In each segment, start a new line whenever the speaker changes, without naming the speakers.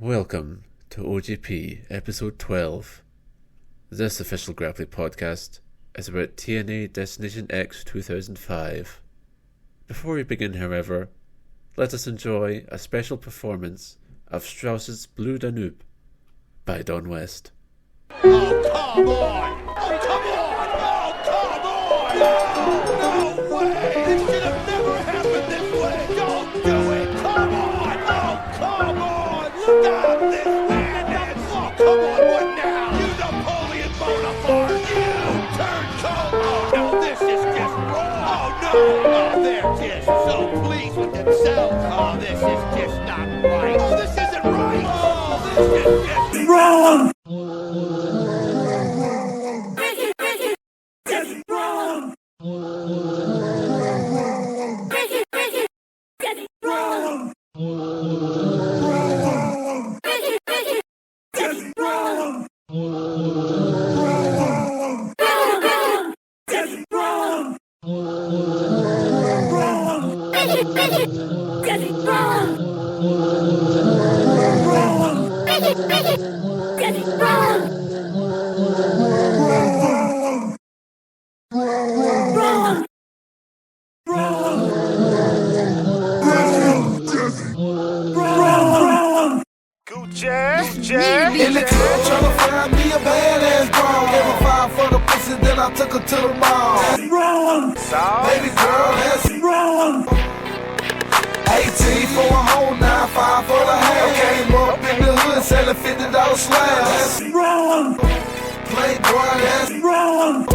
Welcome to OGP episode 12. This official grappling podcast is about Tna Destination X 2005. Before we begin, however, let us enjoy a special performance of Strauss's Blue Danube by Don West.
Oh, come on! Oh, come on! Oh, come on! No way! This should have never happened this way! Don't do it! Come on! Oh, come on! Look out! This man is... Oh, come on! What now? You Napoleon Bonaparte! You turncoat! Oh, no, this is just wrong! Oh, no! Oh, they're just so pleased with themselves! Oh, this is just not right! Oh, this isn't right! Oh, this is just wrong!
In the club tryna find me a badass bra. Gave her 5 for the pussy, then I took her to the mall. That's wrong. Baby girl, that's wrong. 18 for a whole 9, 5 for the half. Came up in the hood selling $50 slabs. That's wrong. Playboy, that's wrong.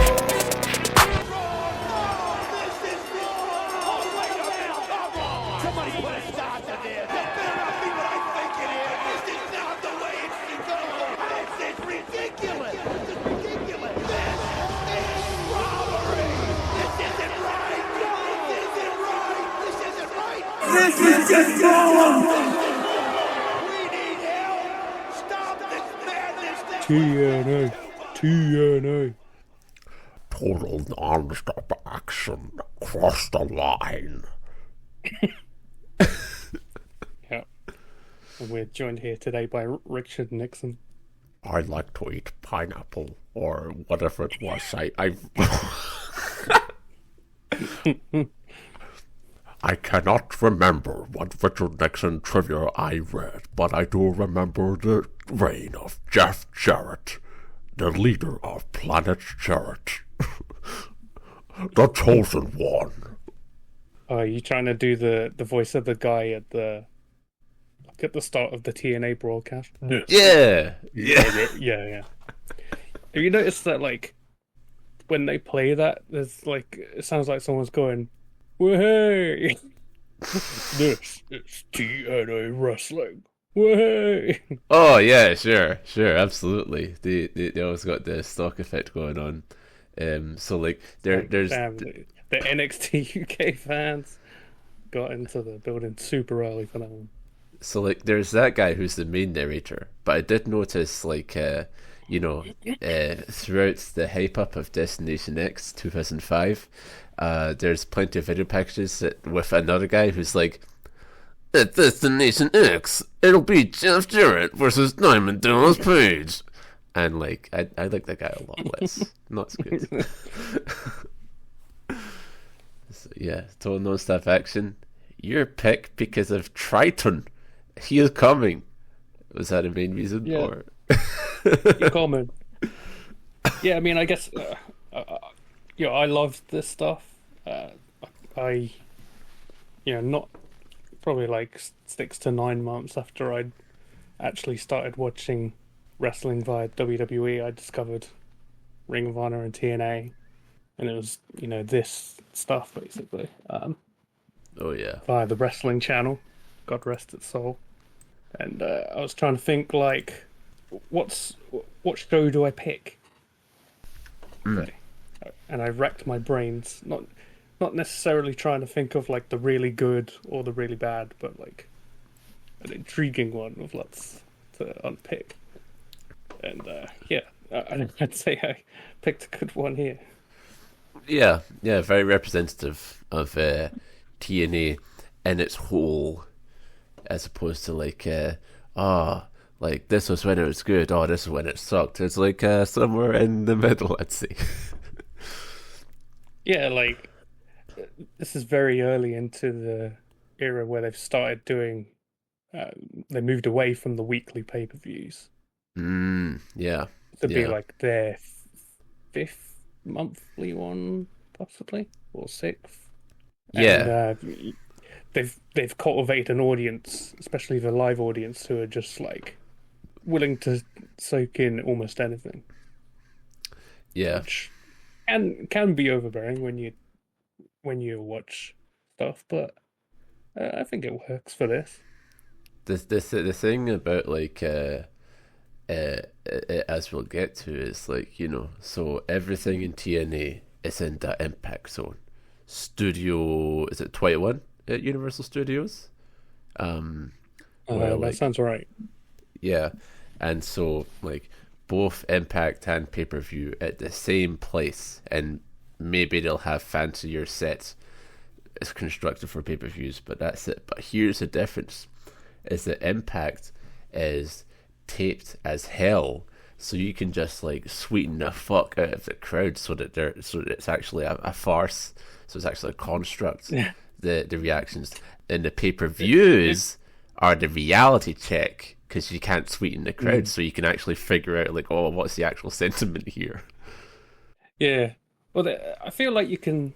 This is just wrong! We need help! Stop this madness!
TNA.
Total non-stop action across the line.
Yeah. And we're joined here today by Richard Nixon.
I like to eat pineapple or whatever it was. I cannot remember what Richard Nixon trivia I read, but I do remember the reign of Jeff Jarrett, the leader of Planet Jarrett, the chosen one.
Are you trying to do the voice of the guy at the start of the TNA broadcast?
Yeah.
Yeah. Have you noticed that, like, when they play that, there's like, it sounds like someone's going, "Way!" This is TNA wrestling. Way!
Oh yeah, sure, absolutely. They always got the stock effect going on. So like there's
the NXT UK fans got into the building super early for that one.
So like there's that guy who's the main narrator, but I did notice like throughout the hype up of Destination X 2005, there's plenty of video packages with another guy who's like, at Destination X, it'll be Jeff Jarrett versus Diamond Dallas Page. And like, I like that guy a lot less. Not as good. So, yeah, total non-stop action. Your pick because of Trytan. He is coming. Was that a main reason?
Yeah.
Or...
You're coming. Yeah, I mean, I guess, I love this stuff. Not probably like 6 to 9 months after I'd actually started watching wrestling via WWE, I discovered Ring of Honor and TNA, and it was, this stuff basically.
Oh yeah.
Via the wrestling channel, God rest its soul. And I was trying to think, like, what show do I pick? And I racked my brains, not necessarily trying to think of like the really good or the really bad, but like an intriguing one with lots to unpick. And I'd say I picked a good one here.
Yeah, very representative of TNA in its whole, as opposed to like like this was when it was good, oh, this is when it sucked. It's like somewhere in the middle, I'd say.
Yeah, like this is very early into the era where they've started doing. They moved away from the weekly pay-per-views.
Yeah.
To be like their fifth monthly one, possibly, or sixth.
Yeah.
And, they've cultivated an audience, especially the live audience, who are just like willing to soak in almost anything.
Yeah.
Which can be overbearing when you watch stuff, but I think it works for this.
The thing about like as we'll get to is like, you know, so everything in TNA is in that impact zone. Studio, is it 21 at Universal Studios?
That sounds right.
Yeah, and so like both Impact and pay-per-view at the same place, and maybe they'll have fancier sets it's constructed for pay-per-views, but that's it. But here's the difference, is that Impact is taped as hell, so you can just like sweeten the fuck out of the crowd so that it's actually a farce, so it's actually a construct.
Yeah.
The reactions in the pay-per-views are the reality check, because you can't sweeten the crowd, so you can actually figure out like, oh, what's the actual sentiment here.
Yeah, well, I feel like you can.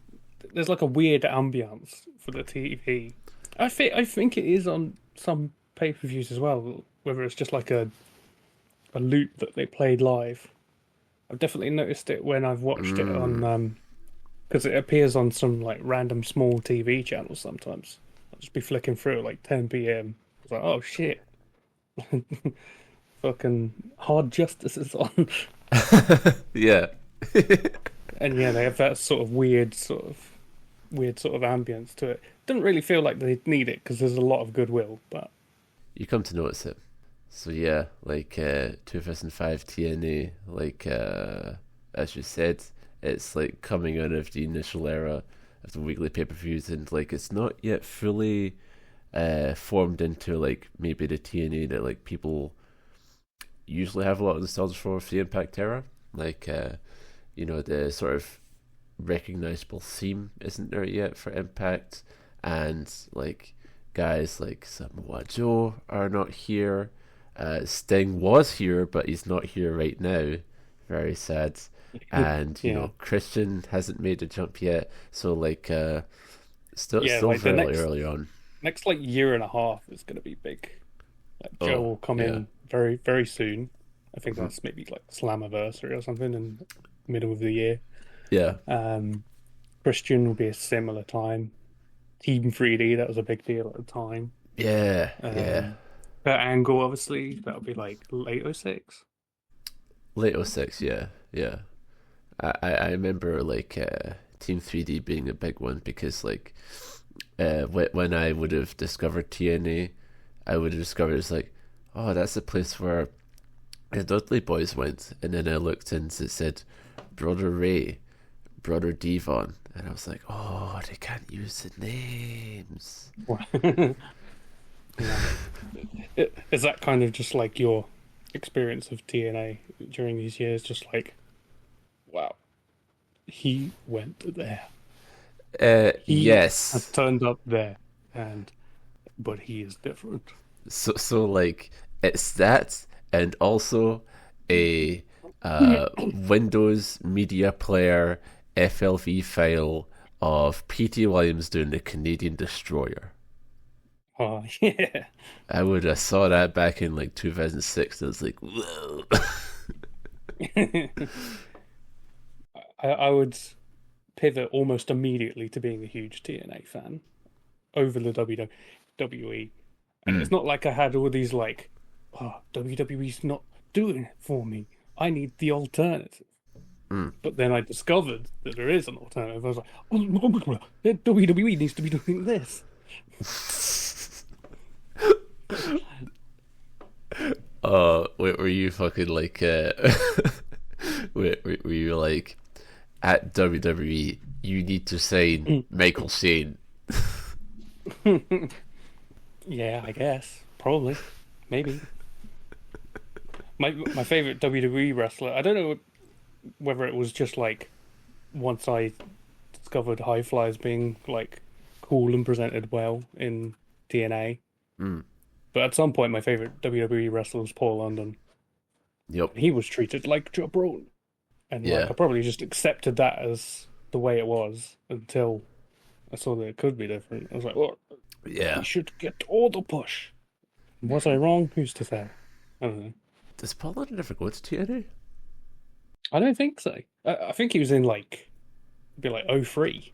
There's like a weird ambience for the TV. I think it is on some pay-per-views as well, whether it's just like a loop that they played live. I've definitely noticed it when I've watched it on, because it appears on some like random small TV channels sometimes. I'll just be flicking through at like 10 p.m. It's like, oh shit, fucking Hard Justice is on.
Yeah.
And yeah, they have that sort of weird sort of ambience to it. Doesn't really feel like they need it because there's a lot of goodwill, but
you come to notice it. So yeah, like 2005 TNA, like as you said, it's like coming out of the initial era of the weekly pay-per-views, and like it's not yet fully formed into like maybe the TNA that like people usually have a lot of nostalgia for the Impact era. Like you know, the sort of recognizable theme isn't there yet for Impact, and like guys like Samoa Joe are not here. Sting was here, but he's not here right now. Very sad. And you know, Christian hasn't made the jump yet, so like still
like
very early on.
Next like year and a half is going to be big. Like Joe will come in very, very soon. I think that's maybe like Slammiversary or something in the middle of the year.
Yeah.
Christian will be a similar time. Team 3D, that was a big deal at the time.
Yeah, yeah.
But Angle, obviously, that'll be like late 06.
Late 06, yeah. I remember like Team 3D being a big one, because like when I would have discovered TNA, I would have discovered it's like, oh, that's the place where the Dudley Boys went, and then I looked and it said Brother Ray, Brother Devon, and I was like, oh, they can't use the names.
Is that kind of just like your experience of TNA during these years? Just like, wow, he went there.
Yes,
has turned up there, but he is different.
So like it's that, and also a Windows Media Player FLV file of P.T. Williams doing the Canadian Destroyer.
Oh yeah,
I would have saw that back in like 2006. And I was like, whoa.
I would pivot almost immediately to being a huge TNA fan over the WWE. And it's not like I had all these like, oh, WWE's not doing it for me, I need the alternative. But then I discovered that there is an alternative. I was like, oh, WWE needs to be doing this.
Were you fucking like were you like, at WWE you need to sign Michael Shane?
Yeah, I guess. Probably. Maybe. my favorite WWE wrestler. I don't know whether it was just like once I discovered high flyers being like cool and presented well in TNA. But at some point, my favorite WWE wrestler was Paul London.
Yep.
He was treated like jabroni, and
Yeah.
like I probably just accepted that as the way it was until I saw that it could be different. I was like, well,
Yeah.
he should get all the push. Was I wrong? Who's to say? I don't know.
Does Paul London ever go to TNA?
I don't think so. I think he was in like, it'd be like 03.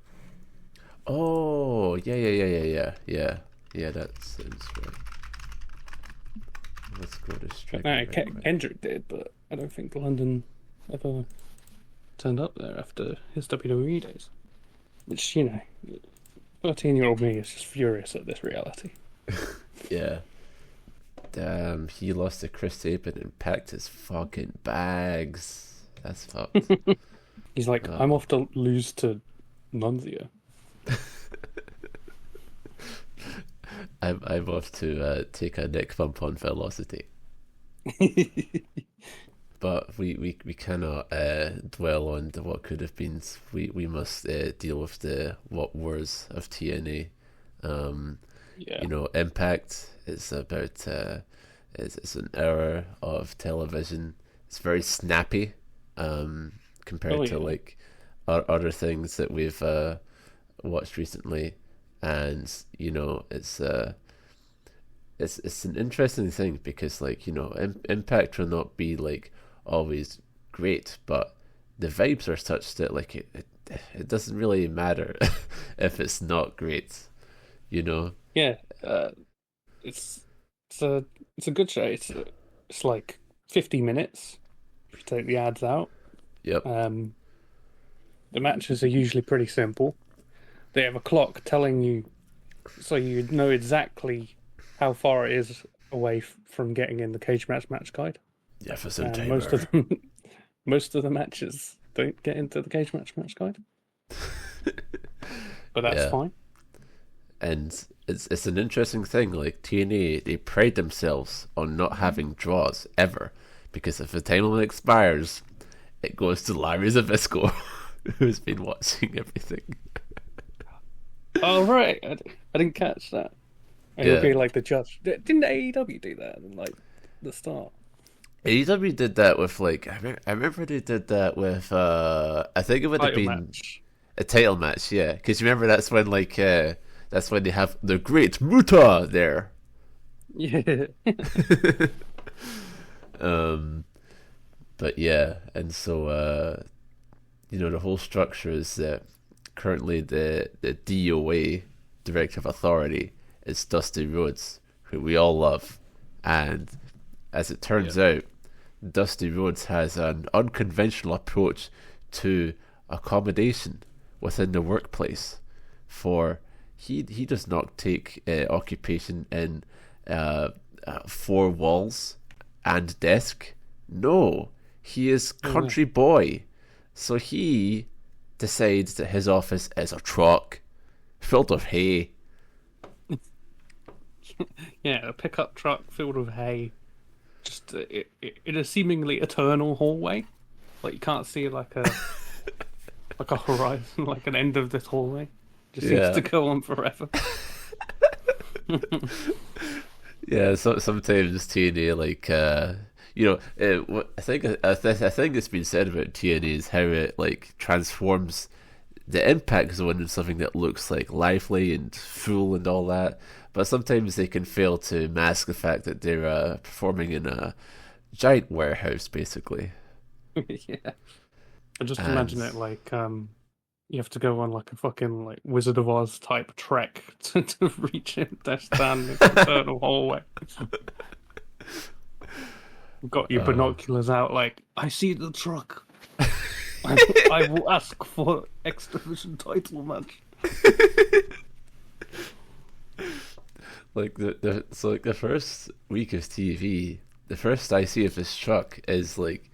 Oh, yeah. That sounds right. Let's go to strike.
No, Kendrick did, but I don't think London ever turned up there after his WWE days. Which, 13-year-old me is just furious at this reality.
Yeah. Damn, he lost to Chris Sabin and packed his fucking bags. That's fucked.
He's like, I'm off to lose to Nunzio.
I'm off to take a neck bump on Velocity. But we cannot dwell on what could have been. We must deal with the what wars of TNA. Impact is about it's an hour of television. It's very snappy compared to like other things that we've watched recently, and it's an interesting thing because Impact will not be like always great, but the vibes are such that like it doesn't really matter if it's not great,
Yeah, it's a good show. It's like 50 minutes if you take the ads out.
Yep.
The matches are usually pretty simple. They have a clock telling you, so you know exactly how far it is away from getting in the cage match guide.
Jefferson Taylor.
Most of the matches don't get into the cage match guide, but that's fine.
And it's an interesting thing. Like TNA, they pride themselves on not having draws ever, because if the time limit expires, it goes to Larry Zbyszko, who's been watching everything.
Oh right, I didn't catch that. It would be like the judge. Didn't AEW do that in like the start?
AEW did that with like I remember they did that with I think it would have been a title match, yeah. Because remember that's when they have the Great Muta there.
Yeah.
But yeah, and so the whole structure is that currently the DOA, Director of Authority, is Dustin Rhodes, who we all love, and as it turns out, Dusty Rhodes has an unconventional approach to accommodation within the workplace. For he does not take occupation in 4 walls and desk. No, he is country boy, so he decides that his office is a truck filled with hay.
Yeah, a pickup truck filled with hay. Just in a seemingly eternal hallway. Like you can't see like a horizon, like an end of this hallway. Just seems to go on forever.
Yeah, so sometimes TNA I think it's been said about TNA is how it like transforms the Impact Zone into something that looks like lively and full and all that. But sometimes they can fail to mask the fact that they're performing in a giant warehouse, basically.
Yeah. I just imagine it like you have to go on like a fucking like Wizard of Oz type trek to reach it. They're standing in the eternal hallway. You've got your binoculars out, like I see the truck. I will ask for X Division title match.
Like the first week of TV, the first I see of this truck is like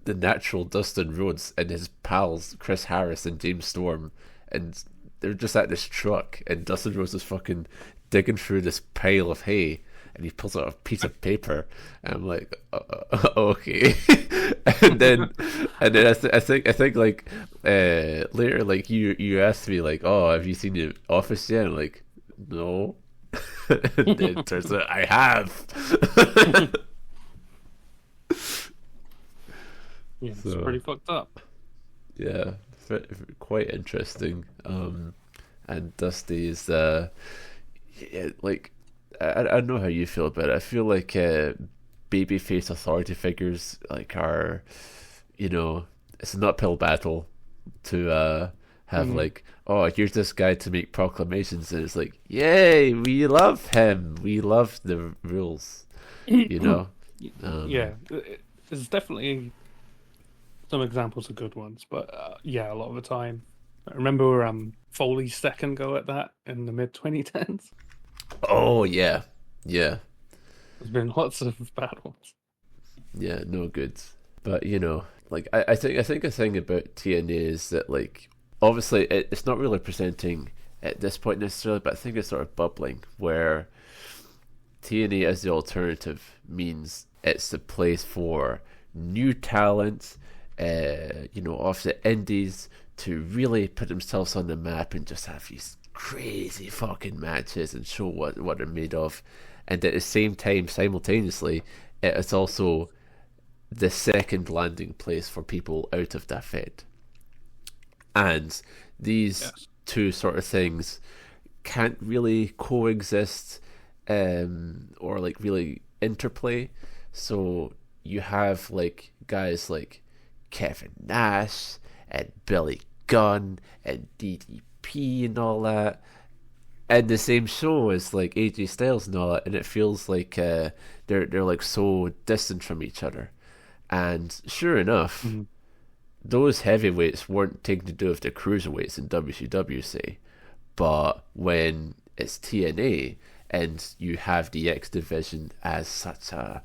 the natural Dustin Rhodes and his pals Chris Harris and James Storm, and they're just at this truck, and Dustin Rhodes is fucking digging through this pile of hay, and he pulls out a piece of paper, and I'm like, okay. and then I think like later, like you asked me like, oh, have you seen The Office yet? I'm like, no. And then it turns out I have.
Yeah, it's pretty fucked up.
Yeah, quite interesting. And Dusty's like, I don't know how you feel about it. I feel like babyface authority figures like are, it's an uphill battle to have like, oh, here's this guy to make proclamations, and it's like, yay, we love him, we love the rules,
Yeah, there's definitely some examples of good ones, but a lot of the time, I remember Foley's second go at that in the mid 2010s.
Oh yeah. There's
been lots of bad ones.
Yeah, no good. But like I think a thing about TNA is that, like, obviously it's not really presenting at this point necessarily, but I think it's sort of bubbling where TNA as the alternative means it's the place for new talent, off the indies to really put themselves on the map and just have these crazy fucking matches and show what they're made of. And at the same time, simultaneously, it is also the second landing place for people out of that Fed. And these two sort of things can't really coexist or like really interplay. So you have like guys like Kevin Nash and Billy Gunn and DDP and all that, and the same show as like AJ Styles and all that, and it feels like they're like so distant from each other. And sure enough, those heavyweights weren't taken to do with the cruiserweights in WCW, say, but when it's TNA and you have the X division as such a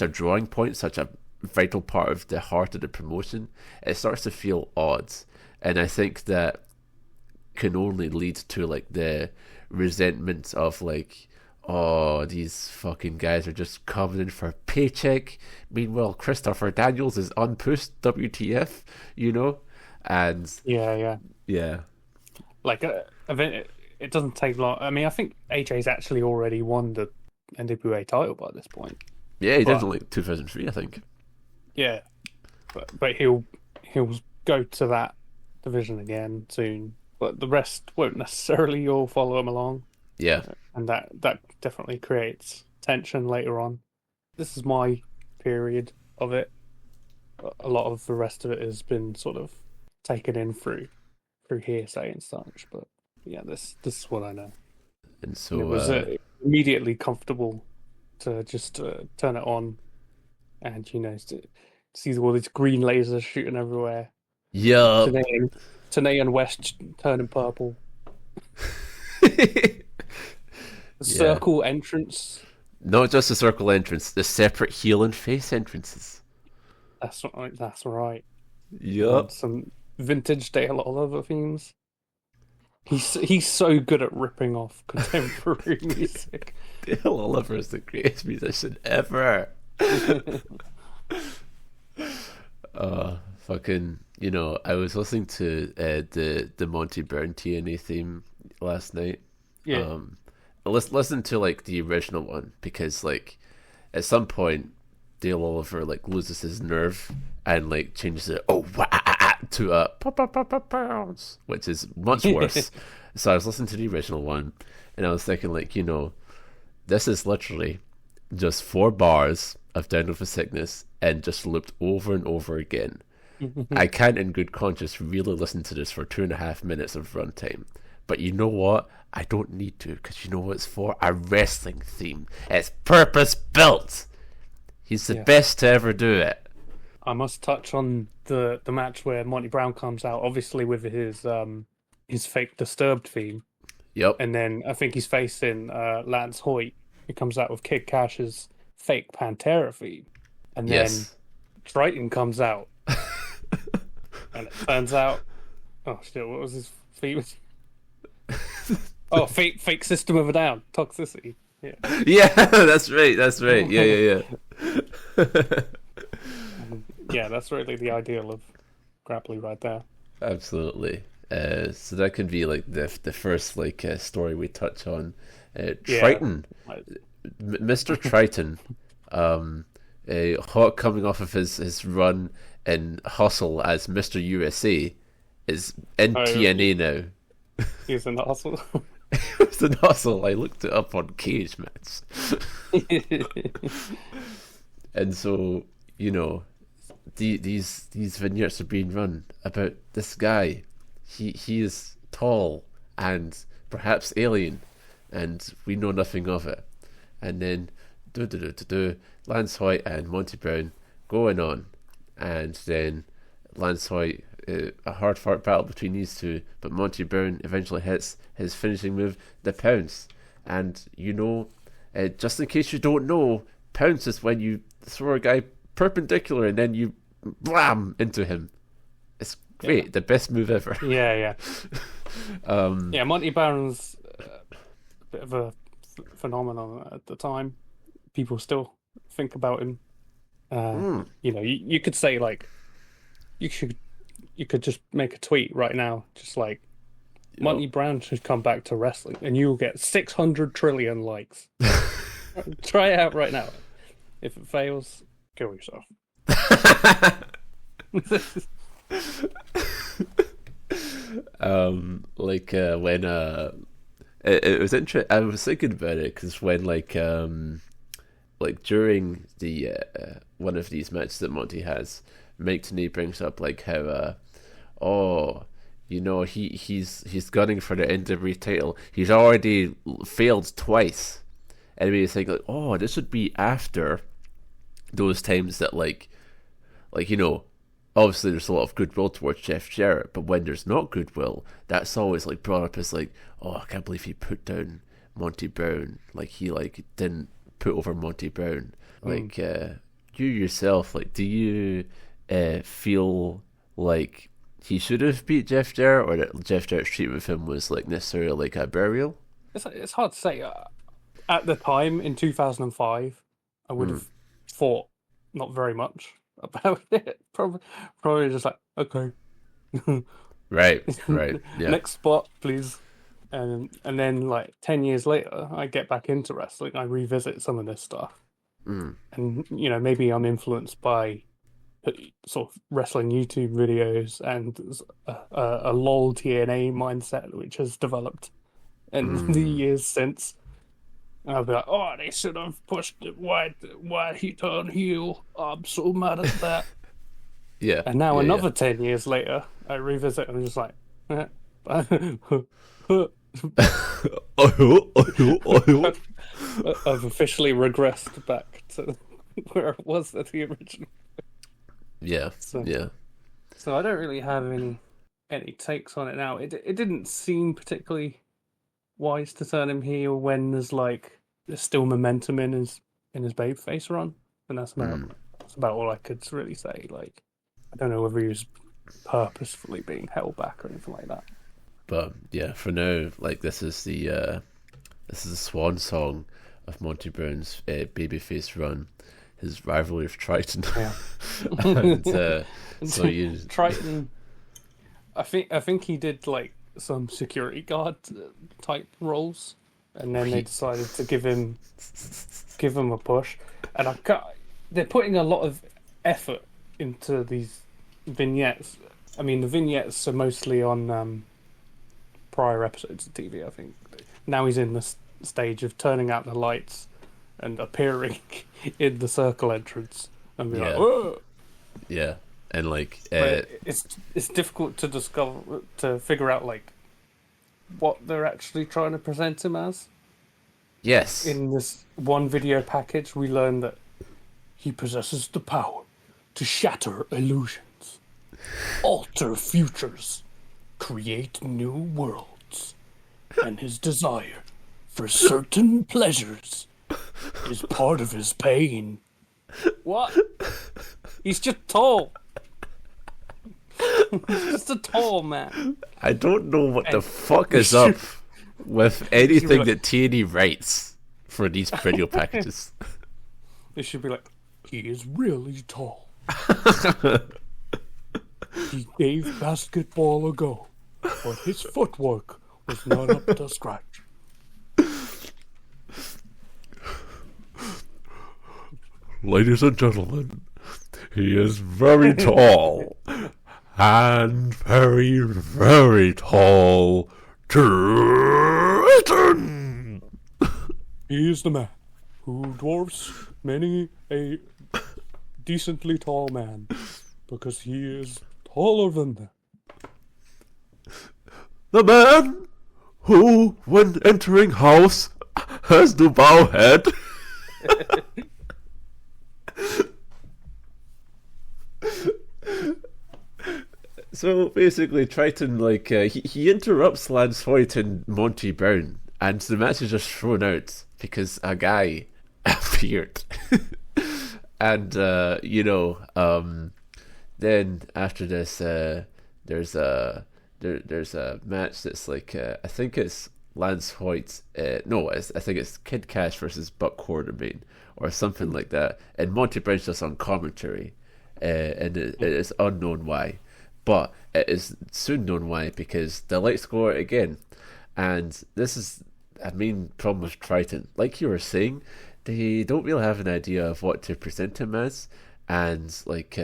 drawing point, such a vital part of the heart of the promotion, it starts to feel odd. And I think that can only lead to like the resentment of like, oh, these fucking guys are just coming in for a paycheck. Meanwhile, Christopher Daniels is unpushed, WTF, and yeah.
Like it doesn't take long. I mean, I think AJ's actually already won the NWA title by this point.
Yeah, he did in like 2003, I think.
Yeah, but he'll go to that division again soon. But the rest won't necessarily all follow him along.
Yeah,
and that definitely creates tension later on. This is my period of it. A lot of the rest of it has been sort of taken in through hearsay and such. But yeah, this is what I know.
And so
it was immediately comfortable to just turn it on, and to see all these green lasers shooting everywhere.
Yeah,
Tna and West turning purple. The circle entrance.
Not just the circle entrance, the separate heel and face entrances.
That's right.
Yep.
Some vintage Dale Oliver themes. He's so good at ripping off contemporary music.
Dale Oliver is the greatest musician ever. Fucking, I was listening to the Monty Byrne TNA theme last night.
Yeah.
Listen to like the original one, because like at some point Dale Oliver like loses his nerve and like changes it to a pounds, which is much worse. So I was listening to the original one and I was thinking like, this is literally just 4 bars of Down with a Sickness and just looped over and over again. I can't in good conscience really listen to this for 2.5 minutes of runtime. But you know what? I don't need to, because you know what it's for? A wrestling theme. It's purpose built. He's the best to ever do it.
I must touch on the match where Monty Brown comes out, obviously with his fake Disturbed theme.
Yep.
And then I think he's facing Lance Hoyt, who comes out with Kid Cash's fake Pantera theme. And then Trytan comes out. And it turns out, oh shit, what was his theme? Oh, fake System of a Down, Toxicity.
Yeah, that's right. Yeah.
Yeah, that's really the ideal of grappling right there.
Absolutely. So that can be like the first like story we touch on. Trytan, Mr. Trytan, hot coming off of his run in Hustle as Mr. USA, is in TNA now.
He's in Hustle.
It's an Hustle. I looked it up on Cage Match. And so, you know, these vignettes are being run about this guy. He is tall and perhaps alien, and we know nothing of it. And then Lance Hoyt and Monty Brown going on, and then Lance Hoyt, a hard fought battle between these two, but Monty Brown eventually hits his finishing move, the pounce. And you know, just in case you don't know, pounce is when you throw a guy perpendicular and then you blam into him. It's great, the best move ever.
Yeah. Monty Brown's a bit of a phenomenon at the time. People still think about him. You know, you could say like, you could just make a tweet right now, just like, Monty Brown should come back to wrestling, and you will get 600 trillion likes. Try it out right now. If it fails, kill yourself.
When it was interesting. I was thinking about it because when like during the one of these matches that Monty has, Mike Tenay brings up like how you know, he's gunning for the NWA title. He's already failed twice. And we think like, oh, this would be after those times that like you know, obviously there's a lot of goodwill towards Jeff Jarrett, but when there's not goodwill, that's always like brought up as like, oh, I can't believe he put down Monty Brown. Like he like didn't put over Monty Brown. Like you yourself, like, do you feel like he should have beat Jeff Jarrett, or that Jeff Jarrett's treatment of him was like necessarily like a burial?
It's hard to say. At the time in 2005, I would have thought not very much about it. Probably just like, okay,
right, yeah.
Next spot, please. And then like 10 years later, I get back into wrestling. I revisit some of this stuff, and you know, maybe I'm influenced by sort of wrestling YouTube videos and a LOL TNA mindset which has developed in the years since. And I'll be like, oh, they should have pushed it. Why he turned heel? I'm so mad at that.
Yeah.
And now another 10 years later, I revisit and I'm just like, I've officially regressed back to where I was at the original.
Yeah. So
I don't really have any takes on it now. It didn't seem particularly wise to turn him heel when there's still momentum in his babyface run, and that's about all I could really say. Like, I don't know whether he was purposefully being held back or anything like that.
But yeah, for now, like this is the swan song of Monty Brown's babyface run, his rivalry with Trytan.
Yeah.
And so you
Trytan, I think he did like some security guard type roles, and then they decided to give him a push. And they're putting a lot of effort into these vignettes. I mean, the vignettes are mostly on prior episodes of TV, I think. Now he's in the stage of turning out the lights and appearing in the circle entrance and be like, whoa!
Yeah, and like...
it's difficult to figure out like what they're actually trying to present him as.
Yes.
In this one video package, we learn that he possesses the power to shatter illusions, alter futures, create new worlds, and his desire for certain pleasures is part of his pain. What? He's just tall. He's just a tall man.
I don't know what the fuck is up with anything that TNA writes for these video packages.
It should be like, he is really tall. He gave basketball a go, but his footwork was not up to scratch.
Ladies and gentlemen, he is very tall. And very, very tall. Trytan!
He is the man who dwarfs many a decently tall man, because he is taller than them.
The man who, when entering house, has the bow head.
So basically, Trytan, like, he interrupts Lance Hoyt and Monty Brown, and the match is just thrown out because a guy appeared. And, then after this, there's a match that's like, I think it's Lance Hoyt, I think it's Kid Cash versus Buck Quartermain, or something like that, and Monty Brown's just on commentary, and it is unknown why. But it is soon known why, because the lights go out again. And this is a main problem with Trytan. Like you were saying, they don't really have an idea of what to present him as. And like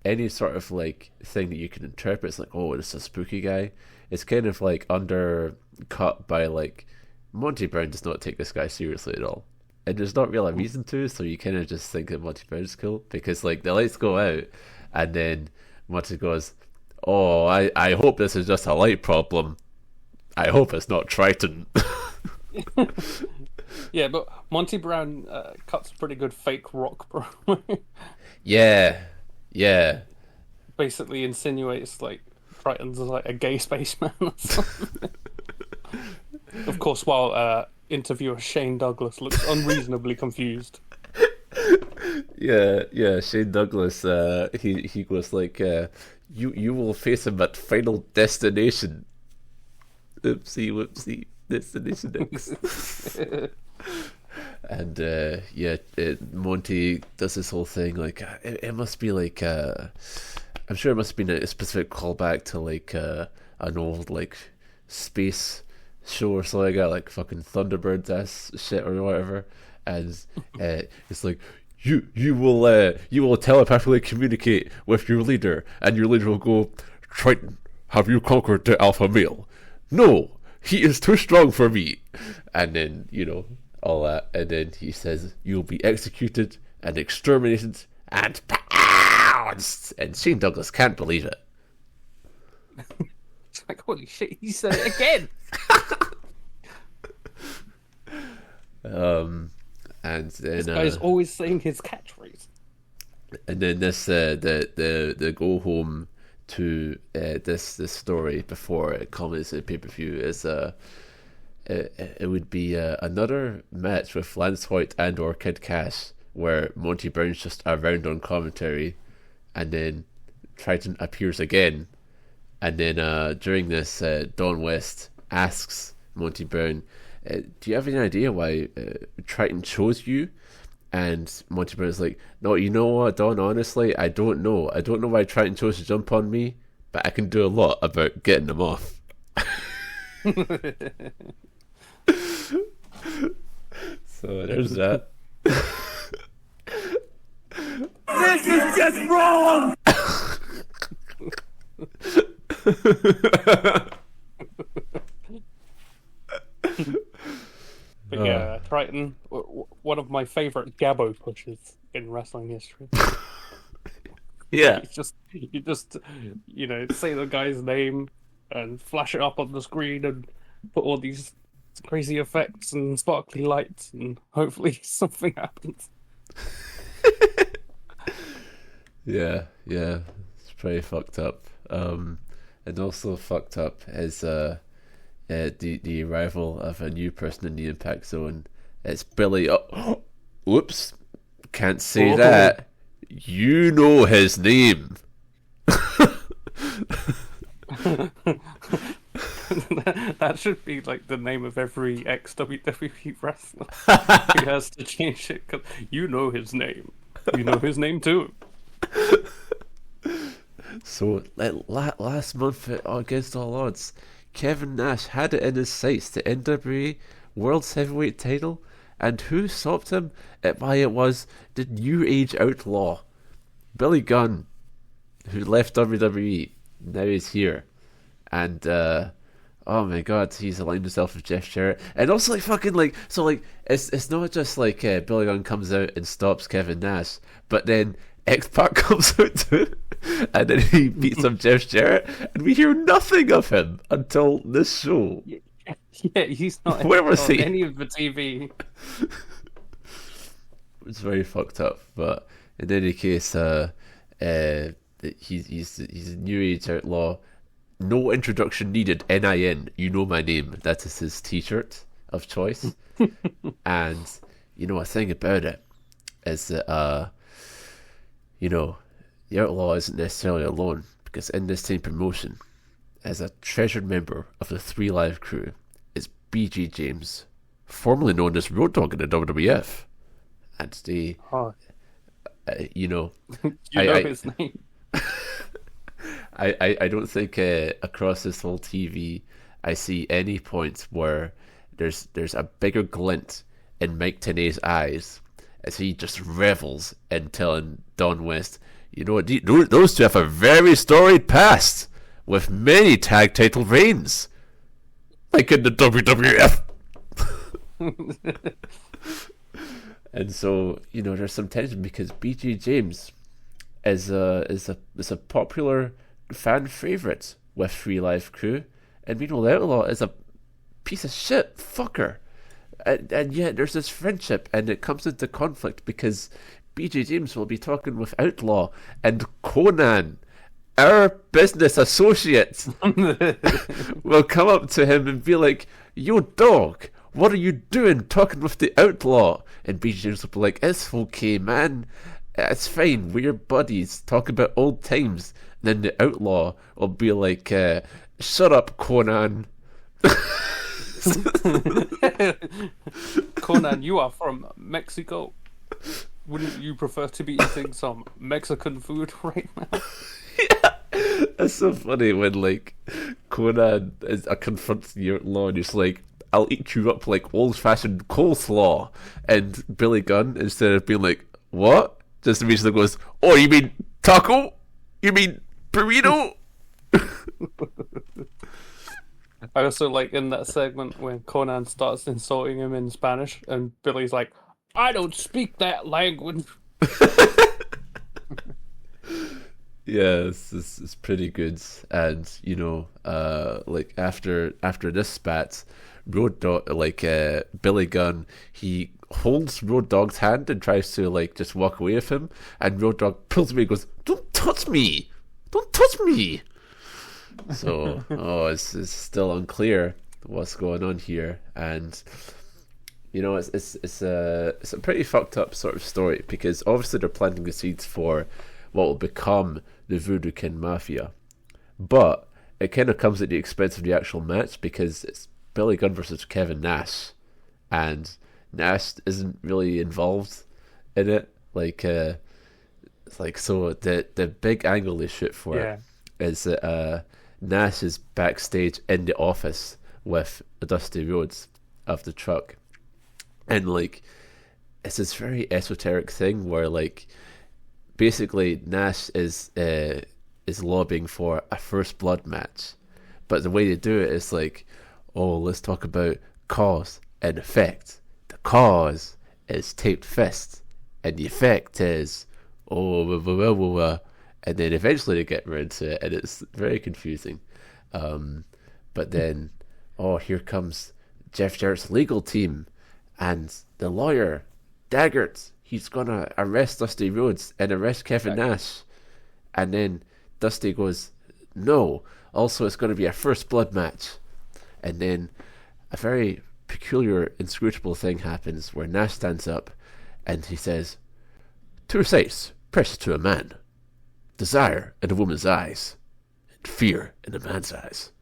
any sort of like thing that you can interpret, it's like, oh, it's a spooky guy. It's kind of like undercut by like, Monty Brown does not take this guy seriously at all. And there's not really a reason to, so you kind of just think that Monty Brown's cool. Because like the lights go out, and then Monty goes, oh, I hope this is just a light problem. I hope it's not Trytan.
Yeah, but Monty Brown cuts a pretty good fake rock promo.
Yeah.
Basically insinuates like Trytan's like a gay spaceman or something. Of course, while interviewer Shane Douglas looks unreasonably confused.
Yeah. Shane Douglas, he goes like, you will face him at Final Destination. Oopsie whoopsie, Destination X. And Monty does this whole thing like, it must be like, I'm sure it must have been a specific callback to like an old like space show or something like that, like fucking Thunderbirds ass shit or whatever. And it's like, you will telepathically communicate with your leader, and your leader will go, Trytan, have you conquered the alpha male? No, he is too strong for me. And then, all that, and then he says, you'll be executed and exterminated and pounced. And Shane Douglas can't believe it.
It's like, holy shit, he said it again.
And then
This guy's always saying his catchphrase.
And then this the go home to this story before it culminates in pay-per-view is it would be another match with Lance Hoyt and or Kid Cash, where Monty Brown's just around on commentary, and then Trytan appears again, and then during this Don West asks Monty Brown, do you have any idea why Trytan chose you? And Monty Brown's like, no, you know what, Don, honestly, I don't know why Trytan chose to jump on me, but I can do a lot about getting them off. So there's that.
This is just wrong!
But yeah, Trytan, one of my favourite Gabbo pushes in wrestling history.
Yeah.
You just say the guy's name and flash it up on the screen and put all these crazy effects and sparkly lights, and hopefully something happens.
Yeah, it's pretty fucked up. And also fucked up is the arrival of a new person in the Impact Zone. It's Billy. Oh, whoops, can't say that. You know his
That should be like the name of every ex-WWE wrestler. He has to change it because you know his name. You know his name too.
So, last month Against All Odds, Kevin Nash had it in his sights the NWA World Heavyweight title, and who stopped him? It was the New Age Outlaw, Billy Gunn, who left WWE. Now he's here, and oh my God, he's aligned himself with Jeff Jarrett, and also it's not just like Billy Gunn comes out and stops Kevin Nash, but then x-pac comes out too, and then he beats up Jeff Jarrett, and we hear nothing of him until this show.
Yeah, he's not
Where was he?
any of the TV.
It's very fucked up, but in any case, he's a New Age Outlaw. No introduction needed. NIN, you know my name. That is his T-shirt of choice. And a thing about it is that the Outlaw isn't necessarily alone, because in this same promotion, as a treasured member of the 3 Live crew, is BG James, formerly known as Road Dogg in the WWF, and they,
you know his name.
I don't think across this whole TV I see any point where there's a bigger glint in Mike Tenay's eyes as he just revels in telling Don West, those two have a very storied past with many tag title reigns, like in the WWF. And so there's some tension because BG James is a popular fan favorite with 3 Live crew, and the Outlaw is a piece of shit fucker, and yet there's this friendship, and it comes into conflict because BG James will be talking with Outlaw, and Conan, our business associate, will come up to him and be like, "Yo, dog, what are you doing talking with the Outlaw?" And BG James will be like, "It's okay, man. It's fine. We're buddies. Talk about old times." And then the Outlaw will be like, "Shut up, Conan."
Conan, you are from Mexico. Wouldn't you prefer to be eating some Mexican food right now?
Yeah, it's so funny when Conan confronts the Outlaw and he's like, "I'll eat you up like old-fashioned coleslaw." And Billy Gunn, instead of being like, "What?" just immediately goes, "Oh, you mean taco? You mean burrito?"
I also like in that segment when Conan starts insulting him in Spanish and Billy's like, "I don't speak that language."
Yeah, it's pretty good. And after this spat, Road Dogg, Billy Gunn, he holds Road Dogg's hand and tries to just walk away with him, and Road Dogg pulls away and goes, "Don't touch me! Don't touch me!" So, it's still unclear what's going on here, and it's a pretty fucked up sort of story, because obviously they're planting the seeds for what will become the Voodoo Kin Mafia, but it kind of comes at the expense of the actual match, because it's Billy Gunn versus Kevin Nash, and Nash isn't really involved in it. So the big angle they shoot for it is that Nash is backstage in the office with Dusty Rhodes of the Truck, and it's this very esoteric thing where basically Nash is lobbying for a first blood match, but the way they do it is let's talk about cause and effect. The cause is taped fist, and the effect is and then eventually they get around to it, and it's very confusing. But then, here comes Jeff Jarrett's legal team, and the lawyer, Daggert, he's gonna arrest Dusty Rhodes and arrest Kevin Nash. And then Dusty goes, "No, also it's gonna be a first blood match." And then a very peculiar, inscrutable thing happens where Nash stands up and he says, "Two sights precious to a man, desire in a woman's eyes, and fear in a man's eyes.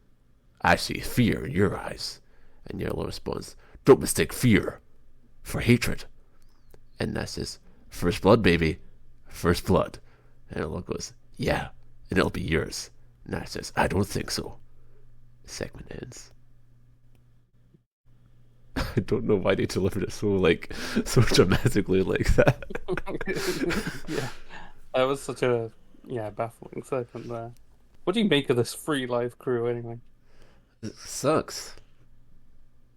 I see fear in your eyes. And Yellow responds, don't mistake fear for hatred. And Nash says, first blood, baby. First blood. And Yellow goes, yeah, and it'll be yours. Nash says, I don't think so. The segment ends. I don't know why they delivered it so dramatically like that.
Yeah. That was such a baffling segment there. What do you make of this free live crew anyway?
It sucks.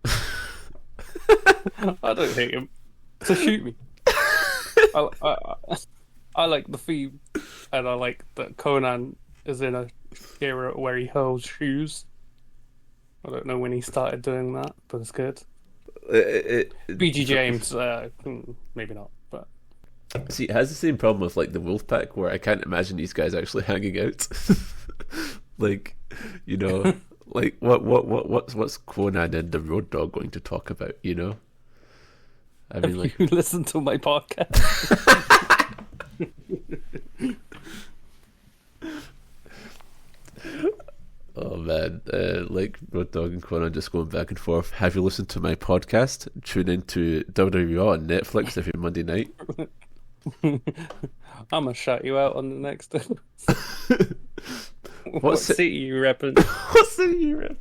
I don't hate him. So shoot me. I like the theme, and I like that Conan is in a era where he hurls shoes. I don't know when he started doing that, but it's good. BG James, maybe not, but
see, it has the same problem with like the Wolfpack, where I can't imagine these guys actually hanging out. Like, you know, like what's Conan and the Road Dogg going to talk about? You know, I mean, like,
you listen to my podcast.
oh man, like Road Dogg and Conan just going back and forth. Have you listened to my podcast? Tune into WWE on Netflix every Monday night.
I'm gonna shout you out on the next.
What
city you repping?
What city you rep?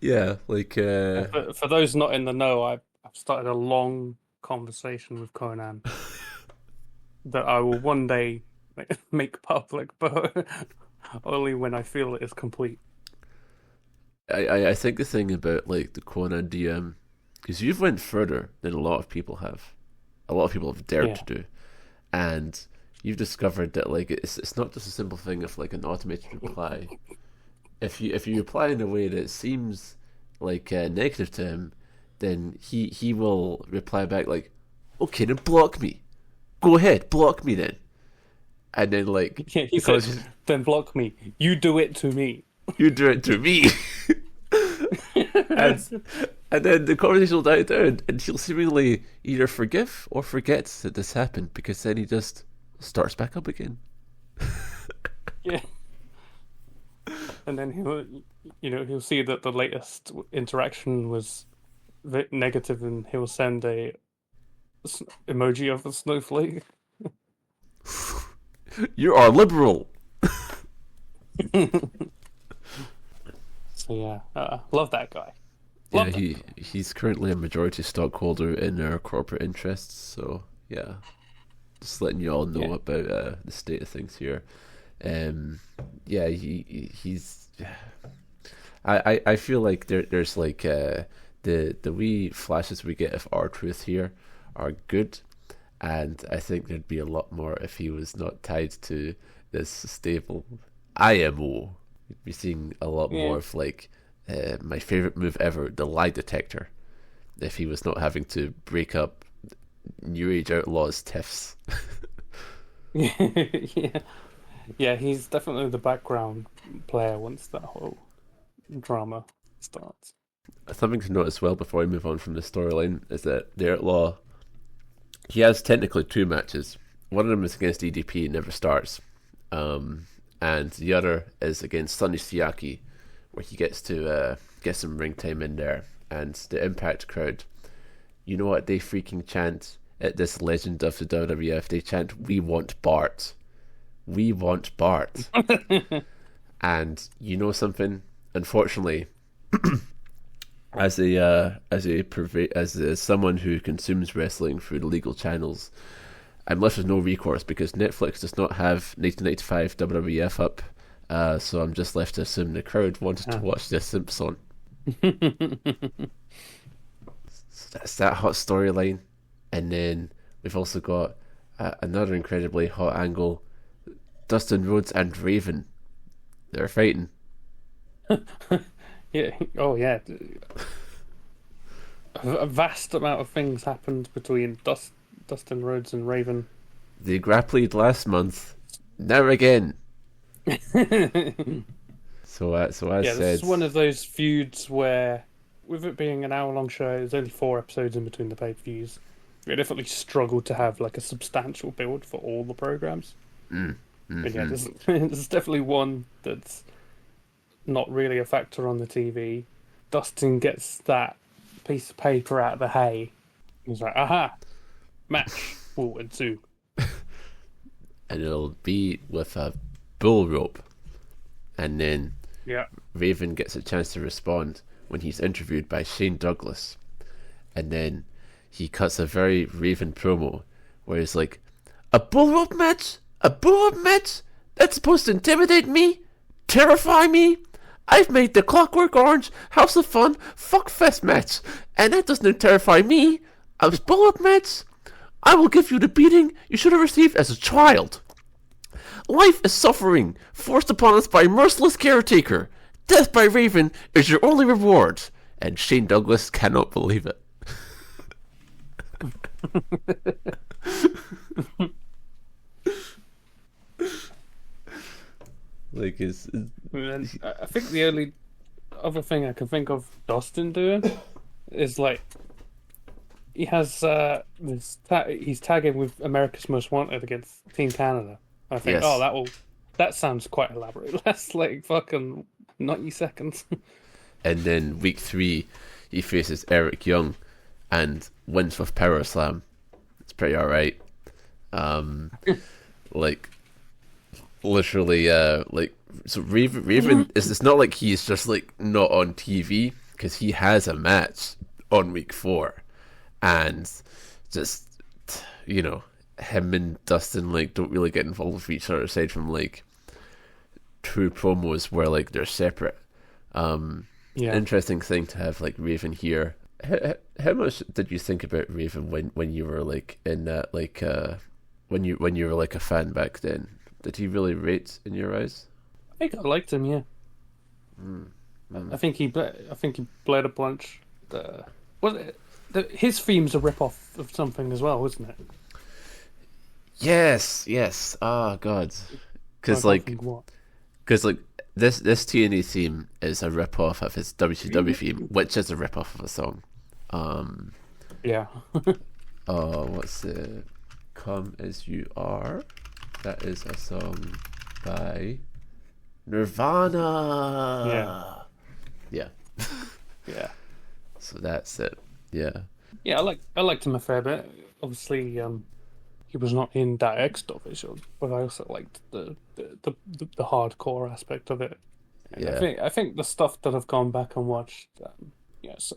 Yeah, like
For those not in the know, I've started a long conversation with Conan that I will one day make public, but only when I feel it is complete.
I think the thing about like the Conan DM, because you've went further than a lot of people have. A lot of people have dared to do, and you've discovered that like it's not just a simple thing of like an automated reply. If you reply in a way that seems like negative to him, then he will reply back like, okay, then block me. Go ahead, block me then. And then like
he says, then block me. You do it to me.
You do it to me. and then the conversation will die down, and he'll seemingly either forgive or forget that this happened, because then he just starts back up again.
Yeah. And then he'll see that the latest interaction was negative, and he'll send a emoji of a snowflake.
You are liberal.
So yeah, love that guy.
Yeah, he's currently a majority stockholder in our corporate interests. So yeah, just letting you all know about the state of things here. Yeah, he's. I feel like there's like the wee flashes we get of R-Truth here are good, and I think there'd be a lot more if he was not tied to this stable IMO. We'd be seeing a lot more of like my favorite move ever, the lie detector, if he was not having to break up New Age Outlaws tiffs.
Yeah, he's definitely the background player once that whole drama starts.
Something to note as well before we move on from the storyline is that the Outlaw, he has technically two matches. One of them is against EDP, it never starts. And the other is against Sonny Siaki, where he gets to get some ring time in there. And the Impact crowd, you know what they freaking chant at this legend of the WWF? They chant, "We want Bart. We want Bart." And you know something? Unfortunately, as someone who consumes wrestling through the legal channels, I'm left with no recourse because Netflix does not have 1995 WWF up. So I'm just left to assume the crowd wanted to watch The Simpsons. So that's that hot storyline. And then we've also got another incredibly hot angle. Dustin Rhodes and Raven. They're fighting.
Yeah. Oh, yeah. A vast amount of things happened between Dustin Rhodes and Raven.
They grappled last month. Now again. So as said,
this is one of those feuds where, with it being an hour-long show, there's only 4 episodes in between the pay-per-views. They definitely struggled to have like a substantial build for all the programs. But yeah, there's definitely one that's not really a factor on the TV. Dustin gets that piece of paper out of the hay. He's like, aha, match will ensue.
And it'll be with a bull rope. And then Raven gets a chance to respond when he's interviewed by Shane Douglas. And then he cuts a very Raven promo where he's like, a bull rope match? A bull rope match? That's supposed to intimidate me? Terrify me? I've made the Clockwork Orange House of Fun fuckfest match, and that doesn't terrify me. A bull rope match? I will give you the beating you should have received as a child. Life is suffering, forced upon us by a merciless caretaker. Death by Raven is your only reward. And Shane Douglas cannot believe it. Like,
I think the only other thing I can think of Dustin doing is like he has he's tagging with America's Most Wanted against Team Canada. I think, that sounds quite elaborate. That's like fucking 90 seconds.
And then week 3, he faces Eric Young and wins with Power Slam. It's pretty alright. Like, literally, so Raven it's not like he's just like not on TV, because he has a match on week 4, and just, you know, him and Dustin like don't really get involved with each other aside from like 2 promos where like they're separate. Interesting thing to have like Raven here. How much did you think about Raven when you were like in that like when you were like a fan back then? Did he really rate in your eyes?
I think I liked him. Yeah. I think he played a bunch. His theme's a rip off of something as well, isn't it?
Yes. Oh god, because like this TNA theme is a rip off of his WCW theme, which is a rip off of a song. What's it? Come As You Are. That is a song by Nirvana. Yeah. So that's it. Yeah.
Yeah, I liked him a fair bit. Obviously, he was not in that X division, but I also liked the hardcore aspect of it. And
Yeah.
I think the stuff that I've gone back and watched,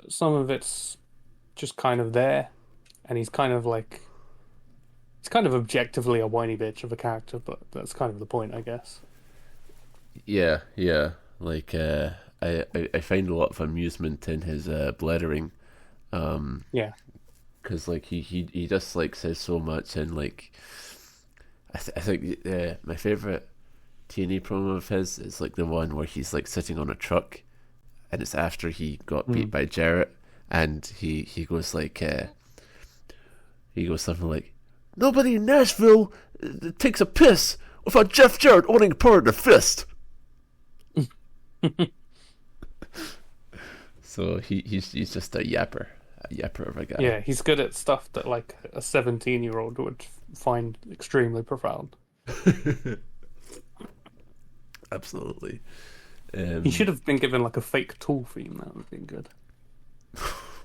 some of it's just kind of there, and he's kind of objectively a whiny bitch of a character, but that's kind of the point, I guess.
Yeah. Like, I find a lot of amusement in his blathering. Because like he just like says so much, and like I think my favorite TNA promo of his is like the one where he's like sitting on a truck, and it's after he got beat by Jarrett, and he goes like he goes something like, nobody in Nashville takes a piss without Jeff Jarrett owning part of the fist. So he's just a yapper of a guy.
Yeah, he's good at stuff that like a 17-year-old would find extremely profound.
Absolutely.
He should have been given like a fake Tool theme. That would have been good.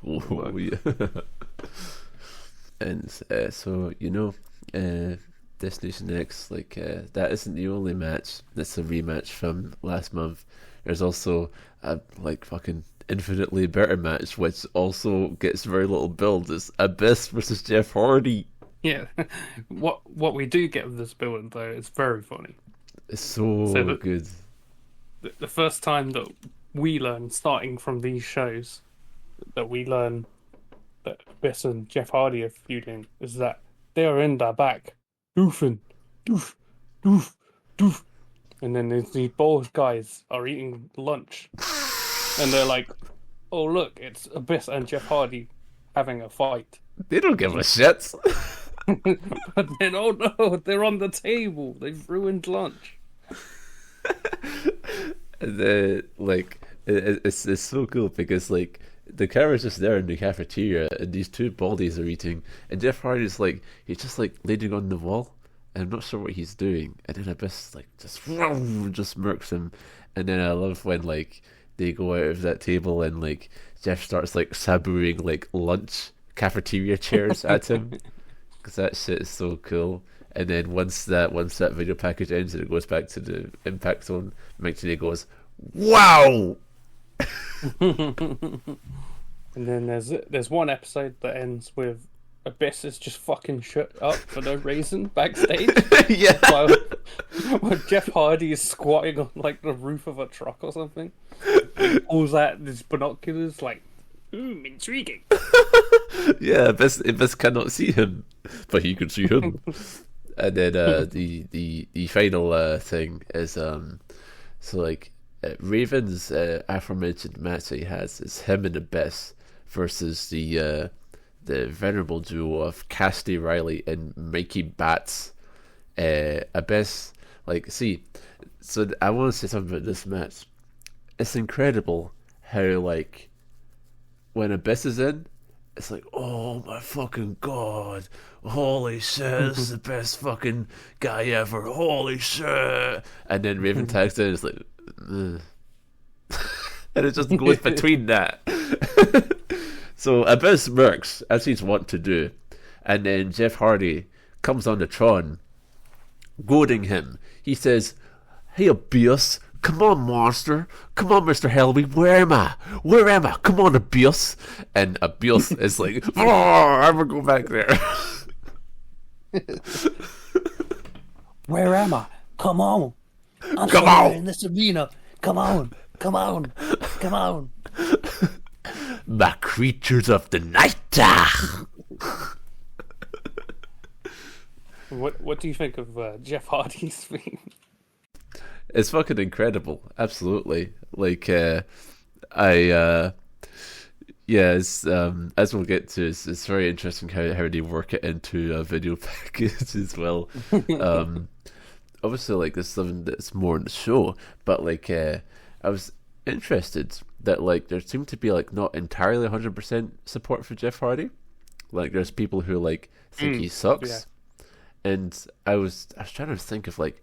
Oh, yeah. And so, you know, Destination X, like, that isn't the only match. That's a rematch from last month. There's also a, like, fucking infinitely better match, which also gets very little build. It's Abyss versus Jeff Hardy.
Yeah. What we do get with this build, though, is very funny.
It's so good.
The first time that we learn, starting from these shows, that we learn that Abyss and Jeff Hardy are feuding, is that they are in their back, doofing, doof, doof, doof. And then these bald guys are eating lunch. And they're like, oh, look, it's Abyss and Jeff Hardy having a fight.
They don't give a shit.
But then, oh no, they're on the table. They've ruined lunch.
And like, it's so cool because, like, the camera's just there in the cafeteria and these two baldies are eating, and Jeff Hardy's like, he's just like leaning on the wall, and I'm not sure what he's doing. And then Abyss like just murks him. And then I love when like they go out of that table and like Jeff starts like sabuing like lunch cafeteria chairs at him, because that shit is so cool. And then once that video package ends and it goes back to the impact zone, Mike Tenay goes, "Wow!"
And then there's one episode that ends with Abyss is just fucking shut up for no reason backstage.
Yeah.
While Jeff Hardy is squatting on like the roof of a truck or something. He pulls out his binoculars like, intriguing.
Yeah, Abyss cannot see him, but he can see him. And then the final thing is so like Raven's aforementioned match that he has is him and Abyss versus the venerable duo of Cassidy Riley and Mikey Batts. Abyss, like, see, so I want to say something about this match. It's incredible how, like, when Abyss is in, it's like, oh my fucking god, holy shit, this is the best fucking guy ever, holy shit. And then Raven tags in, it's like, ugh. And it just goes between that. So Abyss works, as he's wont to do, and then Jeff Hardy comes on the Tron, goading him. He says, "Hey Abyss, come on, monster. Come on, Mr. Helby. Where am I? Where am I? Come on, Abyss." And Abyss is like, "Oh, I'm gonna go back there."
Where am I? Come on. I'm
Come on.
in this arena. Come on. Come on. Come on.
My creatures of the night.
What do you think of Jeff Hardy's theme?
It's fucking incredible. Absolutely. Like, it's, as we'll get to, it's very interesting how they work it into a video package as well. Obviously, like, there's something that's more in the show, but, like, I was interested that, like, there seemed to be, like, not entirely 100% support for Jeff Hardy. Like, there's people who, like, think he sucks.
Yeah.
And I was trying to think of, like,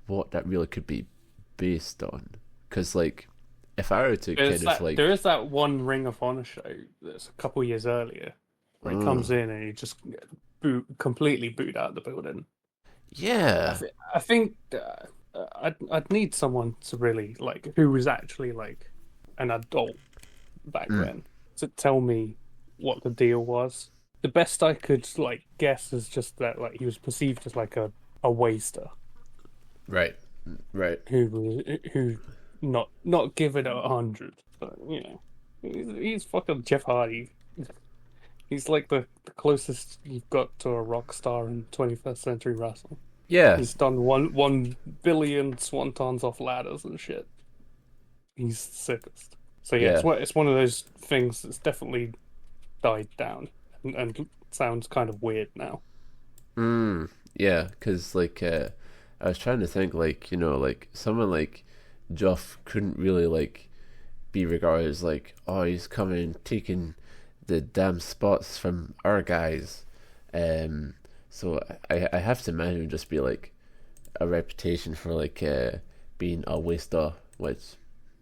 what that really could be based on. Because, like, if I were to
there is that one Ring of Honor show that's a couple years earlier where he comes in and he just completely booed out of the building.
Yeah.
I think I'd need someone to really, like, who was actually, like, an adult back then to tell me what the deal was. The best I could, like, guess is just that, like, he was perceived as, like, a waster.
Right.
Who not giving it 100, but you know, he's fucking Jeff Hardy. He's like the closest you've got to a rock star in 21st century wrestling.
Yeah.
He's done 1 billion swantons off ladders and shit. He's the sickest. So yeah, it's one of those things that's definitely died down and sounds kind of weird now.
Yeah, because, like, I was trying to think, like, you know, like, someone like Jeff couldn't really, like, be regarded as, like, oh, he's coming taking the damn spots from our guys. So I have to imagine it would just be, like, a reputation for, like, being a waster, which,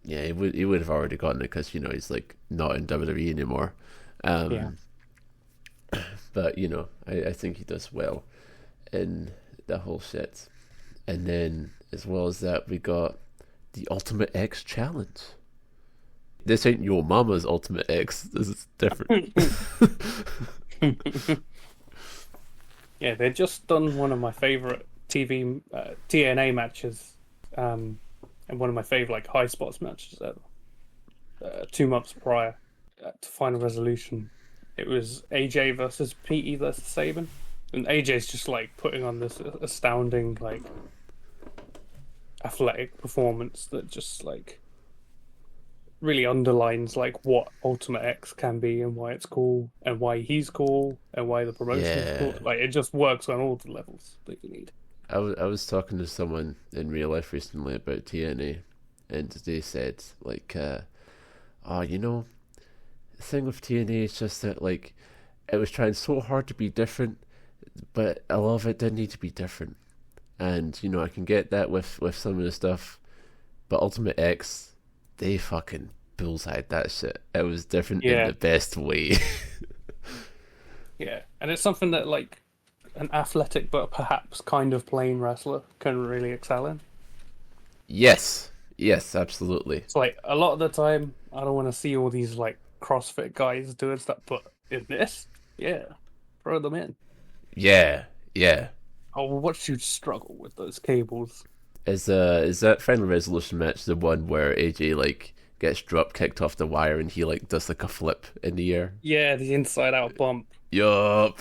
yeah, he would have already gotten it because, you know, he's, like, not in WWE anymore. But, you know, I think he does well in the whole shit. And then, as well as that, we got the Ultimate X Challenge. This ain't your mama's Ultimate X. This is different.
Yeah, they just done one of my favorite TV TNA matches, and one of my favorite, like, high spots matches ever. 2 months prior to Final Resolution, it was AJ versus PE versus Sabin, and AJ's just, like, putting on this astounding, like, athletic performance that just, like, really underlines, like, what Ultimate X can be and why it's cool and why he's cool and why the promotion is cool. Like, it just works on all the levels that you need.
I was talking to someone in real life recently about TNA, and they said, like, you know, the thing with TNA is just that, like, it was trying so hard to be different, but a lot of it didn't need to be different. and you know I can get that with some of the stuff, but Ultimate X, they fucking bullseyed that shit. It was different in the best way.
Yeah, and it's something that like an athletic but perhaps kind of plain wrestler can really excel in.
Yes, absolutely.
It's like a lot of the time I don't want to see all these like CrossFit guys doing stuff, but in this, throw them in.
Yeah.
I'll watch you struggle with those cables.
Is that final resolution match the one where AJ like gets drop kicked off the wire and he like does like a flip in the air?
Yeah, the inside out bump.
Yup.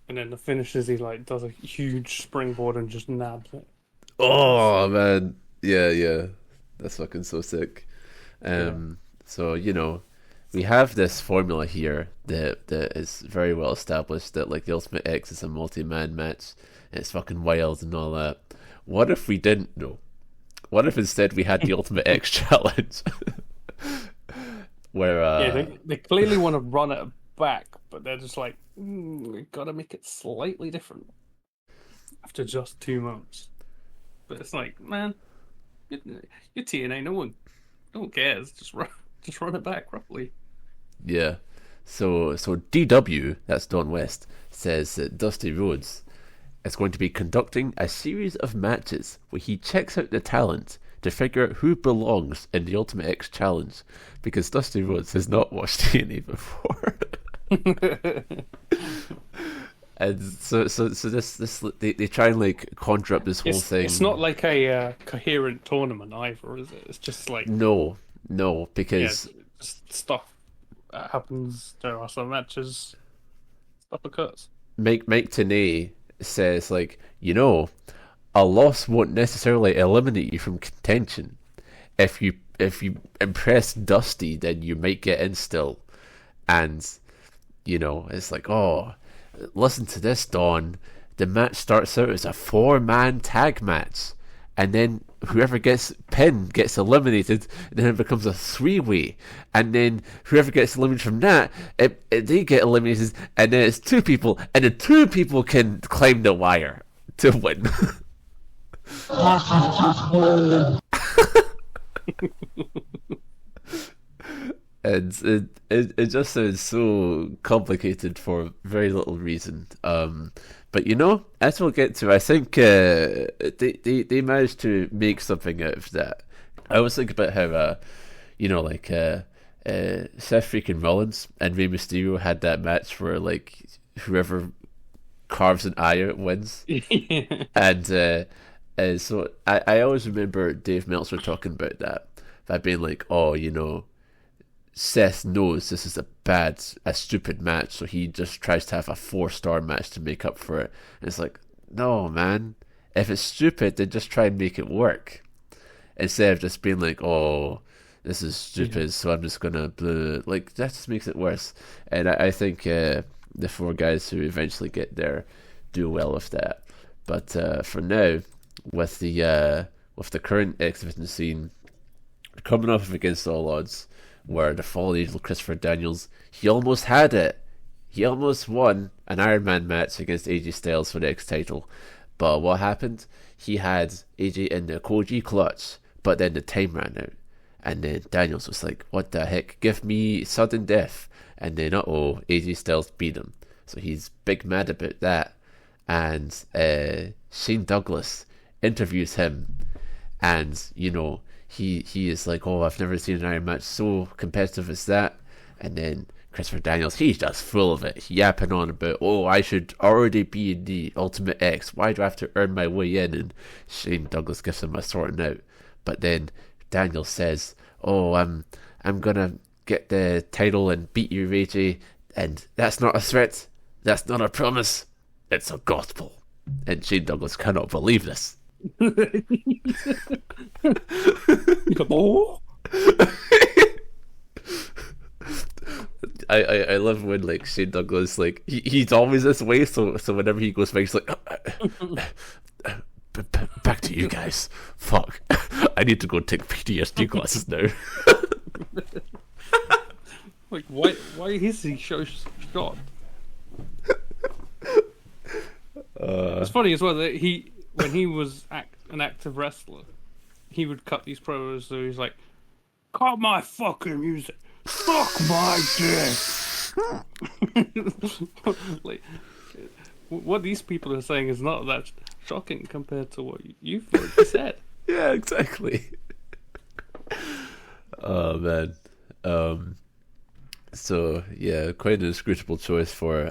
And then the finish is he like does a huge springboard and just nabs it.
Oh man, yeah, that's fucking so sick. So you know, we have this formula here that is very well established. That like the Ultimate X is a multi-man match. It's fucking wild and all that. What if we didn't know? What if instead we had the Ultimate X challenge? Where
they clearly want to run it back, but they're just like, we gotta make it slightly different after just 2 months. But it's like, man, you're TNA. No one cares. Just run it back roughly.
Yeah. So DW, that's Don West, says that Dusty Rhodes is going to be conducting a series of matches where he checks out the talent to figure out who belongs in the Ultimate X Challenge, because Dusty Rhodes has not watched TNA before. And so this they try and like conjure up this whole thing.
It's not like a coherent tournament either, is it? It's just like
no, because
just stuff happens. There are some matches, stuff occurs.
Mike Tna says like, you know, a loss won't necessarily eliminate you from contention. If you impress Dusty, then you might get in still. And you know, it's like, oh, listen to this, Dawn. The match starts out as a 4-man tag match, and then whoever gets pinned gets eliminated, and then it becomes a 3-way, and then whoever gets eliminated from that, they get eliminated, and then it's 2 people, and the 2 people can climb the wire to win. And it just sounds so complicated for very little reason. But you know, as we'll get to, I think they managed to make something out of that. I always think about how you know, like Seth freaking Rollins and Rey Mysterio had that match where like whoever carves an eye out wins. And so I always remember Dave Meltzer talking about that being like, oh, you know, Seth knows this is a stupid match, so he just tries to have a 4-star match to make up for it. And it's like, no, man. If it's stupid, then just try and make it work. Instead of just being like, oh, this is stupid, so I'm just gonna blah. Like, that just makes it worse. And I think the 4 guys who eventually get there do well with that. But for now, with the current X Division scene coming off against all odds, where the fallen angel Christopher Daniels, he almost had it. He almost won an Iron Man match against AJ Styles for the X title. But what happened? He had AJ in the Koji clutch, but then the time ran out. And then Daniels was like, what the heck? Give me sudden death. And then, AJ Styles beat him. So he's big mad about that. And Shane Douglas interviews him. And, you know, he is like, oh, I've never seen an Iron match so competitive as that. And then Christopher Daniels, he's just full of it, yapping on about, oh, I should already be in the Ultimate X. Why do I have to earn my way in? And Shane Douglas gives him a sorting out. But then Daniels says, oh, I'm gonna get the title and beat you, AJ. And that's not a threat. That's not a promise. It's a gospel. And Shane Douglas cannot believe this. I love when like Shane Douglas, like he's always this way, so whenever he goes back, he's like back to you guys. Fuck, I need to go take PTSD classes now.
Like why is he so shot? It's funny as well that he when he was an active wrestler, he would cut these promos. So he's like, "Cut my fucking music, suck my dick." Like, what these people are saying is not that shocking compared to what you've already said.
Yeah, exactly. Oh man. So yeah, quite an inscrutable choice for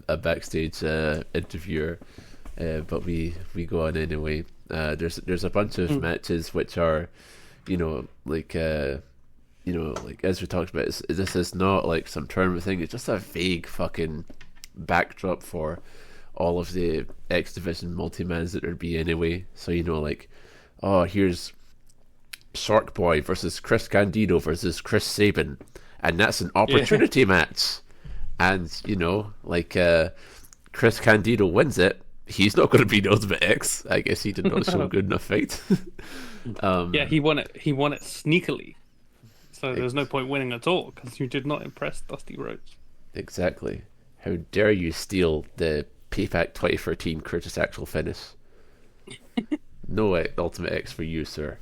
a backstage interviewer, but we go on anyway. There's a bunch of matches which are, like as we talked about, this is not like some tournament thing. It's just a vague fucking backdrop for all of the X Division multi-mans that there'd be anyway. So here's Shark Boy versus Chris Candido versus Chris Sabin, and that's an opportunity match. And Chris Candido wins it. He's not going to be the Ultimate X. I guess he did not show good enough fight.
He won it. He won it sneakily. So there's no point winning at all because you did not impress Dusty Rhodes.
Exactly. How dare you steal the Payback 2013 Curtis Axel finish? No Ultimate X for you, sir.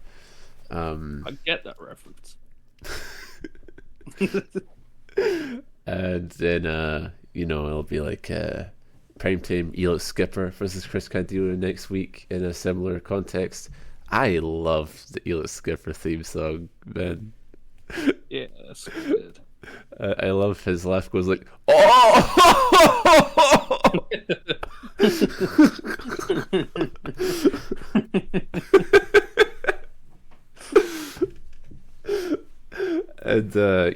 I get that reference.
And then it'll be like Primetime Elix Skipper versus Chris Candido next week in a similar context. I love the Elix Skipper theme song, man.
Yeah, that's good.
I love his laugh goes like, oh! And there's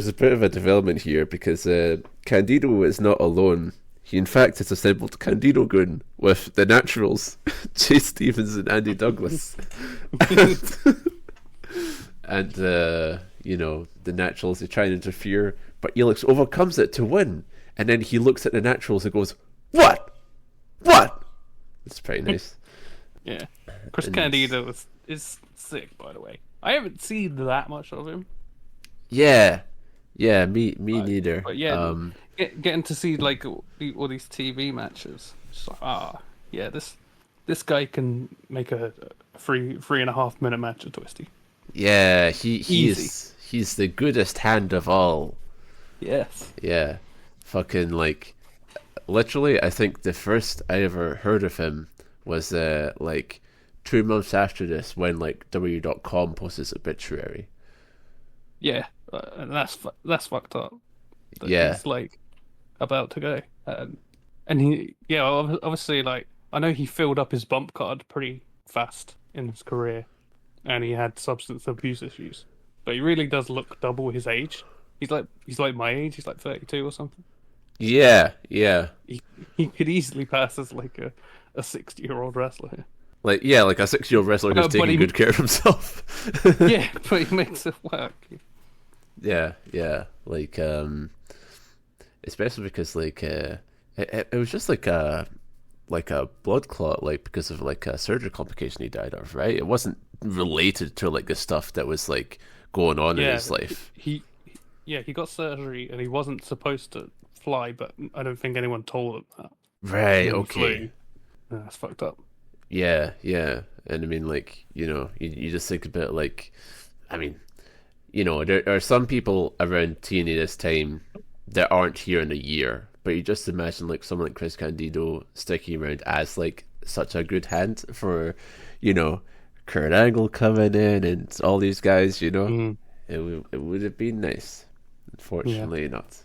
a bit of a development here because Candido is not alone. He in fact has assembled Candido Gun with the Naturals, Chase Stevens and Andy Douglas. And the Naturals, they try and interfere, but Elix overcomes it to win. And then he looks at the Naturals and goes, "What? What?" It's pretty nice.
Yeah. Chris Candido is sick, by the way. I haven't seen that much of him.
Yeah, me neither.
But yeah, getting to see like all these TV matches, it's like, this guy can make a 3.5 minute match at Twisty.
Yeah, he's the goodest hand of all.
Yes.
Yeah, fucking literally, I think the first I ever heard of him was 2 months after this when W.com posted his obituary.
Yeah, and that's fucked up.
Yeah,
he's about to go, and he obviously I know he filled up his bump card pretty fast in his career, and he had substance abuse issues, but he really does look double his age. He's like my age. He's 32 or something.
Yeah.
He could easily pass as a 60-year-old wrestler.
A 60-year-old wrestler who's taking good care of himself.
Yeah, but he makes it work.
Yeah. Especially because it was just a blood clot, because of a surgery complication he died of, right? It wasn't related to the stuff that was going on in his life.
He got surgery and he wasn't supposed to fly, but I don't think anyone told him that.
Right. Okay.
That's fucked up.
Yeah, and I mean, you just think about there are some people around TNA this time that aren't here in a year, but you just imagine someone like Chris Candido sticking around as such a good hand for, Kurt Angle coming in and all these guys,
Mm-hmm.
It would have been nice. Unfortunately, not.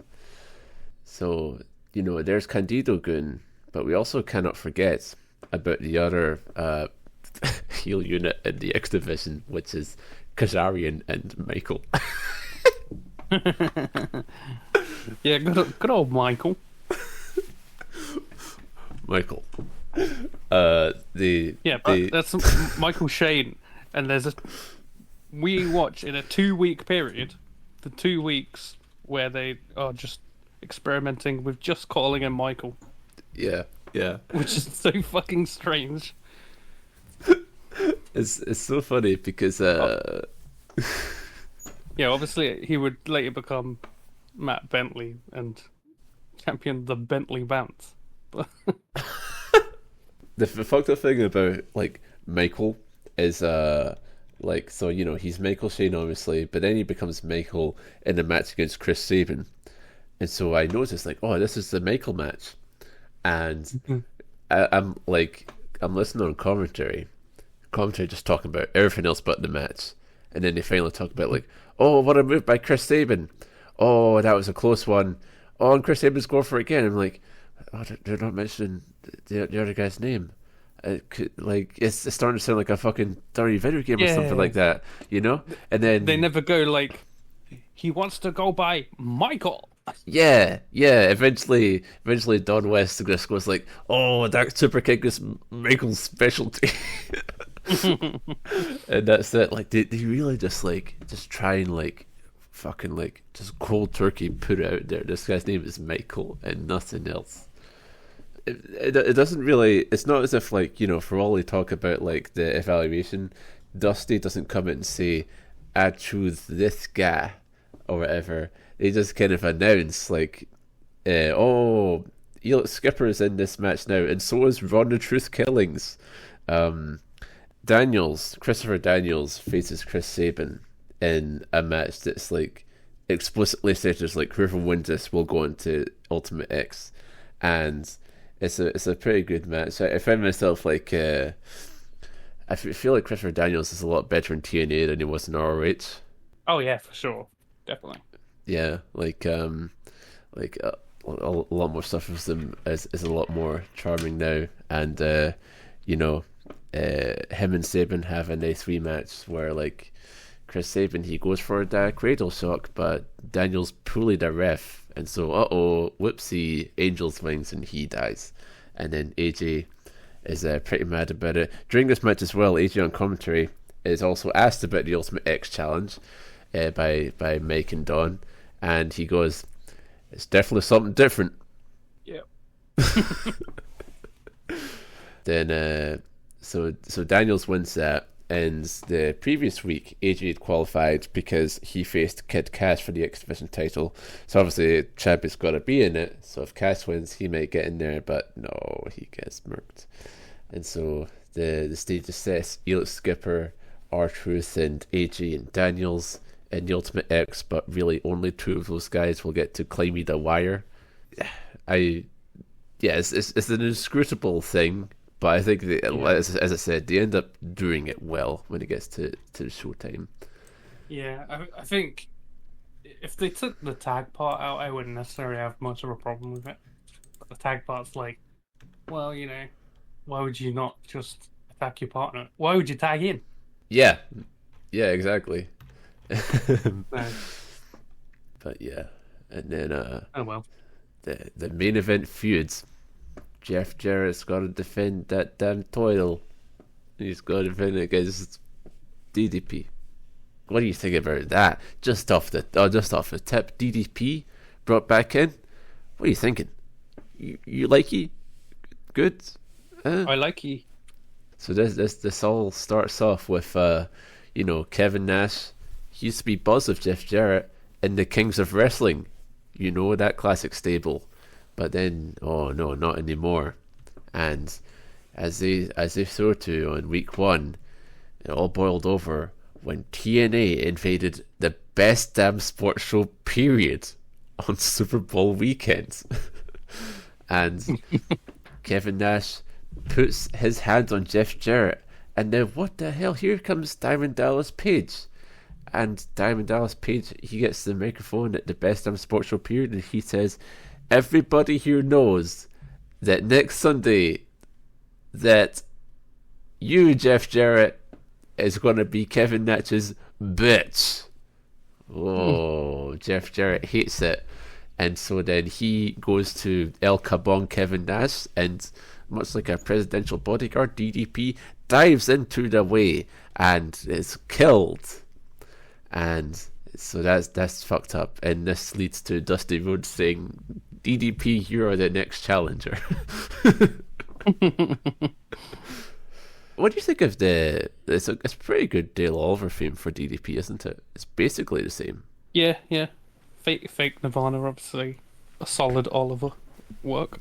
So there's Candido Gun, but we also cannot forget about the other heel unit in the X Division, which is Kazarian and Michael.
Yeah, good old Michael.
Michael.
That's Michael Shane, and we watch in a 2-week period, the 2 weeks where they are just experimenting with just calling him Michael.
Yeah.
Which is so fucking strange.
It's so funny because
obviously he would later become Matt Bentley and champion the Bentley Bounce. But
the fucked up thing about like Michael is like, so you know he's Michael Shane obviously, but then he becomes Michael in a match against Chris Sabin, and so I noticed like, oh, this is the Michael match, and I'm listening on commentary just talking about everything else but the match, and then they finally talk about like, oh, what a move by Chris Sabin, oh, that was a close one, oh, and Chris Sabin's going for it again. I'm like, oh, they're not mentioning the other guy's name. It's starting to sound like a fucking dirty video game or something like that, you know? And then
they never go like, he wants to go by Michael.
Yeah. Eventually Don West just goes like, oh, that super kick is Michael's specialty. And that's it. Like they really just try and like fucking like just cold turkey put it out there. This guy's name is Michael and nothing else. It doesn't really. It's not as if like, you know, for all they talk about like the evaluation, Dusty doesn't come in and say, "I choose this guy" or whatever. They just kind of announce like, "Oh, Skipper is in this match now, and so is Ron the Truth Killings." Christopher Daniels faces Chris Sabin in a match that's like explicitly said as like, whoever wins this will go into Ultimate X, and it's a pretty good match. I find myself like I feel like Christopher Daniels is a lot better in TNA than he was in ROH. Oh
yeah, for sure, definitely.
Yeah, like a lot more stuff with him is a lot more charming now, and you know, him and Sabin have a nice rematch where like Chris Sabin, he goes for the cradle shock, but Daniels pulled the ref, and so whoopsie, Angels wins and he dies, and then AJ is pretty mad about it. During this match as well, AJ on commentary is also asked about the Ultimate X challenge by Mike and Don, and he goes, "It's definitely something different."
Yeah.
Then so Daniels wins that. And the previous week, AJ had qualified because he faced Kid Cash for the X Division title. So obviously, Champion's got to be in it. So if Cash wins, he might get in there. But no, he gets murked. And so the stage is set. Elix Skipper, R-Truth, and AJ and Daniels in the Ultimate X. But really, only two of those guys will get to climb the wire. It's an inscrutable thing. But I think, as I said, they end up doing it well when it gets to showtime.
Yeah, I think if they took the tag part out, I wouldn't necessarily have much of a problem with it. But the tag part's like, well, you know, why would you not just attack your partner? Why would you tag in?
Yeah, exactly.
No.
But yeah, and then
oh well,
the main event feuds. Jeff Jarrett's got to defend that damn title. He's got to defend it against DDP. What do you think about that? Just off the tip, DDP brought back in. What are you thinking? You like he? Good.
I like he.
So this all starts off with you know, Kevin Nash. He used to be boss of Jeff Jarrett in the Kings of Wrestling. You know, that classic stable. But then, oh no, not anymore. And as they saw to on week 1, it all boiled over when TNA invaded the best damn sports show period on Super Bowl weekend. And Kevin Nash puts his hands on Jeff Jarrett, and then what the hell? Here comes Diamond Dallas Page. And Diamond Dallas Page, he gets the microphone at the best damn sports show period, and he says, "Everybody here knows that next Sunday that you, Jeff Jarrett, is going to be Kevin Nash's bitch." Oh, Jeff Jarrett hates it. And so then he goes to El Cabong Kevin Nash, and much like a presidential bodyguard, DDP dives into the way and is killed. And so that's fucked up, and this leads to Dustin Rhodes saying, "DDP, you are the next challenger." What do you think of it's a pretty good Dale Oliver theme for DDP, isn't it? It's basically the same.
Yeah. Fake Nirvana, obviously a solid Oliver work.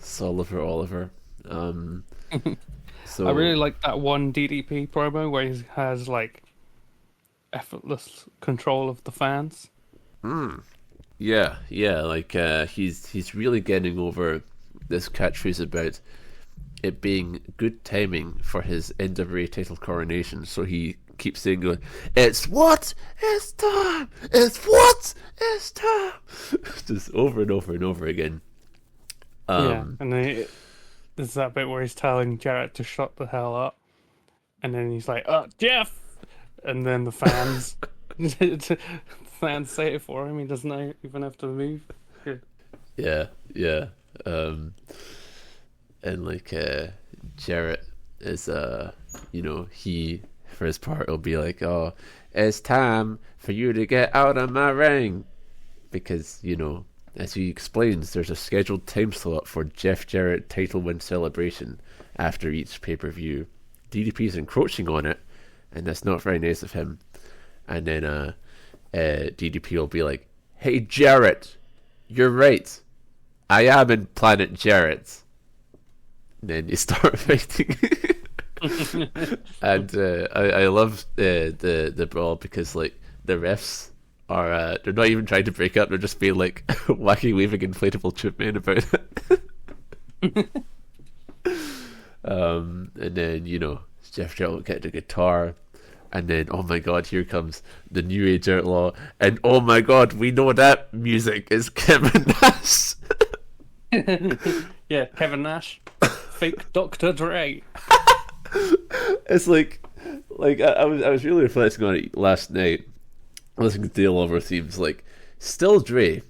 Soliver Oliver. So
I really like that one DDP promo where he has like effortless control of the fans.
yeah, like he's really getting over this catchphrase about it being good timing for his NWA title coronation. So he keeps saying, going, "It's what? It's time! It's what? It's time!" Just over and over and over again.
Yeah, and then there's that bit where he's telling Jarrett to shut the hell up, and then he's like, Jeff!" And then the fans, fans say it for him. He doesn't even have to move.
Yeah. And like Jarrett is he for his part will be like, "Oh, it's time for you to get out of my ring," because as he explains, there's a scheduled time slot for Jeff Jarrett title win celebration after each pay-per-view. DDP's encroaching on it, and that's not very nice of him. And then DDP will be like, "Hey Jarrett, you're right, I am in Planet Jarrett." And then you start fighting. And I love the brawl because like the refs are they're not even trying to break up, they're just being like wacky waving inflatable chip men about it. And then Jeff Jarrett will get the guitar, and then oh my god, here comes the New Age Outlaw, and oh my god, we know that music is Kevin Nash.
Yeah, Kevin Nash, fake Dr. Dre.
It's like I was really reflecting on it last night, listening to Dale Oliver themes. Like, still Dre,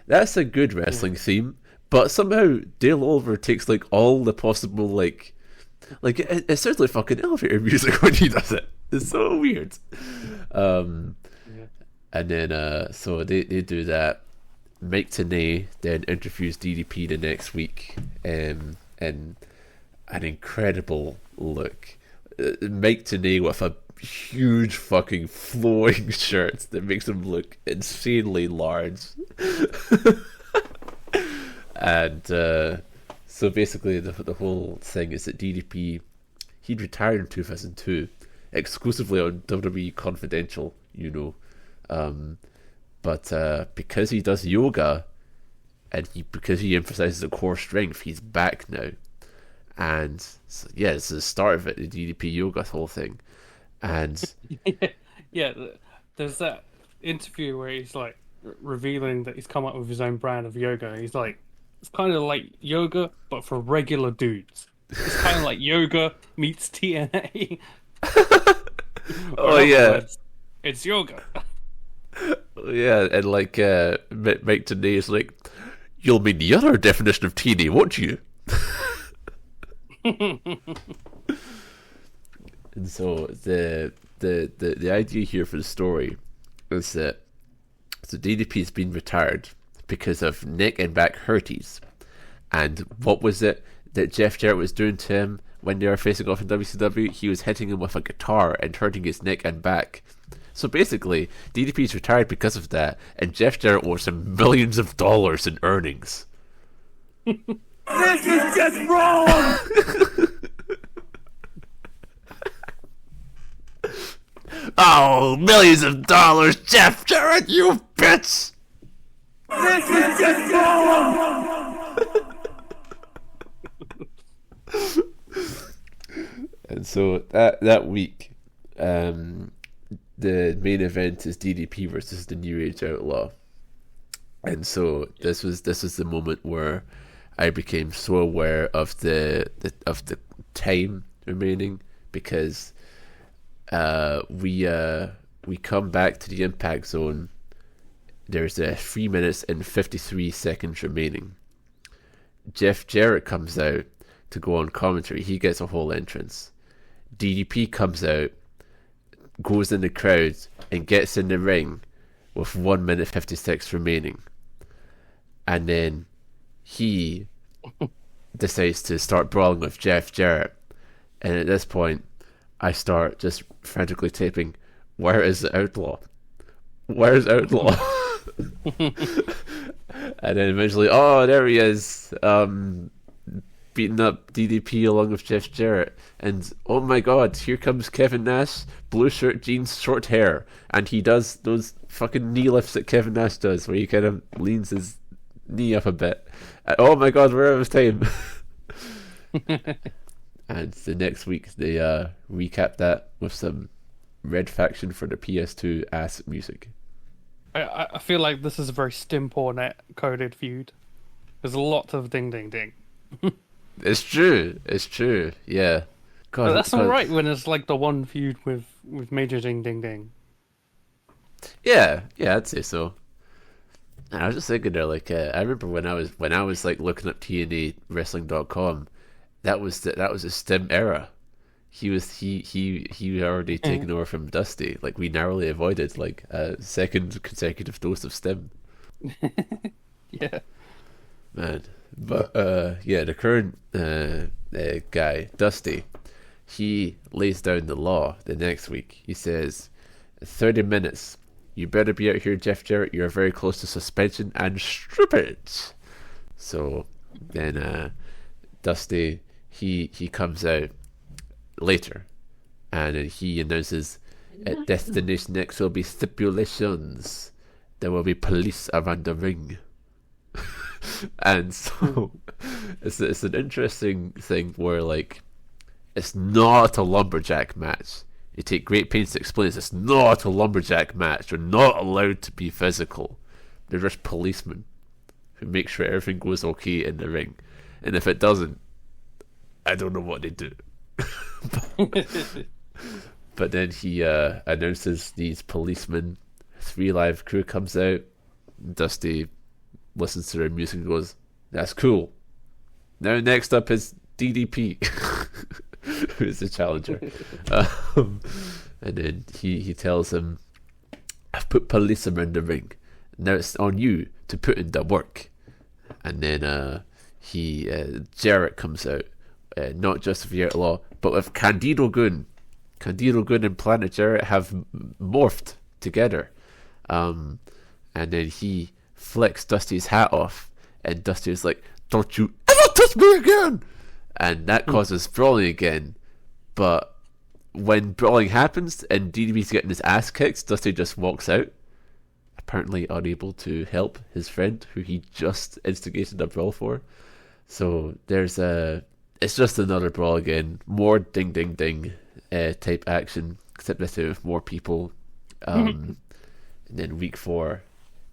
that's a good wrestling theme, but somehow Dale Oliver takes like all the possible like it sounds like fucking elevator music when he does it. It's so weird. And then so they do that. Mike Tna then interviews DDP the next week, in an incredible look. Mike Tna with a huge fucking flowing shirt that makes him look insanely large. And so basically the whole thing is that DDP, he'd retired in 2002 exclusively on WWE Confidential, but because he does yoga and because he emphasizes the core strength, he's back now. And so, yeah, it's the start of it, the DDP yoga whole thing. And
yeah, there's that interview where he's like revealing that he's come up with his own brand of yoga. He's like, it's kind of like yoga, but for regular dudes. It's kind of like yoga meets TNA.
Oh yeah,
words, it's yoga.
Yeah, and like Mike Tna is like, "You'll mean the other definition of TNA, won't you?" And so the idea here for the story is that DDP's been retired because of neck and back hurties. And what was it that Jeff Jarrett was doing to him when they were facing off in WCW? He was hitting him with a guitar and hurting his neck and back. So basically, DDP's retired because of that, and Jeff Jarrett owes him millions of dollars in earnings.
This is just wrong!
Oh, millions of dollars, Jeff Jarrett, you bitch!
This is just wrong!
And so that week, the main event is DDP versus the New Age Outlaw. And so this was the moment where I became so aware of the time remaining, because we come back to the Impact Zone. There's 3 minutes and 53 seconds remaining. Jeff Jarrett comes out to go on commentary. He gets a whole entrance. DDP comes out, goes in the crowd, and gets in the ring with 1 minute 56 remaining. And then he decides to start brawling with Jeff Jarrett. And at this point, I start just frantically typing, "Where is the Outlaw? Where's Outlaw?" And then eventually, oh, there he is. beating up DDP along with Jeff Jarrett, and oh my god, here comes Kevin Nash, blue shirt, jeans, short hair, and he does those fucking knee lifts that Kevin Nash does, where he kind of leans his knee up a bit. Oh my god, we're out of time. And the next week they recap that with some Red Faction for the PS2 ass music.
I feel like this is a very Stimpornet coded feud. There's a lot of ding ding ding.
It's true. Yeah. God,
But that's alright when it's like the one feud with Major Ding Ding Ding.
Yeah, I'd say so. And I was just thinking there, like, I remember when I was like looking up TNA Wrestling.com, that was a Stim era. He had already taken over from Dusty. Like, we narrowly avoided like a second consecutive dose of Stim.
Yeah.
Man. But the current guy, Dusty, he lays down the law the next week. He says, 30 minutes. You better be out here, Jeff Jarrett. You're very close to suspension and stupid. So then Dusty, he comes out later, and then he announces at Destination X will be stipulations. There will be police around the ring. And so it's an interesting thing where, like, it's not a lumberjack match. You take great pains to explain this. It's not a lumberjack match. They're not allowed to be physical. They're just policemen who make sure everything goes okay in the ring. And if it doesn't, I don't know what they do. But then he announces these policemen. 3 Live Crew comes out. Dusty listens to their music and goes, "That's cool. Now next up is DDP." Who's the challenger. And then he tells him, "I've put police around the ring. Now it's on you to put in the work." And then Jarrett comes out, not just with the Outlaw, but with Candido Gun. Candido Gun and Planet Jarrett have morphed together. And then he flicks Dusty's hat off, and Dusty is like, "Don't you ever touch me again!" And that causes brawling again. But when brawling happens and DDB's getting his ass kicked, Dusty just walks out, apparently unable to help his friend who he just instigated a brawl for. So it's just another brawl again, more ding ding ding type action, except this time with more people. And then week 4,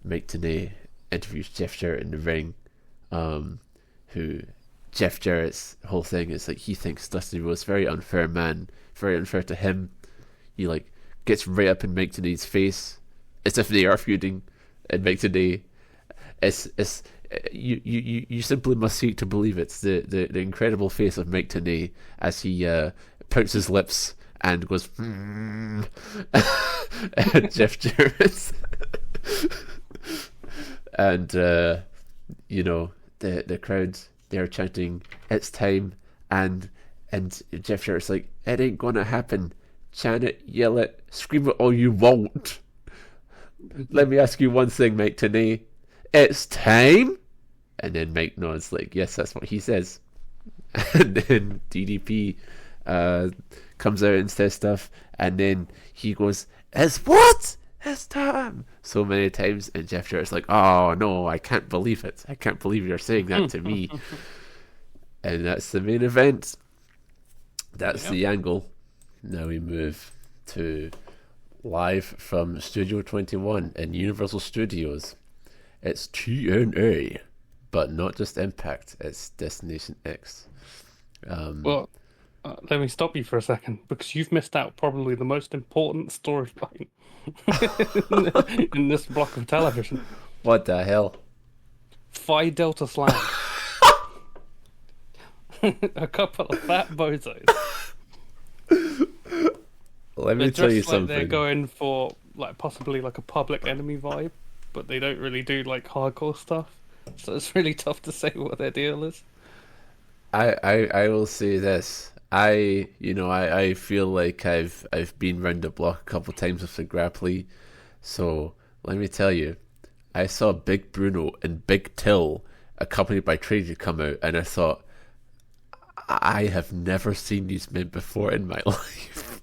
Mike Tenay interviews Jeff Jarrett in the ring, who Jeff Jarrett's whole thing is like he thinks Dustin Rhodes very unfair man, very unfair to him. He like gets right up in Mike Tenay's face as if they are feuding, and Mike Tenay, it's you simply must see it to believe it. It's the incredible face of Mike Tenay as he pouts his lips and goes at Jeff Jarrett. And the crowd, they're chanting, "It's time," and Jeff Jarrett's like, "It ain't gonna happen. Chant it, yell it, scream it all you want. Let me ask you one thing, Mike Tenay. It's time?" And then Mike nods like, "Yes, that's what he says." And then DDP comes out and says stuff, and then he goes, "It's what? It's time!" so many times, and Jeff Jarrett's like, "Oh no, I can't believe it. I can't believe you're saying that to me." And that's the main event. That's the angle. Now we move to live from Studio 21 in Universal Studios. It's TNA, but not just Impact, it's Destination X.
Well, let me stop you for a second, because you've missed out probably the most important storyline in this block of television.
What the hell?
Phi Delta Slam. A couple of fat bozos.
Let me tell you something.
They're going for like possibly like a Public Enemy vibe, but they don't really do like hardcore stuff. So it's really tough to say what their deal is.
I will say this. I feel like I've been round the block a couple times with the Grapply. So let me tell you, I saw Big Bruno and Big Till accompanied by Trinity come out, and I thought, I have never seen these men before in my life.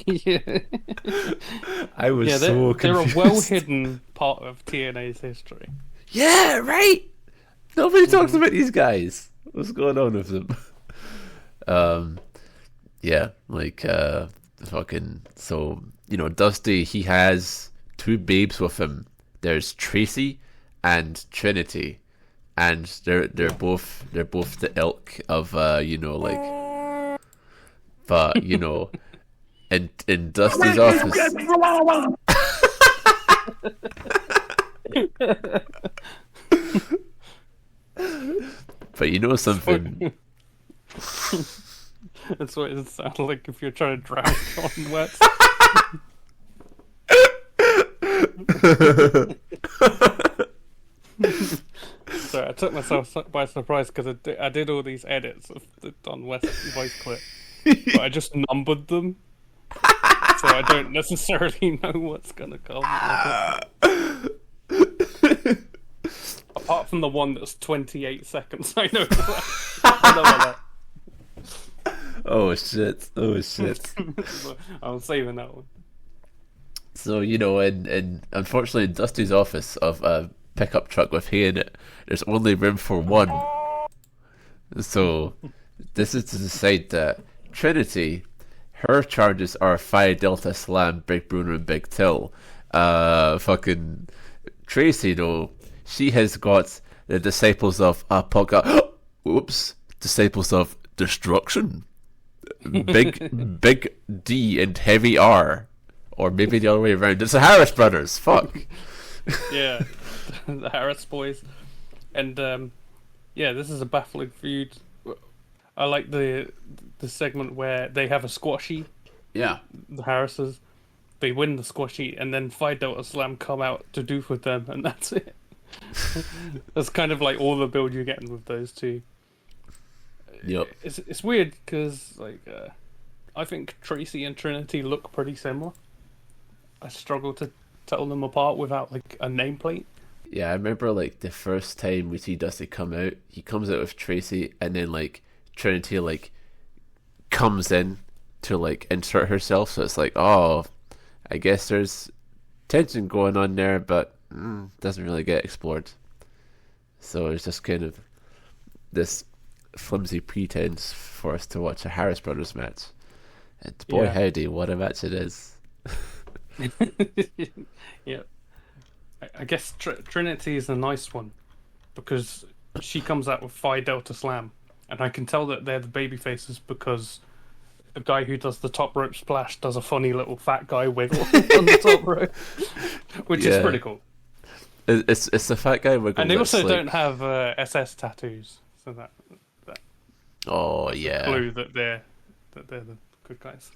Yeah.
I was so confused.
They're a well-hidden part of TNA's history.
Yeah, right. Nobody talks about these guys. What's going on with them? Yeah, like fucking. So Dusty, he has two babes with him. There's Tracy and Trinity, and they're both the ilk of but in Dusty's office. But you know something?
That's what it sounds like if you're trying to drown John West. Sorry, I took myself by surprise because I did all these edits of the Don West voice clip, but I just numbered them, so I don't necessarily know what's gonna come. Apart from the one that's 28 seconds, I know that. I know that.
Oh shit!
I'm saving that one.
So and unfortunately, in Dusty's office of a pickup truck with hay in it, there's only room for one. So this is to decide that Trinity, her charges are Phi Delta Slam, Big Bruno, and Big Till. Fucking Tracy though, she has got the Disciples of Disciples of Destruction. Big D and Heavy R, or maybe the other way around. It's the Harris brothers. Fuck.
Yeah, the Harris boys, and this is a baffling feud. I like the segment where they have a squashy.
Yeah,
the Harrises, they win the squashy, and then Phi Delta Slam come out to do with them, and that's it. That's kind of like all the build you're getting with those two.
Yep.
It's weird because I think Tracy and Trinity look pretty similar. I struggle to tell them apart without like a nameplate.
Yeah, I remember like the first time we see Dusty come out, he comes out with Tracy, and then like Trinity like comes in to like insert herself. So it's like, oh, I guess there's tension going on there, but doesn't really get explored. So it's just kind of this flimsy pretense for us to watch a Harris Brothers match. And boy, howdy, what a match it is.
Yeah. I guess Trinity is a nice one because she comes out with Phi Delta Slam, and I can tell that they're the baby faces because the guy who does the top rope splash does a funny little fat guy wiggle on the top rope, which is pretty cool.
It's the fat guy wiggle,
and they also don't have SS tattoos, so that clue that they're the good guys.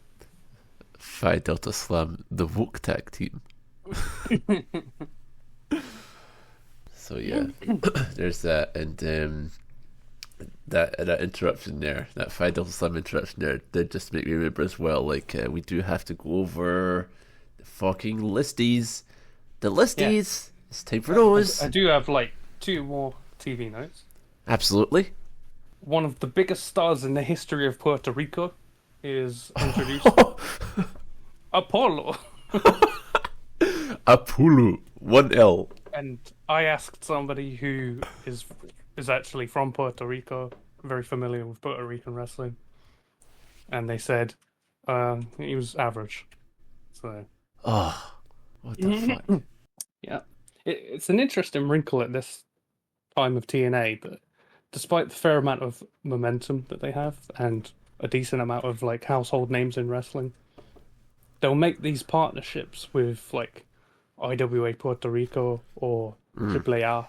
Phi Delta Slam, the Woke tag team. So yeah, there's that, and that interruption there, that Phi Delta Slam interruption there, did just make me remember as well. Like we do have to go over the fucking listies. The listies. Yeah. It's time for those.
I do have like 2 more TV notes.
Absolutely.
One of the biggest stars in the history of Puerto Rico is introduced. Apollo.
Apollo. 1L.
And I asked somebody who is actually from Puerto Rico, very familiar with Puerto Rican wrestling, and they said he was average. So.
Oh, what the fuck?
Yeah. It's an interesting wrinkle at this time of TNA, but despite the fair amount of momentum that they have and a decent amount of like household names in wrestling, they'll make these partnerships with like IWA Puerto Rico or AAA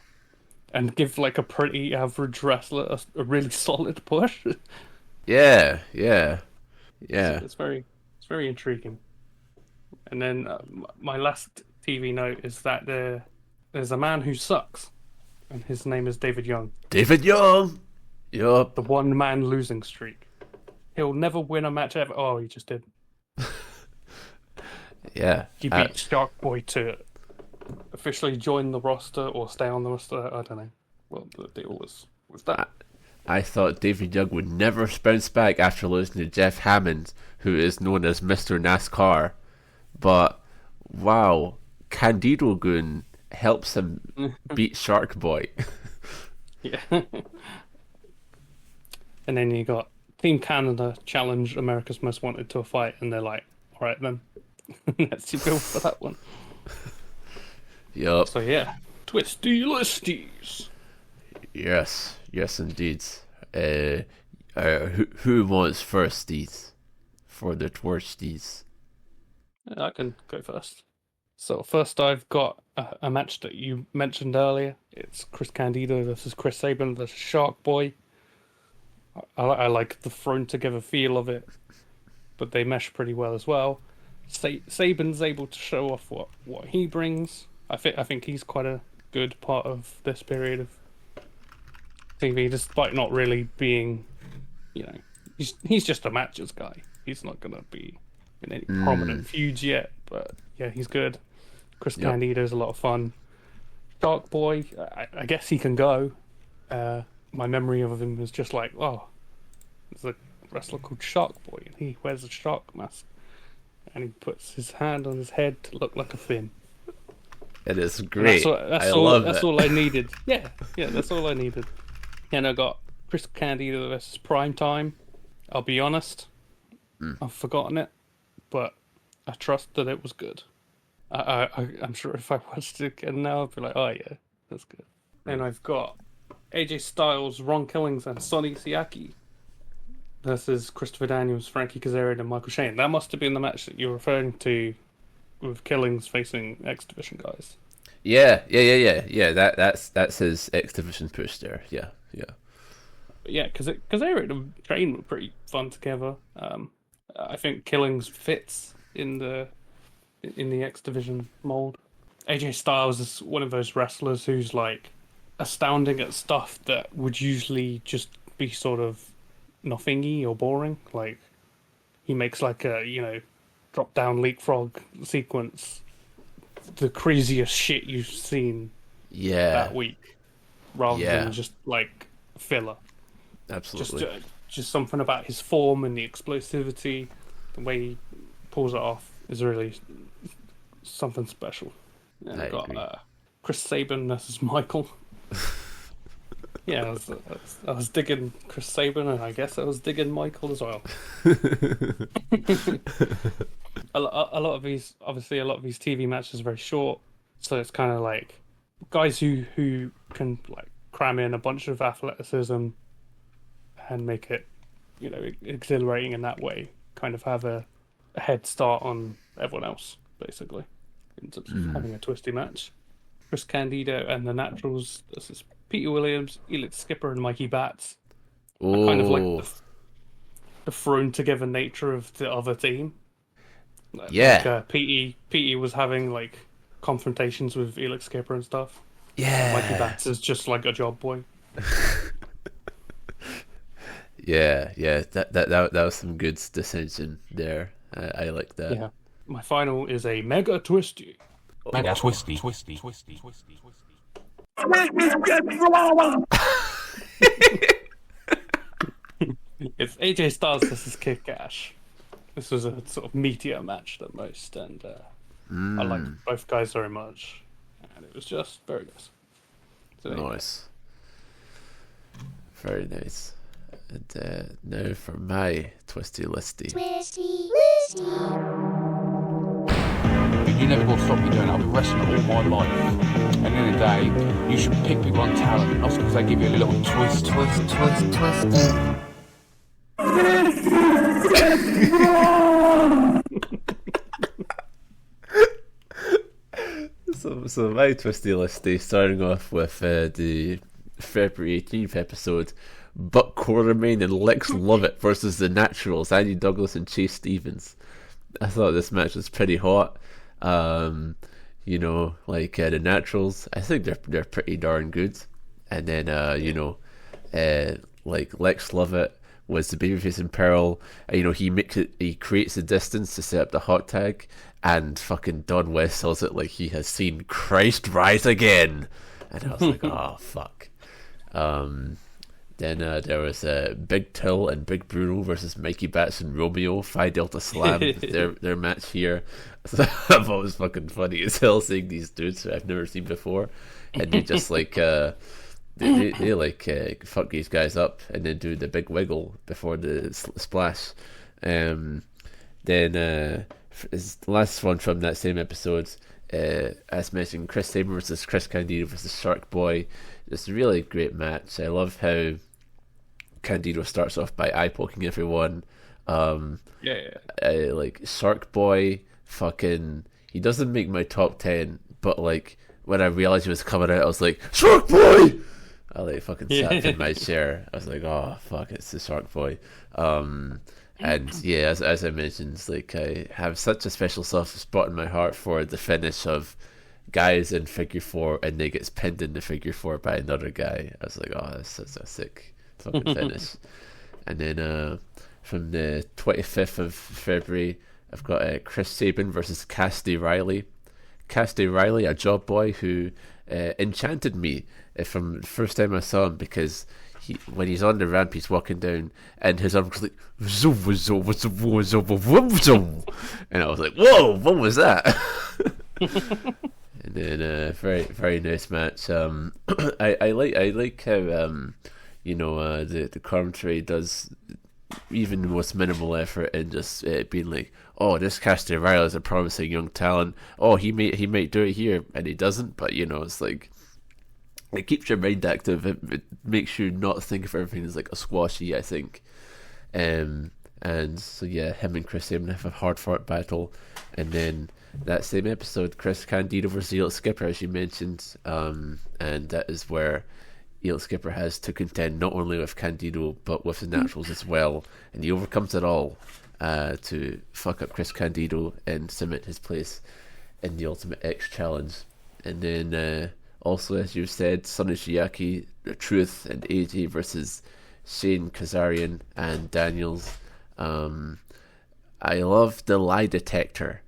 and give like a pretty average wrestler a really solid push.
Yeah.
It's very intriguing. And then my last TV note is that there's a man who sucks, and his name is David Young.
David Young! Yup.
The one-man losing streak. He'll never win a match ever. Oh, he just did.
Yeah.
He beat Sharkboy to officially join the roster or stay on the roster. I don't know what the deal was with that.
I thought David Young would never bounce back after losing to Jeff Hammond, who is known as Mr. NASCAR. But, wow, Candido Goon helps him beat Shark Boy.
Yeah. And then you got Team Canada challenge America's Most Wanted to a fight, and they're like, all right then, let's go for that one.
Yup.
So yeah, twisty listies.
Yes, indeed. Who wants firsties for the twisties?
I can go first. So first I've got a match that you mentioned earlier. It's Chris Candido versus Chris Sabin versus Shark Boy. I like the thrown together feel of it, but they mesh pretty well as well. Sabin's able to show off what he brings. I think he's quite a good part of this period of TV, despite not really being, he's just a matches guy. He's not gonna be in any prominent feuds yet, but yeah, he's good. Chris Candido's a lot of fun. Shark Boy, I guess he can go. My memory of him is just like, there's a wrestler called Shark Boy, and he wears a shark mask, and he puts his hand on his head to look like a fin.
It is great.
That's all I needed. Yeah, that's all I needed. And I got Chris Candido versus Primetime. I'll be honest, I've forgotten it, but I trust that it was good. I'm sure if I watched it again now, I'd be like, oh yeah, that's good. Then I've got AJ Styles, Ron Killings, and Sonny Siaki versus Christopher Daniels, Frankie Kazarian, and Michael Shane. That must have been the match that you're referring to, with Killings facing X Division guys.
Yeah. That's his X Division push there. Yeah.
Yeah, because Kazarian and Shane were pretty fun together. I think Killings fits in the X Division mold. AJ Styles is one of those wrestlers who's like astounding at stuff that would usually just be sort of nothingy or boring. Like, he makes like a drop down leapfrog sequence the craziest shit you've seen that week, rather than just like filler.
Absolutely.
Just something about his form and the explosivity, the way he pulls it off is really something special. And I got Chris Sabin versus Michael. Yeah, I was digging Chris Sabin, and I guess I was digging Michael as well. a lot of these TV matches are very short, so it's kind of like guys who can like cram in a bunch of athleticism and make it, exhilarating in that way. Kind of have a head start on everyone else, basically, in terms of having a twisty match. Chris Candido and the Naturals. This is Peter Williams, Elix Skipper, and Mikey Batts. I kind of like the thrown together nature of the other team.
Yeah.
Petey was having like confrontations with Elix Skipper and stuff.
Yeah.
Mikey Batts is just like a job boy.
Yeah. That was some good dissension there. I like that.
Yeah. My final is a mega twisty.
Mega twisty.
It's AJ Styles versus Kid Cash. This was a sort of meteor match at most, and I liked both guys very much, and it was just very nice. So,
nice. Very nice. And now for my twisty listy.
You never got to stop me doing it. I've been wrestling all my life. At the end of the day, you should pick people on talent, not because they give you a little twist.
So my twisty listy, starting off with the February 18th episode, Buck Quartermain and Lex Lovett versus the Naturals, Andy Douglas and Chase Stevens. I thought this match was pretty hot. The Naturals, I think they're pretty darn good. And then like Lex Lovett was the babyface in Pearl. He creates the distance to set up the hot tag, and fucking Don West sells it like he has seen Christ rise again. And I was like, oh fuck. Then there was Big Till and Big Bruno versus Mikey Bats and Romeo, Phi Delta Slam, their match here. So I thought it was fucking funny as hell seeing these dudes who I've never seen before, and they just like they like fuck these guys up and then do the big wiggle before the splash. Then the last one from that same episode, as mentioned, Chris Sabin versus Chris Candido versus Shark Boy. It's a really great match. I love how Candido starts off by eye poking everyone. Like Shark Boy, fucking, he doesn't make my top 10, but like when I realized he was coming out, I was like, Shark Boy! I like fucking sat in my chair. I was like, oh fuck, it's the Shark Boy. And yeah, as I mentioned, it's like I have such a special soft spot in my heart for the finish of guys in figure 4 and they gets pinned in the figure 4 by another guy. I was like, oh, that's such a sick fucking finish. And then from the 25th of February, I've got Chris Sabin versus Cassidy Riley. Cassidy Riley, a job boy who enchanted me from the first time I saw him, because when he's on the ramp, he's walking down and his arm goes like zoom, zoom, zoom, zoom, zoom, and I was like, whoa, what was that? And then very, very nice match. I like how the commentary does even the most minimal effort in just being like, oh, this Cassidy Riley is a promising young talent. Oh, he might do it here, and he doesn't. But it's like, it keeps your mind active. It makes you not think of everything as like a squashy, I think. And so yeah, him and Chris Sabin have a hard-fought battle, and then that same episode, Chris Candido versus Elite Skipper, as you mentioned, and that is where Elite Skipper has to contend not only with Candido but with the Naturals as well, and he overcomes it all to fuck up Chris Candido and cement his place in the Ultimate X Challenge. And then also, as you said, Sonny Shiaki, The Truth, and AJ versus Shane Kazarian and Daniels. I love the lie detector.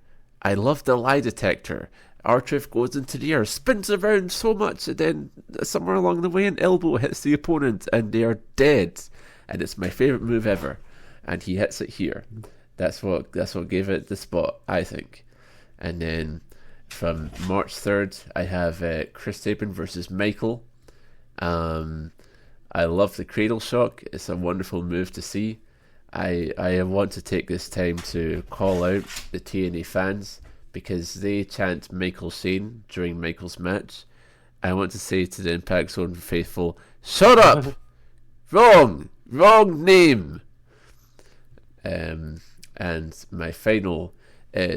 R-Truth goes into the air, spins around so much, and then somewhere along the way an elbow hits the opponent and they are dead. And it's my favourite move ever. And he hits it here. That's what gave it the spot, I think. And then from March 3rd, I have Chris Sabin versus Michael. I love the cradle shock. It's a wonderful move to see. I want to take this time to call out the TNA fans, because they chant Michael Shane during Michael's match. I want to say to the Impact Zone faithful, shut up! Wrong name! And my final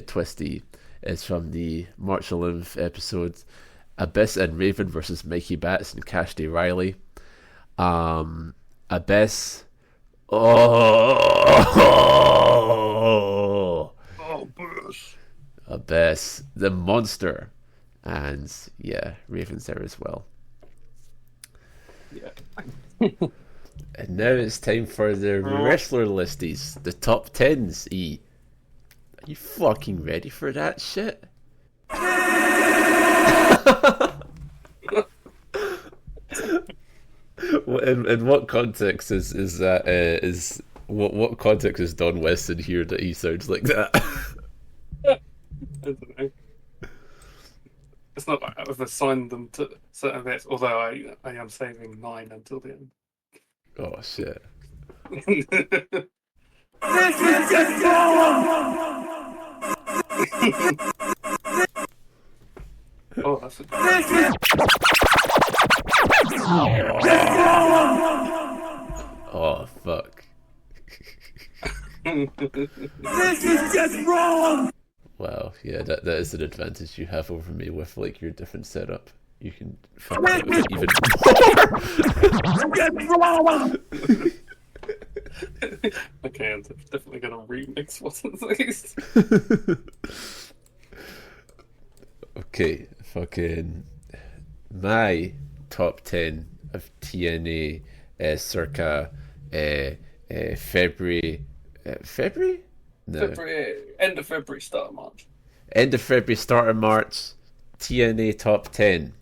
twisty is from the March 11th episode, Abyss and Raven versus Mikey Bats and Cassidy Riley. Abyss. Abyss, the monster. And yeah, Raven's there as well.
Yeah.
And now it's time for the wrestler listies, the top 10s. E, are you fucking ready for that shit? In what context is that? Is what context is Don West in here that he sounds like that?
I don't know. It's not like I've assigned them to certain bits, although I am saving mine until the end.
Oh shit.
This is just wrong!
Oh, that's a...
This is
Oh fuck.
This is just wrong!
Wow, yeah, that is an advantage you have over me with like your different setup. You can fuck it with even
Okay, I'm definitely gonna remix one of these.
Okay, fucking my top 10 of TNA circa February. February? No.
February, end of February, start of March.
End of February, start of March. TNA top 10.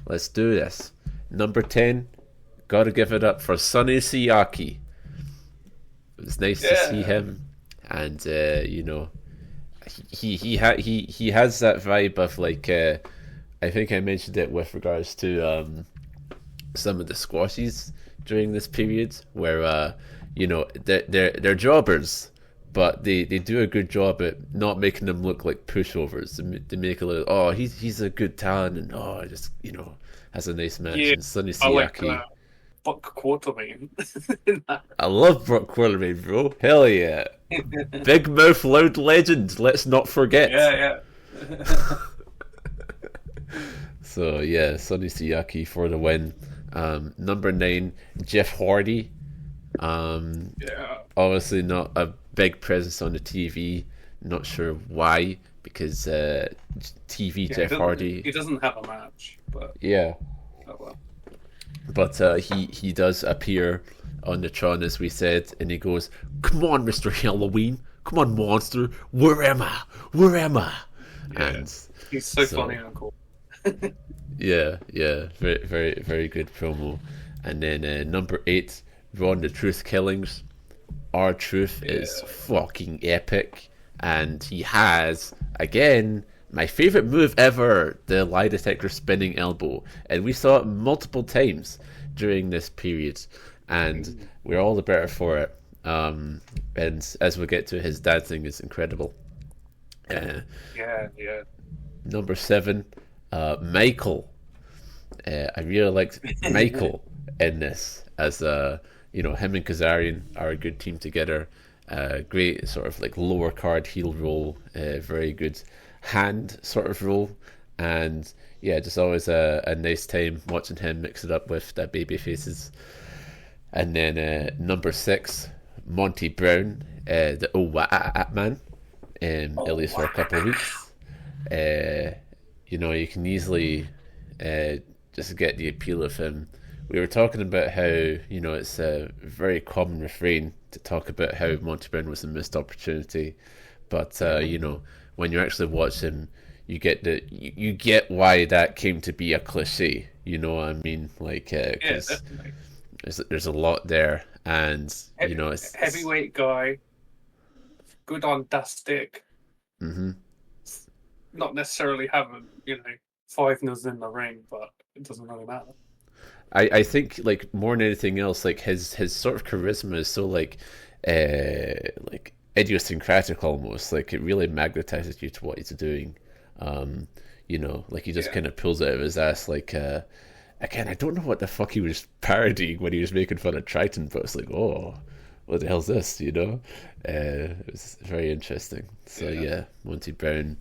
Let's do this. Number 10, gotta give it up for Sonny Siaki. It was nice to see him, and you know, he has that vibe of like I think I mentioned it with regards to some of the squashies during this period, where you know, they're jobbers, but they do a good job at not making them look like pushovers. They make a little, oh, he's a good talent, and oh, just, you know, has a nice match. And Sonny Siaki.
Buck Quartermain.
I love Brock Quartermain, bro. Hell yeah. Big mouth, loud legend. Let's not forget.
Yeah.
So yeah, Sonny Siaki for the win. Number 9, Jeff Hardy. Obviously not a big presence on the TV. Not sure why, because TV Jeff Hardy.
He doesn't have a match, but
yeah.
Oh well.
But he does appear on the Tron, as we said, and he goes, "Come on, Mr. Halloween. Come on, monster. Where am I? Where am I?"
Yeah.
And
he's so funny and cool.
yeah. Very, very, very good promo. And then number 8, Ron the Truth Killings. R-Truth is fucking epic. And he has, again, my favourite move ever, the lie detector spinning elbow. And we saw it multiple times during this period. And we're all the better for it. And as we get to, his dancing is incredible. Number 7, Michael. I really liked Michael in this, as you know, him and Kazarian are a good team together. Great sort of like lower card heel role, very good hand sort of role, and yeah, just always a nice time watching him mix it up with the baby faces. And then number 6, Monty Brown, the man, at least for a couple of weeks. You know, you can easily just get the appeal of him. We were talking about how, you know, it's a very common refrain to talk about how Monty Brown was a missed opportunity, but you know, when you actually watch him, you get why that came to be a cliche. You know what I mean? Like, cause there's a lot there, and you know, it's
heavyweight guy, good on dustic.
Mm-hmm.
Not necessarily having, you know, 5-0 in the ring, but it doesn't really matter.
I think, like, more than anything else, like his sort of charisma is so like idiosyncratic almost. Like, it really magnetizes you to what he's doing. You know, like he just kind of pulls it out of his ass. Like, again, I don't know what the fuck he was parodying when he was making fun of Trytan, but it's like, oh, what the hell's this? You know, it was very interesting. So yeah, Monty Brown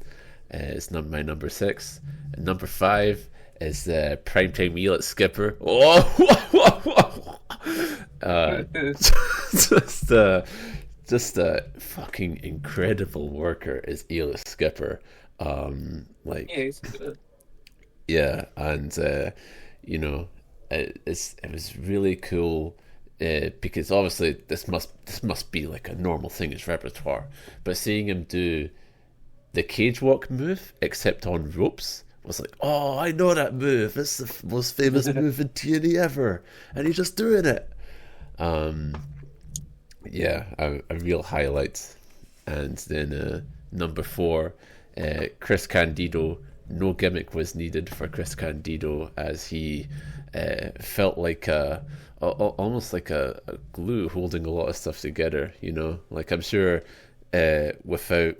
is my number 6, and number 5 is the Primetime Elite Skipper. Just a fucking incredible worker is Elite Skipper. Like,
he's good.
Yeah, and you know, it was really cool. Because obviously this must be like a normal thing as repertoire, but seeing him do the cage walk move except on ropes was like, oh, I know that move. It's the most famous move in TNA ever, and he's just doing it. Yeah, a real highlight. And then number 4, Chris Candido. No gimmick was needed for Chris Candido, as he felt like almost like a glue holding a lot of stuff together. You know, like, I'm sure without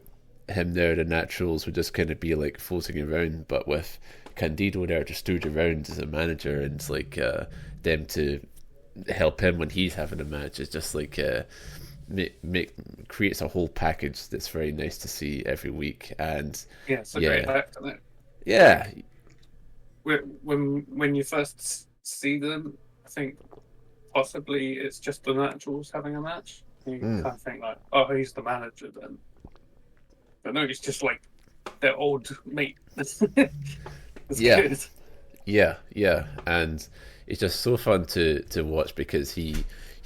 him there, the Naturals would just kind of be like floating around, but with Candido there to stooge around as a manager, and it's like them to help him when he's having a match, is just like creates a whole package that's very nice to see every week. And
yeah, it's a great act, isn't it?
Yeah,
when you first see them, I think possibly it's just the Naturals having a match. You kind of think like, oh, he's the manager then. But no, he's just like their old mate. Good.
Yeah, and it's just so fun to watch, because he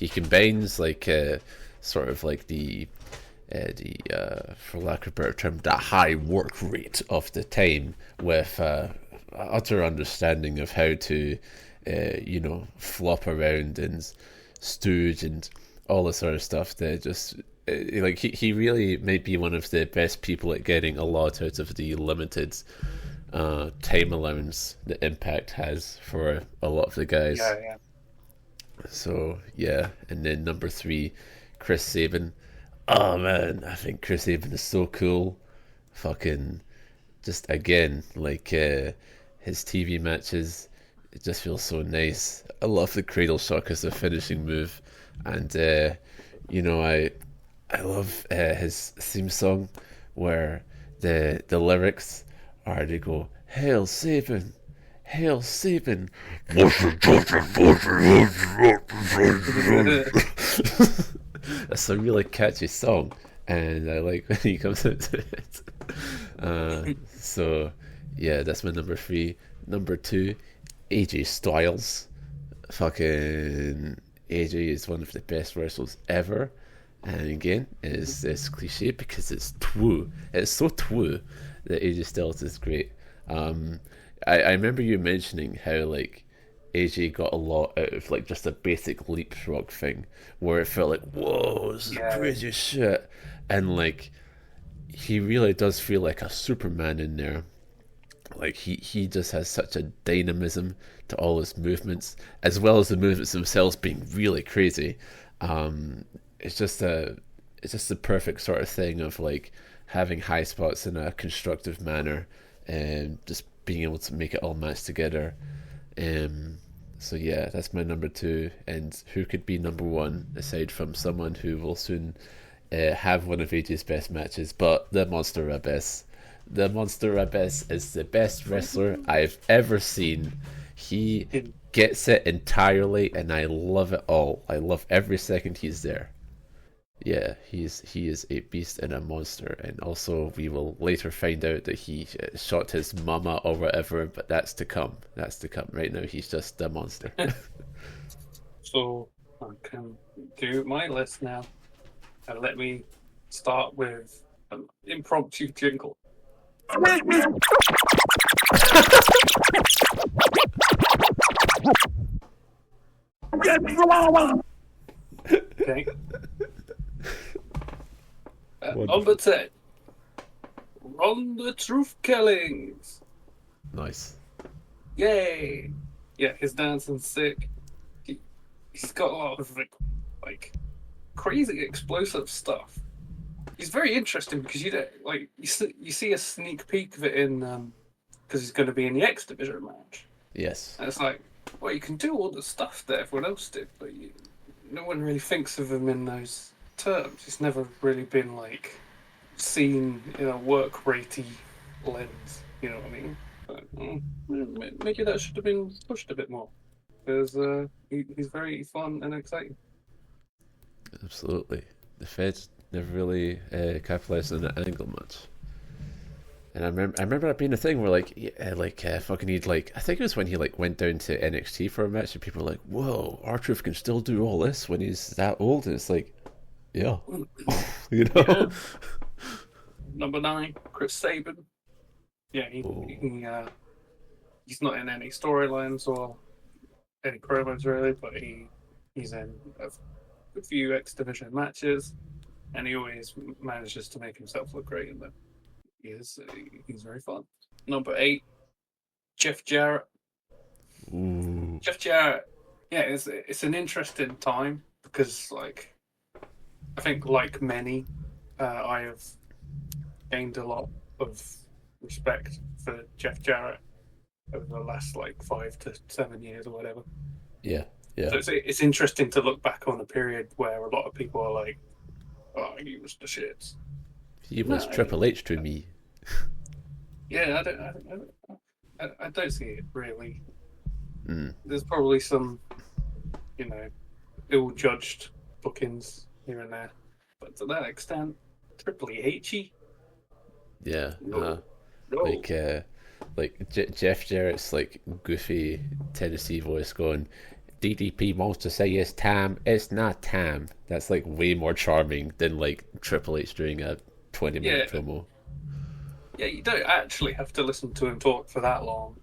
combines like sort of like the for lack of a better term, the high work rate of the time with utter understanding of how to flop around and stooge and all this sort of stuff. That just like he really might be one of the best people at getting a lot out of the limited time allowance that Impact has for a lot of the guys.
Yeah.
So yeah, and then number 3, Chris Sabin. Oh man, I think Chris Sabin is so cool. Fucking, just again, like his TV matches, it just feels so nice. I love the cradle shock as a finishing move, and I love his theme song where the lyrics are, they go, "Hail Sabin, Hail Sabin." That's a really catchy song, and I like when he comes into it. So yeah, that's my number 3. Number 2, AJ Styles. Fucking AJ is one of the best wrestlers ever, and again, it's cliche because it's true. It's so true that AJ Styles is great. I remember you mentioning how like AJ got a lot out of like just a basic leapfrog thing, where it felt like, whoa, this is crazy shit, and like he really does feel like a Superman in there. Like he just has such a dynamism to all his movements, as well as the movements themselves being really crazy. It's just the perfect sort of thing of like having high spots in a constructive manner and just being able to make it all match together. So yeah, that's my number 2. And who could be number 1 aside from someone who will soon have one of AJ's best matches, but the Monster Abyss. The Monster Abyss is the best wrestler I've ever seen. He gets it entirely, and I love it all. I love every second he's there. Yeah, he is a beast and a monster, and also we will later find out that he shot his mama or whatever, but that's to come. That's to come. Right now, he's just a monster.
So I can do my list now, and let me start with an impromptu jingle. Okay. Number 10. Run the Truth Killings.
Nice.
Yay! Yeah, his dancing's sick. He's got a lot of like crazy explosive stuff. He's very interesting because you see a sneak peek of it in because he's going to be in the X Division match.
Yes.
And it's like, well, you can do all the stuff that everyone else did, but no one really thinks of him in those terms. He's never really been like seen in a work ratey lens. You know what I mean? But, maybe that should have been pushed a bit more because he's very fun and exciting.
Absolutely. The Feds never really capitalized on that angle much. And I remember that being a thing where fucking he'd like, I think it was when he like went down to NXT for a match and people were like, whoa, R-Truth can still do all this when he's that old, and it's like, yeah.
Yeah. Number 9, Chris Sabin. Yeah, he's not in any storylines or any promos really, but he's in a few X Division matches, and he always manages to make himself look great in them. He's very fun. Number 8, Jeff Jarrett.
Ooh.
Jeff Jarrett. Yeah, it's an interesting time because like I think like many, I have gained a lot of respect for Jeff Jarrett over the last like 5 to 7 years or whatever.
Yeah.
So it's interesting to look back on a period where a lot of people are like, "Oh, he was the shits."
He was Triple H to me.
Yeah, I don't see it really. There's probably some, ill-judged bookings here and there, but to that extent, Triple H-y.
Yeah.
No.
Like Jeff Jarrett's like goofy Tennessee voice going, DDP wants to say it's time, it's not time. That's like way more charming than like Triple H doing a 20-minute promo.
Yeah, you don't actually have to listen to him talk for that long.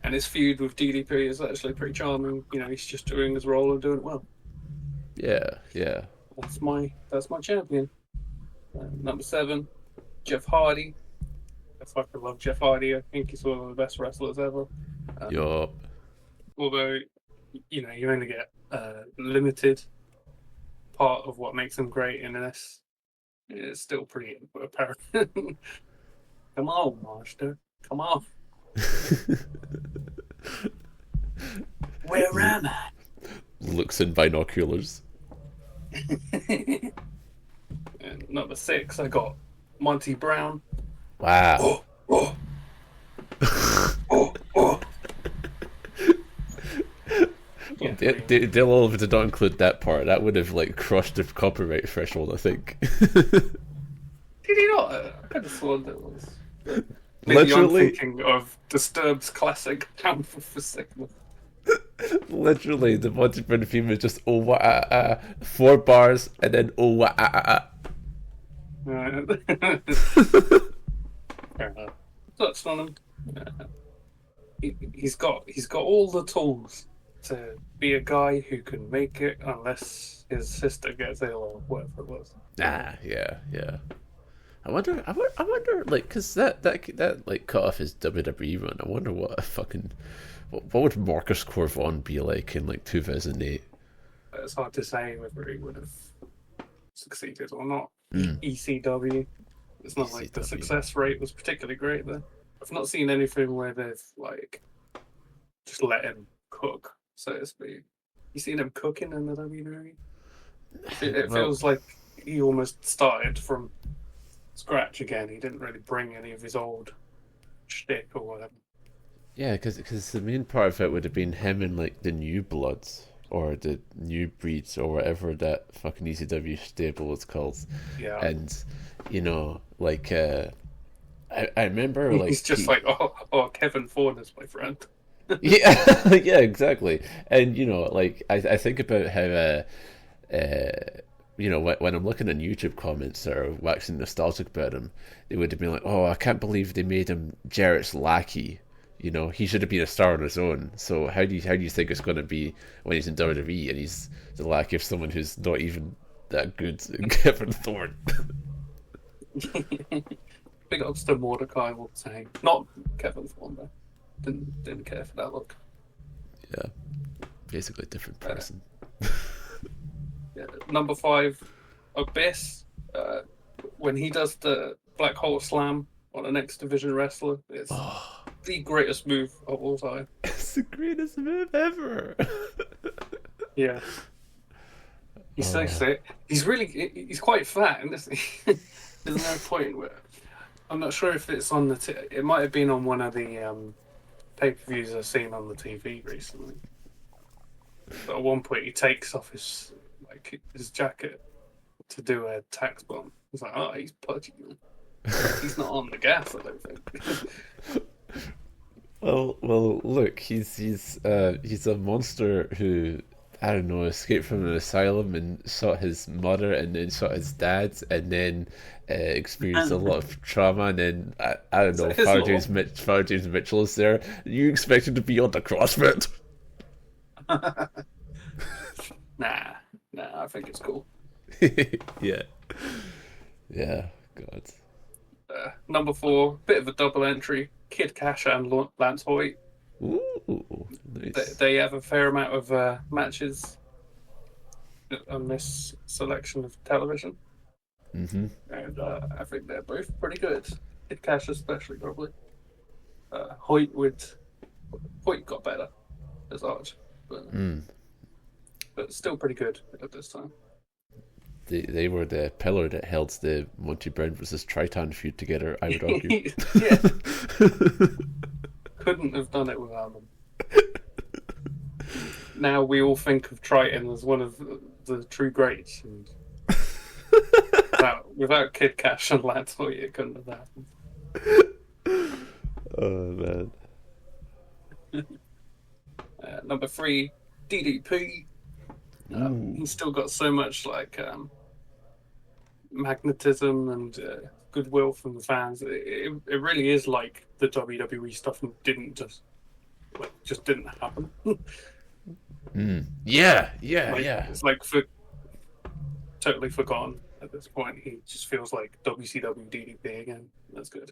And his feud with DDP is actually pretty charming. You know, he's just doing his role and doing it well.
Yeah.
That's my champion. Number 7, Jeff Hardy. I fucking love Jeff Hardy. I think he's one of the best wrestlers ever.
Yup.
Although, you know, you only get limited part of what makes him great in this. It's still pretty apparent. Come on, Master. Come on. Where am I?
Looks in binoculars.
And number 6, I got Monty Brown.
Wow.
Yeah,
They'll all did not include that part. That would have like crushed the copyright threshold, I think.
Did he not? I could have sworn that was. Maybe
Literally,
I'm thinking of Disturbed's classic "Down for Sickness."
literally, the Monty Brown theme is just 4 bars and then
Fair enough. Touched on him. He's got all the tools to be a guy who can make it unless his sister gets ill or whatever it was.
Yeah. I wonder, like, cause that like cut off his WWE run. I wonder what would Marcus Corvon be like in like 2008?
It's hard to say whether he would have succeeded or not. ECW. It's not like the
ECW.
success rate was particularly great there. I've not seen anything where they've like just let him cook, so to speak. You seen him cooking in the WWE? It feels like he almost started from scratch again. He didn't really bring any of his old shtick or whatever.
Yeah, because the main part of it would have been him and like the New Bloods or the New Breeds or whatever that fucking ECW stable is called.
Yeah.
And you know, like I remember like
he's just like, oh, Kevin Ford is my friend.
yeah, yeah, exactly. And you know, like I think about how you know, when I'm looking at YouTube comments that are waxing nostalgic about him, they would have been like, "Oh, I can't believe they made him Jarrett's lackey. You know, he should have been a star on his own. So how do you think it's going to be when he's in WWE and he's the lackey of someone who's not even that good, Kevin Thorne?"
Big ups to Mordecai all the same. Not Kevin Thorne though. Didn't care for that look.
Yeah, basically a different person.
Yeah, number 5, Abyss. When he does the Black Hole Slam on an X Division wrestler, it's the greatest move of all time.
It's the greatest move ever.
Yeah. He's so sick. He's quite fat, isn't he? There's no point where I'm not sure if it's on the. It might have been on one of the pay-per-views I've seen on the TV recently. But at one point, he takes off his jacket to do a tax bomb. He's like, "Oh, he's pudgy, man. He's not on the gas, I don't think."
Well, look, he's a monster who, I don't know, escaped from an asylum and shot his mother and then shot his dad and then experienced a lot of trauma and then I don't know, Father James Mitchell is there. You expect him to be on the CrossFit?
Nah, I think it's cool.
Yeah, God.
Number 4, bit of a double entry. Kid Cash and Lance Hoyt.
Ooh, nice.
They have a fair amount of matches on this selection of television.
Mm-hmm.
And I think they're both pretty good. Kid Cash especially, probably. Hoyt got better as Arch. But still pretty good at this time.
They were the pillar that held the Monty Brown versus Trytan feud together, I would argue.
Yeah. Couldn't have done it without them. Now we all think of Trytan as one of the true greats. And without Kid Cash and Lance Hoyt, it couldn't have happened.
Oh, man.
Number 3, DDP. He's still got so much magnetism and goodwill from the fans. It really is like the WWE stuff and didn't just like just didn't happen.
Yeah.
It's like totally forgotten at this point. He just feels like WCW DDP again. That's good.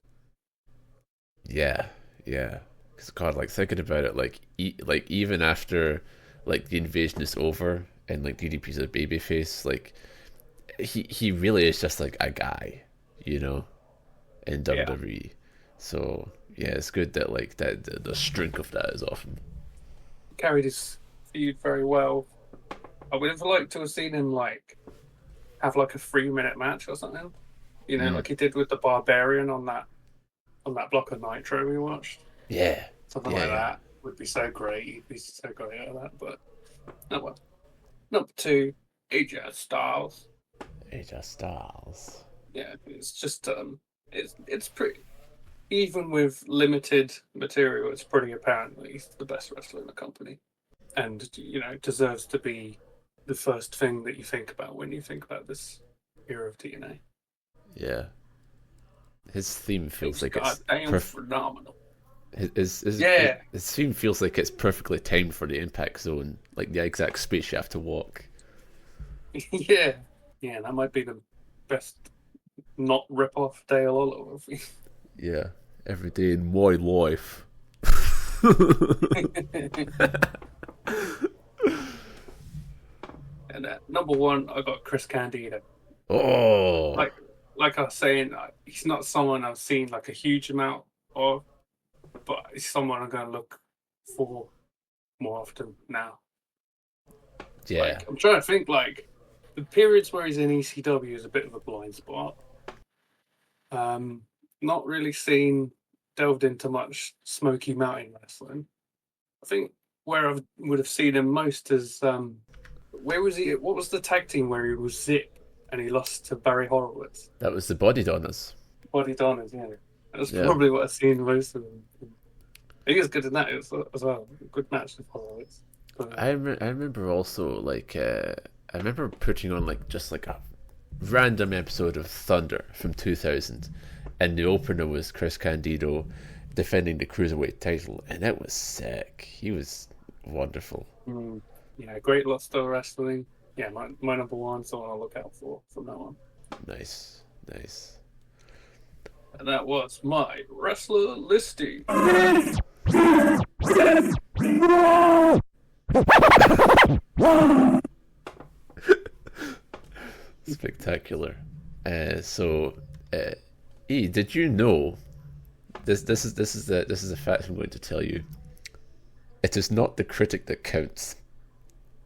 Yeah. Because God, like thinking about it, like even after like the invasion is over and like DDP's a babyface, like he really is just like a guy, in WWE. So yeah, it's good that like that the strength of that is off him.
Carried his feud very well. I would have liked to have seen him like have like a 3-minute match or something, like he did with the Barbarian on that block of Nitro we watched.
Yeah,
something like that would be so great. He'd be so great at that. But no one. Number 2, AJ Styles.
AJ Styles.
Yeah, it's just it's pretty. Even with limited material, it's pretty apparent that he's the best wrestler in the company, and deserves to be the first thing that you think about when you think about this era of TNA.
Yeah, his theme feels like it's
phenomenal.
His theme feels like it's perfectly timed for the impact zone, like the exact space you have to walk.
Yeah, that might be the best not rip-off Dale Oliver thing.
Yeah, every day in my life.
And number 1, I got Chris Candido.
Oh,
like I was saying, he's not someone I've seen like a huge amount of, but he's someone I'm going to look for more often now.
Yeah,
like, I'm trying to think like the periods where he's in ECW is a bit of a blind spot. Not really delved into much Smoky Mountain wrestling. I think where I would have seen him most is where was he? What was the tag team where he was Zip and he lost to Barry Horowitz?
that was the Body Donners.
Body Donners, yeah. That's probably what I've seen most of them. He was good in that as well. Good match with Horowitz.
I remember also like I remember putting on like just like a random episode of Thunder from 2000, and the opener was Chris Candido defending the Cruiserweight title, and it was sick. He was wonderful.
Yeah, great lot still wrestling. Yeah, my number 1, someone I'll look out for from now on.
Nice.
And that was my wrestler listing.
Spectacular. E, did you know this is a fact I'm going to tell you. It is not the critic that counts.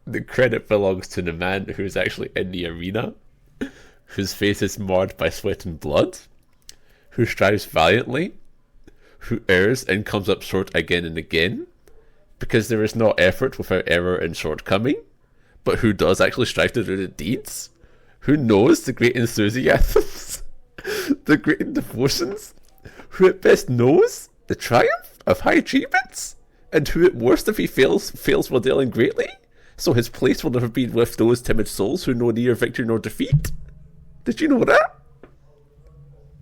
The credit belongs to the man who is actually in the arena, whose face is marred by sweat and blood, who strives valiantly, who errs and comes up short again and again, because there is no effort without error and shortcoming, but who does actually strive to do the deeds, who knows the great enthusiasms, the great devotions, who at best knows the triumph of high achievements, and who at worst, if he fails while dealing greatly, so his place will never be with those timid souls who know neither victory nor defeat. Did you know that?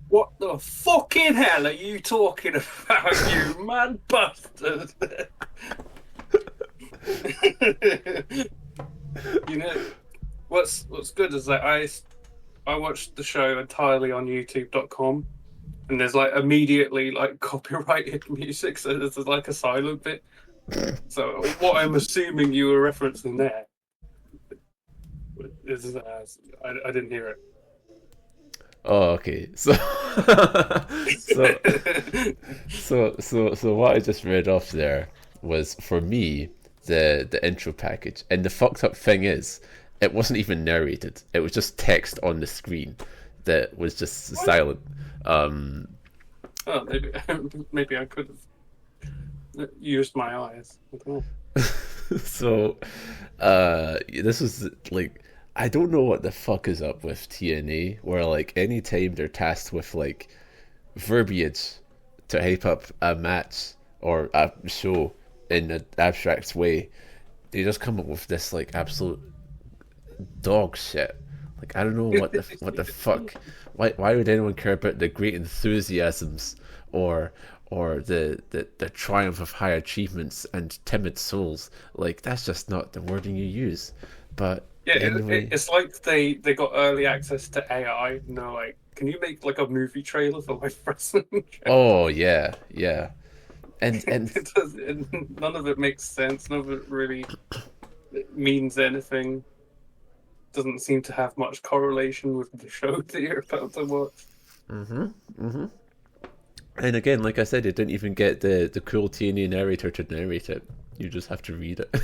What the fucking hell are you talking about, you mad bastard? What's good is that I watched the show entirely on YouTube.com, and there's like immediately like copyrighted music, so there's like a silent bit. So what I'm assuming you were referencing there is I didn't hear it.
Oh, okay. So what I just read off there was, for me, the intro package. And the fucked up thing is, it wasn't even narrated. It was just text on the screen that was just silent.
Oh, maybe I could have used my eyes.
So, this was like, I don't know what the fuck is up with TNA, where like anytime they're tasked with like verbiage to hype up a match or a show in an abstract way, they just come up with this like absolute dog shit. Like, I don't know what the fuck. Why would anyone care about the great enthusiasms or or the triumph of high achievements and timid souls. Like, that's just not the wording you use. But
Yeah,
anyway,
it's like they got early access to AI, and they're like, "Can you make like a movie trailer for Life Wrestling?"
oh yeah, and
None of it makes sense. None of it really means anything. Doesn't seem to have much correlation with the show that you're about to watch.
and again, like I said, you didn't even get the cool TNA narrator to narrate it. You just have to read it.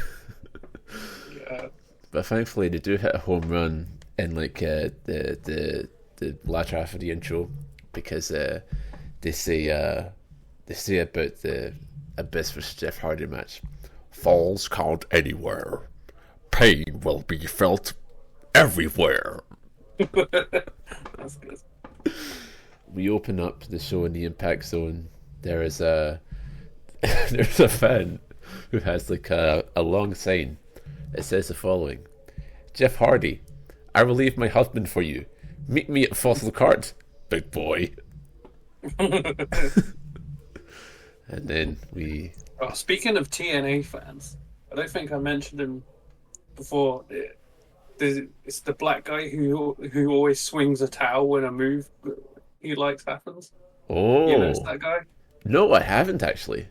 Yeah.
But thankfully, they do hit a home run in like the latter half of the intro, because they say about the Abyss vs Jeff Hardy match.
Falls count anywhere. Pain will be felt everywhere.
That's good.
We open up the show in the Impact Zone. There is a there's a fan who has like a long sign. It says the following: Jeff Hardy, I will leave my husband for you. Meet me at Fossil Court, big boy. And then we...
Oh, speaking of TNA fans, I don't think I mentioned him before. It's the black guy who always swings a towel when a move he likes happens.
Oh.
You know, it's that guy?
No, I haven't actually.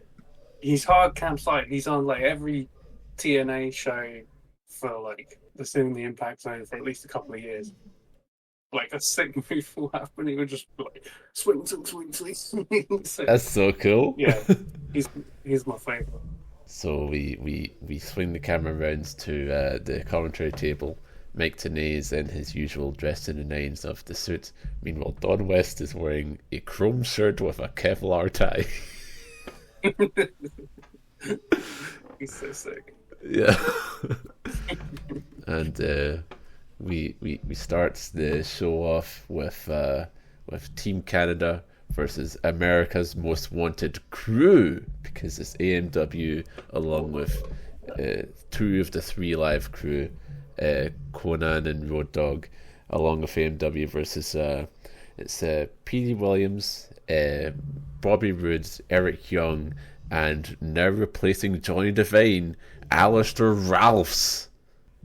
He's hard campsite. He's on like every TNA show for like in the Impact Zone for at least a couple of years. Like a sick move will happen, he would just be like swing. So,
That's so cool.
yeah, he's my favorite.
So we swing the camera around to the commentary table. Mike Tenay is in his usual dressed in the nines of the suit. Meanwhile, Don West is wearing a chrome shirt with a Kevlar tie.
He's so sick.
Yeah. And we start the show off with Team Canada versus America's Most Wanted Crew, because it's AMW along with two of the three live crew, Conan and Road Dogg, along with AMW versus it's P.D. Williams, Bobby Roode, Eric Young, and now replacing Johnny Devine, Alistair Ralphs.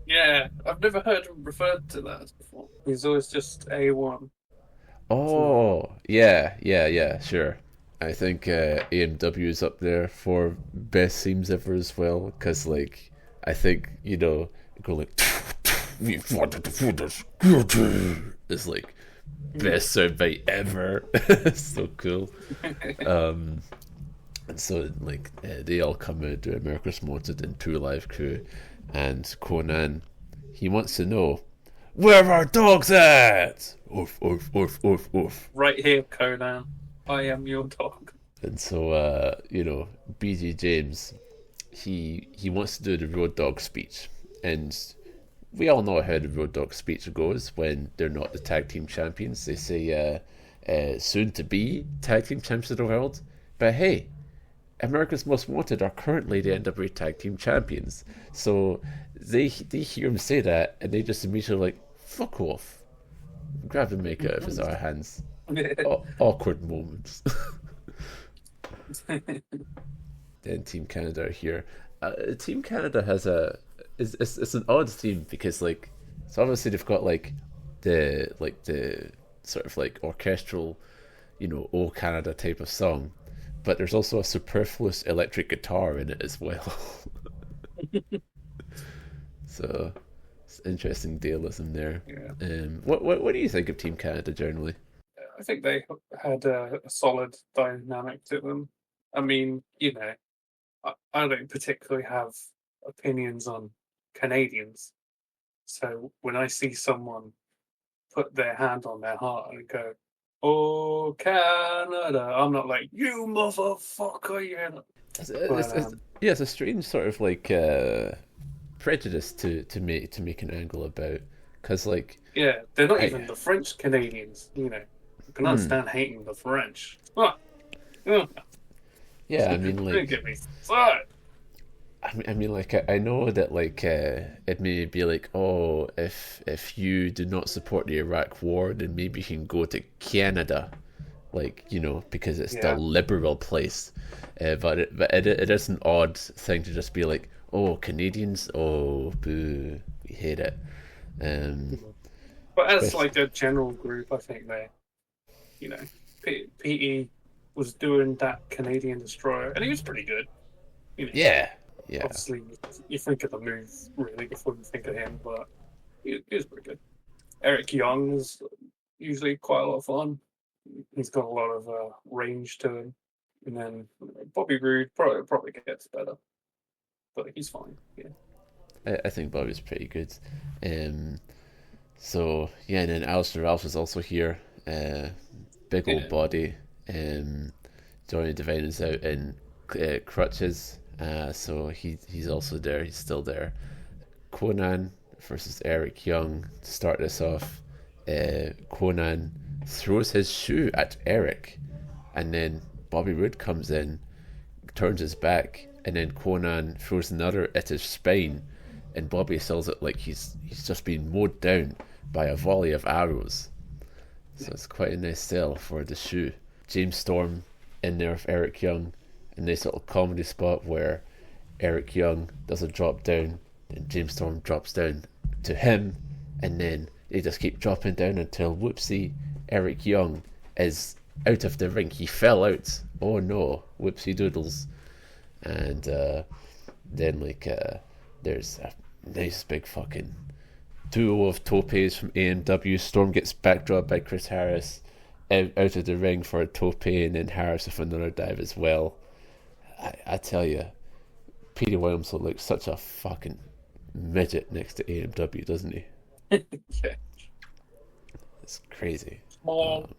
Yeah, I've never heard him referred to that before. He's always just A1.
Oh, yeah, sure. I think AMW is up there for best themes ever as well, because, like, I think, you know, go like, we wanted to do this, it's like, best soundbite ever. It's so cool. And so, like, they all come out to America's Wanted in two live crew, and Conan, he wants to know, where are dogs at? Oof, oof, oof, oof, oof.
Right here, Conan. I am your dog.
And so, you know, BG James, he wants to do the Road Dogg speech. And we all know how the Road Dogg speech goes when they're not the tag team champions. They say, soon to be tag team champions of the world. But hey, America's Most Wanted are currently the NWA Tag Team Champions. So they hear him say that, and they just immediately like, fuck off. Grab the make out of his our hands. Awkward moments. Then Team Canada are here. Team Canada has it's an odd theme, because like, so obviously they've got like the sort of like orchestral, you know, O Canada type of song, but there's also a superfluous electric guitar in it as well. So it's interesting dualism there.
Yeah.
What do you think of Team Canada generally?
I think they had a solid dynamic to them. I mean, you know, I don't particularly have opinions on Canadians. So when I see someone put their hand on their heart and go, "Oh, Canada," I'm not like, "You motherfucker," you know.
It's a strange sort of like prejudice to make an angle about, because like,
yeah, they're not even the French Canadians, you know. I can understand hating the French.
Yeah, I mean, like,
don't get me started.
I mean, like, I know that, like, it may be like, oh, if you do not support the Iraq War, then maybe you can go to Canada. like, you know, because it's the liberal place. But it is an odd thing to just be like, oh, Canadians, oh, boo, we hate it.
But as like a general group, I think they, you know, PE was doing that Canadian Destroyer, and he was pretty good. You know,
yeah.
Obviously, you think of the move really before you think of him, but he was pretty good. Eric Young is usually quite a lot of fun. He's got a lot of range to him. And then Bobby Roode probably gets better, but he's fine. Yeah,
I think Bobby's pretty good. So yeah, and then Alistair Ralph is also here. Big old body. Johnny Devine is out in crutches, so he's also there. He's still there. Conan versus Eric Young to start this off. Conan throws his shoe at Eric, and then Bobby Roode comes in, turns his back, and then Conan throws another at his spine, and Bobby sells it like he's just been mowed down by a volley of arrows. So it's quite a nice sell for the shoe. James Storm in there with Eric Young, a nice little comedy spot where Eric Young does a drop down, and James Storm drops down to him, and then they just keep dropping down until, whoopsie, Eric Young is out of the ring. He fell out. Oh no, whoopsie doodles. And then there's a nice big fucking duo of topes from AMW. Storm gets backdropped by Chris Harris out of the ring for a tope, and then Harris with another dive as well. I tell you, Petey Williams looks such a fucking midget next to AMW, doesn't he?
Yeah.
It's crazy.
Small.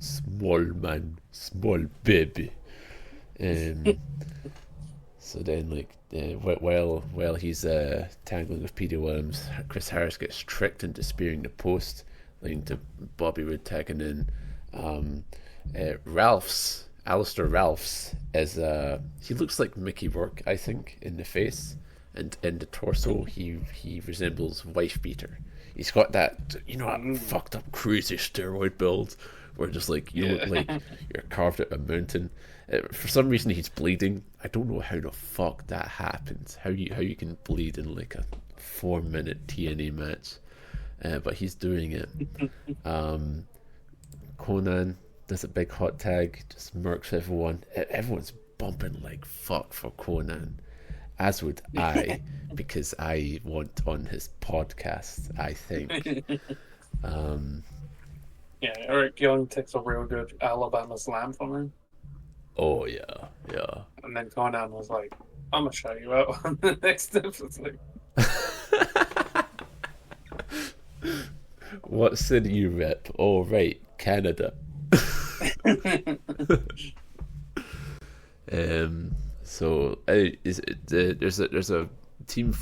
Small man, small baby. So then, while he's tangling with Petey Williams, Chris Harris gets tricked into spearing the post, leading to Bobby Roode tagging in. Alistair Ralph's is he looks like Mickey Rourke, I think, in the face, and in the torso he resembles Wife Beater. He's got that, you know, that fucked up crazy steroid build where just like you look like you're carved out a mountain. For some reason he's bleeding. I don't know how the fuck that happens. How you can bleed in like a 4-minute TNA match, but he's doing it. Conan does a big hot tag, just murks everyone. Everyone's bumping like fuck for Conan, as would I, because I want on his podcast, I think.
Yeah, Eric Young takes a real good Alabama slam from him.
Oh yeah.
And then Conan was like, I'm gonna show you out on the next episode.
What city you rep? Oh right, Canada. So there's a Team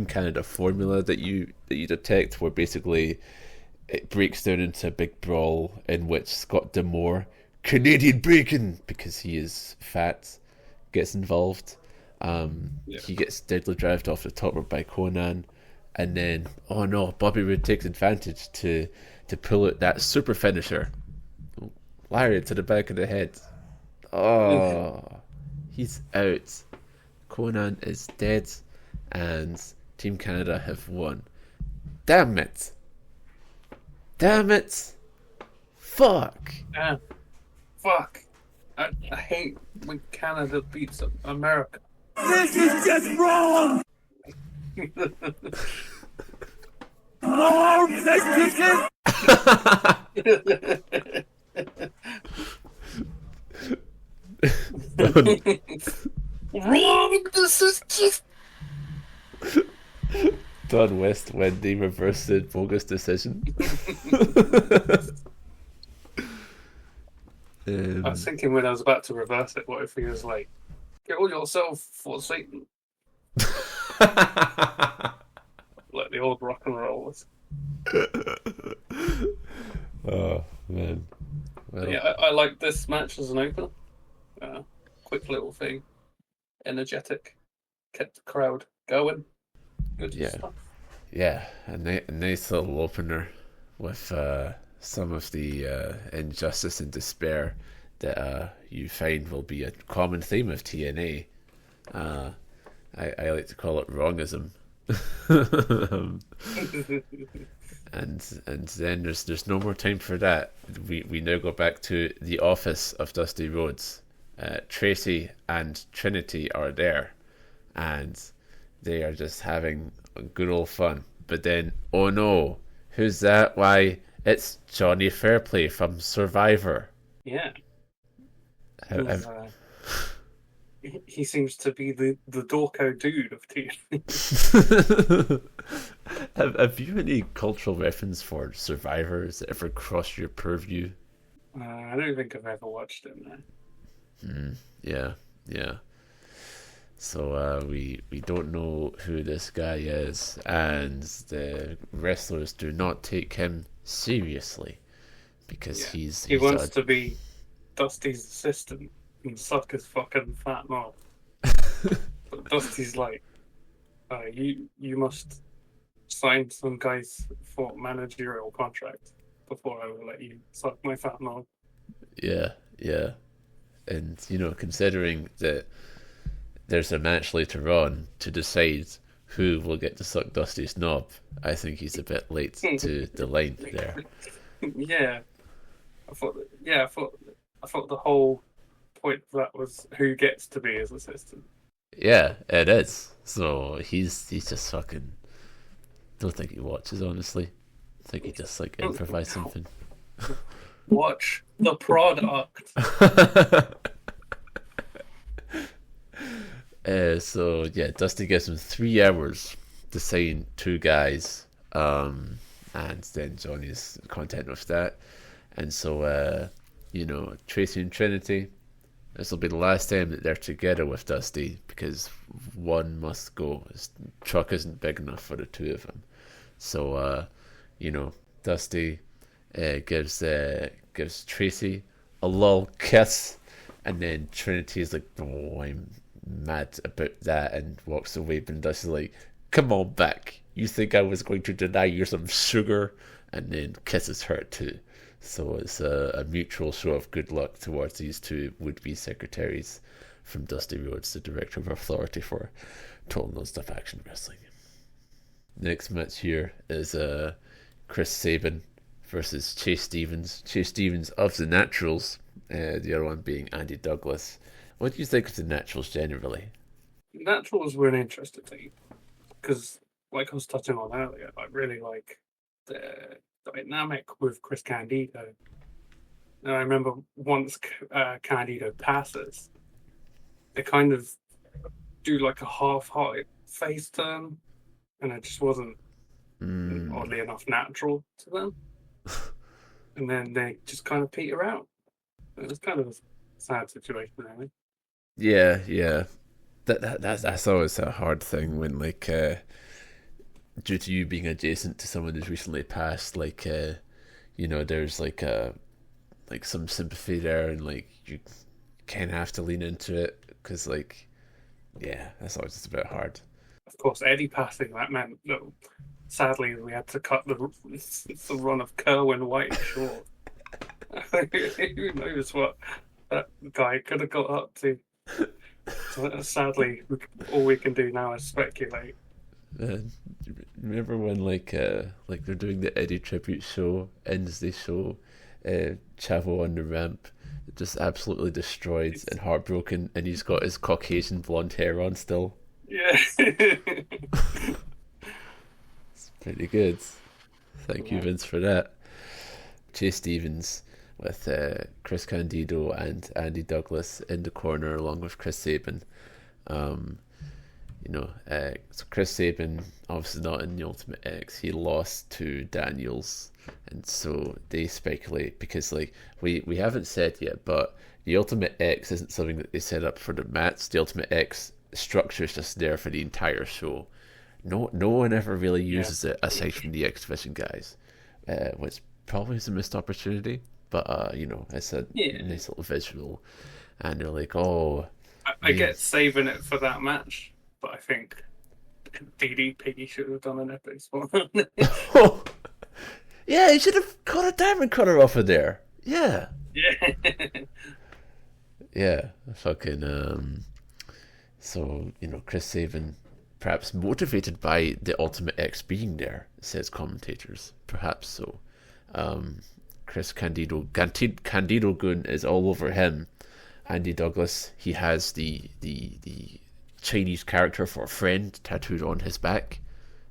Canada formula that you detect where basically it breaks down into a big brawl in which Scott D'Amore, Canadian bacon, because he is fat, gets involved. He gets deadly drived off the top rope by Conan, and then oh no, Bobby Roode takes advantage to pull out that super finisher, lariat to the back of the head. Oh, he's out. Conan is dead, and Team Canada have won. Damn it! Fuck!
Yeah. Fuck. I hate when Canada beats America.
This is just wrong! More Mexican!
Wrong! This is just...
Don West Wendy reversed the bogus decision.
I was thinking when I was about to reverse it, what if he was like, kill yourself for Satan? Like the old rock and rollers.
Oh, man. Well,
Yeah, I like this match as an opener. Quick little thing. Energetic. Kept the crowd going. Good
Yeah.
stuff.
yeah, a nice little opener with some of the injustice and despair that you find will be a common theme of TNA. I like to call it wrongism. and then there's no more time for that. We now go back to the office of Dusty Rhodes. Tracy and Trinity are there, and they are just having a good old fun. But then, oh no, who's that? Why, it's Johnny Fairplay from Survivor.
Yeah. He seems to be the Dorco dude of TNA.
Have you any cultural reference for Survivor? Has it ever crossed your purview?
I don't think I've ever watched it, no.
Yeah. So we don't know who this guy is, and the wrestlers do not take him seriously because he
wants to be Dusty's assistant and suck his fucking fat knob. But Dusty's like, you must sign some guy's for managerial contract before I will let you suck my fat knob.
Yeah. And, considering that there's a match later on to decide who will get to suck Dusty's knob, I think he's a bit late to the line there.
Yeah. I thought the whole point of that was who gets to be his assistant.
Yeah, it is. So he's just fucking... Don't think he watches, honestly. I think he just improvised something.
Watch the product.
So yeah, Dusty gives him 3 hours to sign 2 guys, and then Johnny's content with that. And so Tracy and Trinity, this will be the last time that they're together with Dusty because one must go. His truck isn't big enough for the 2 of them. So Dusty gives Tracy a little kiss, and then Trinity's like, "Oh, I'm mad about that," and walks away. But Dusty's like, "Come on back. You think I was going to deny you some sugar?" And then kisses her too. So it's a mutual show of good luck towards these 2 would-be secretaries from Dusty Rhodes, the director of authority for Total Non-Stop Action Wrestling. Next match here is Chris Sabin versus Chase Stevens. Chase Stevens of the Naturals, the other one being Andy Douglas. What do you think of the Naturals generally?
Naturals were an interesting thing because, like I was touching on earlier, I really like the dynamic with Chris Candido. And I remember once Candido passes, they kind of do like a half-hearted face turn, and it just wasn't oddly enough natural to them. And then they just kind of peter out. It was kind of a sad situation, really.
Yeah. That's always a hard thing when due to you being adjacent to someone who's recently passed, there's some sympathy there, and you kind of have to lean into it because that's always just a bit hard.
Of course, Eddie passing, that meant that sadly we had to cut the run of Kerwin White short. Who knows what that guy could have got up to. So, sadly, all we can do now is speculate.
Remember when they're doing the Eddie tribute show, ends the show, Chavo on the ramp, just absolutely destroyed and heartbroken, and he's got his Caucasian blonde hair on still.
Yeah.
It's pretty good. Thank you, Vince, for that. Chase Stevens with Chris Candido and Andy Douglas in the corner along with Chris Sabin. So Chris Sabin, obviously not in the Ultimate X, he lost to Daniels, and so they speculate because we haven't said yet, but the Ultimate X isn't something that they set up for the match. The Ultimate X structure is just there for the entire show. No one ever really uses it aside from the X Division guys, which probably is a missed opportunity. But it's a nice little visual, and they're like, "Oh."
I get saving it for that match, but I think DDP should have done an epic spot.
Yeah, he should have cut a diamond cutter off of there. Yeah.
Yeah.
Yeah. Fucking, so, Chris Sabin, perhaps motivated by the Ultimate X being there, says commentators. Perhaps so. Chris Candido Gun is all over him. Andy Douglas, he has the Chinese character for a friend tattooed on his back.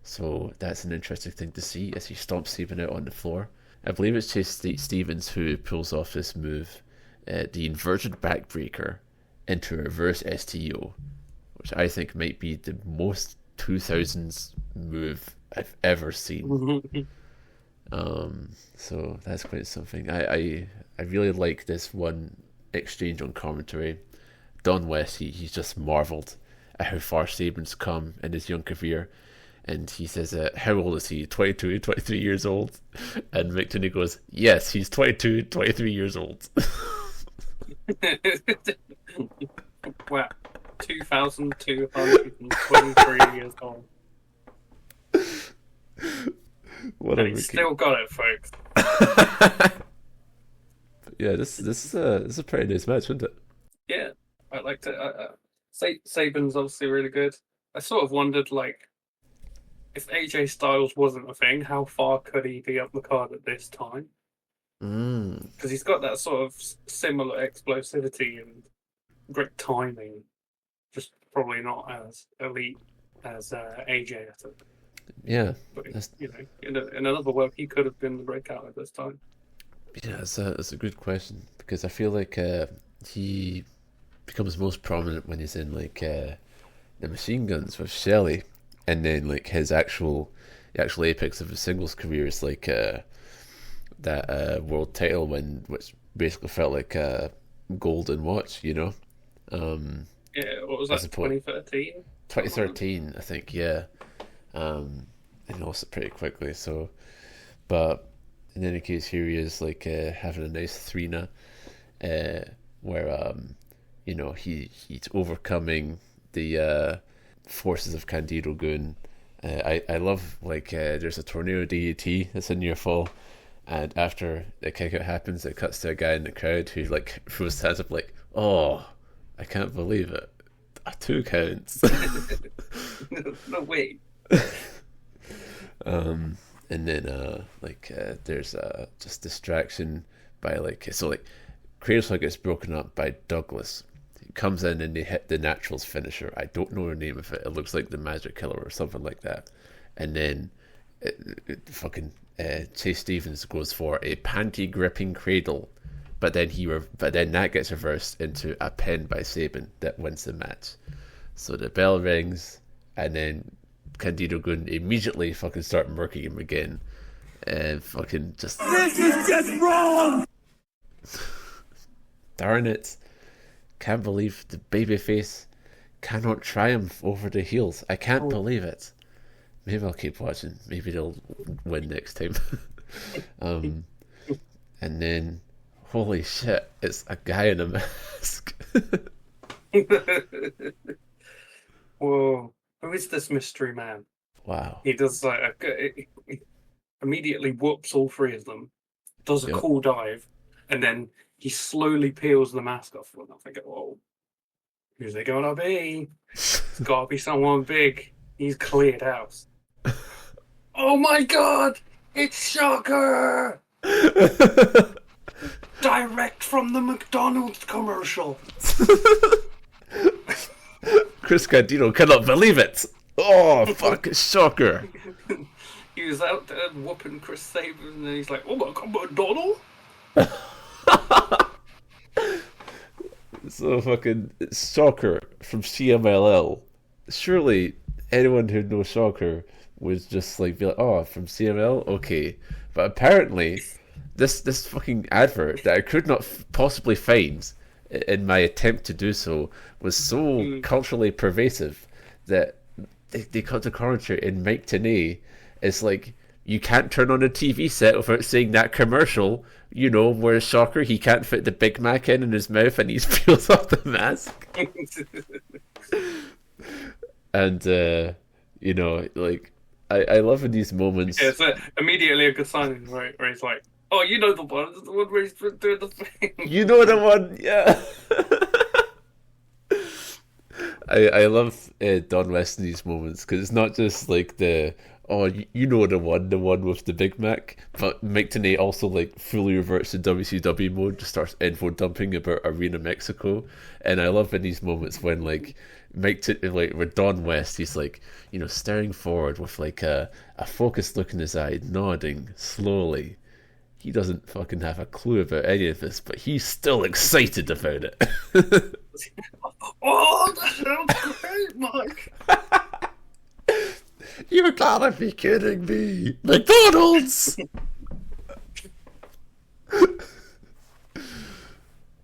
So that's an interesting thing to see as he stomps Sabin out on the floor. I believe it's Chase Stevens who pulls off this move, the inverted backbreaker into a reverse STO, which I think might be the most 2000s move I've ever seen. So that's quite something. I really like this one exchange on commentary. Don West, he's just marveled at how far Sabin's come in his young career. And he says, how old is he? 22, 23 years old? And Mick Tna goes, yes, he's 22, 23 years old.
Wow. 2,223 years old.
What
and he's still got it, folks.
Yeah, this is a pretty nice match, isn't it?
Yeah, I liked it. Sabin's obviously really good. I sort of wondered, like, if AJ Styles wasn't a thing, how far could he be up the card at this time? Because he's got that sort of similar explosivity and great timing, just probably not as elite as AJ, I think.
Yeah,
but in another work, he could have been the breakout at this time.
Yeah, it's a good question because I feel like he becomes most prominent when he's in like the Machine Guns with Shelley, and then like the actual apex of his singles career is like that world title win, which basically felt like a golden watch,
Yeah, what was that? 2013.
2013, I think. Yeah. And lost it pretty quickly. So, but in any case, here he is, like having a nice Thrina, where he's overcoming the forces of Candido Gun. I love like there's a tornado DDT that's a near fall, and after the kick out happens, it cuts to a guy in the crowd who like throws his hands up like, "Oh, I can't believe it! 2 counts."
No way.
And then there's just distraction by Cradle gets broken up by Douglas. He comes in and they hit the Naturals finisher. I don't know the name of it. It looks like the Magic Killer or something like that. And then Chase Stevens goes for a panty gripping cradle, but then that gets reversed into a pin by Sabin that wins the match. So the bell rings, and then Candido Gun immediately fucking start murking him again, and fucking just.
This is just wrong.
Darn it! Can't believe the babyface cannot triumph over the heels. I can't believe it. Maybe I'll keep watching. Maybe they'll win next time. And then, holy shit! It's a guy in a mask.
Whoa. Who is this mystery man?
Wow.
He does he immediately whoops all 3 of them, does a cool dive, and then he slowly peels the mask off them. I think, whoa, who's it gonna be? It's gotta be someone big. He's cleared house. Oh my god! It's Shocker! Direct from the McDonald's commercial.
Chris Candido cannot believe it. Oh, fuck, it's Shocker.
He was out there whooping Chris Sabin, and then he's like, oh my god, McDonald?
So fucking it's Shocker from CMLL. Surely anyone who knows Shocker would just like be like, oh, from CML? Okay. But apparently, this fucking advert that I could not possibly find in my attempt to do so was so culturally pervasive that they cut the commentary in Mike Tna. It's like, you can't turn on a TV set without seeing that commercial, where Shocker, he can't fit the Big Mac in his mouth and he peels off the mask. And, I love in these moments.
Yeah, it's immediately a good sign where he's like, "Oh, you know the one where he's been doing the thing."
You know the one, yeah. I love Don West in these moments because it's not just like you know the one with the Big Mac, but Mike Tenay also like fully reverts to WCW mode, just starts info dumping about Arena Mexico, and I love in these moments when like with Don West, he's like, you know, staring forward with like a focused look in his eye, nodding slowly. He doesn't fucking have a clue about any of this, but he's still excited about it.
Oh, that sounds great, Mike.
You gotta be kidding me! McDonald's!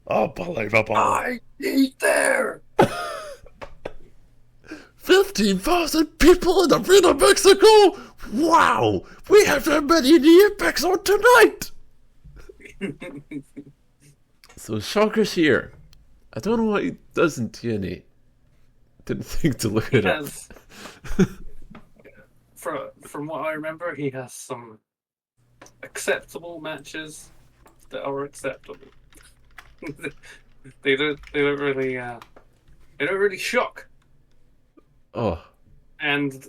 Unbelievable.
I eat there.
15,000 people in Arena Mexico? Wow! We have that many in the Apex on tonight!
So Shocker's here. I don't know what he does in TNA. Didn't think to look it up.
From what I remember, he has some acceptable matches that are acceptable. They don't really shock.
Oh,
And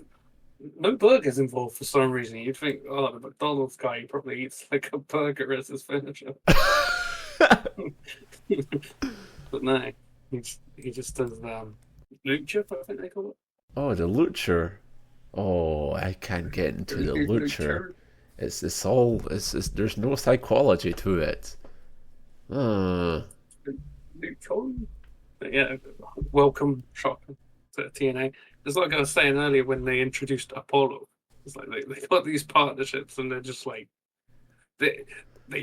no burgers involved for some reason. You'd think, oh, the McDonald's guy, he probably eats like a burger as his finisher. But no, he just does lucha, I think they call it.
oh, the Lucha. Oh, I can't get into the Lucha. It's there's no psychology to it.
Lucha. But yeah, welcome, Shocker, to TNA. It's like I was saying earlier when they introduced Apollo. It's like they got these partnerships and they're just like they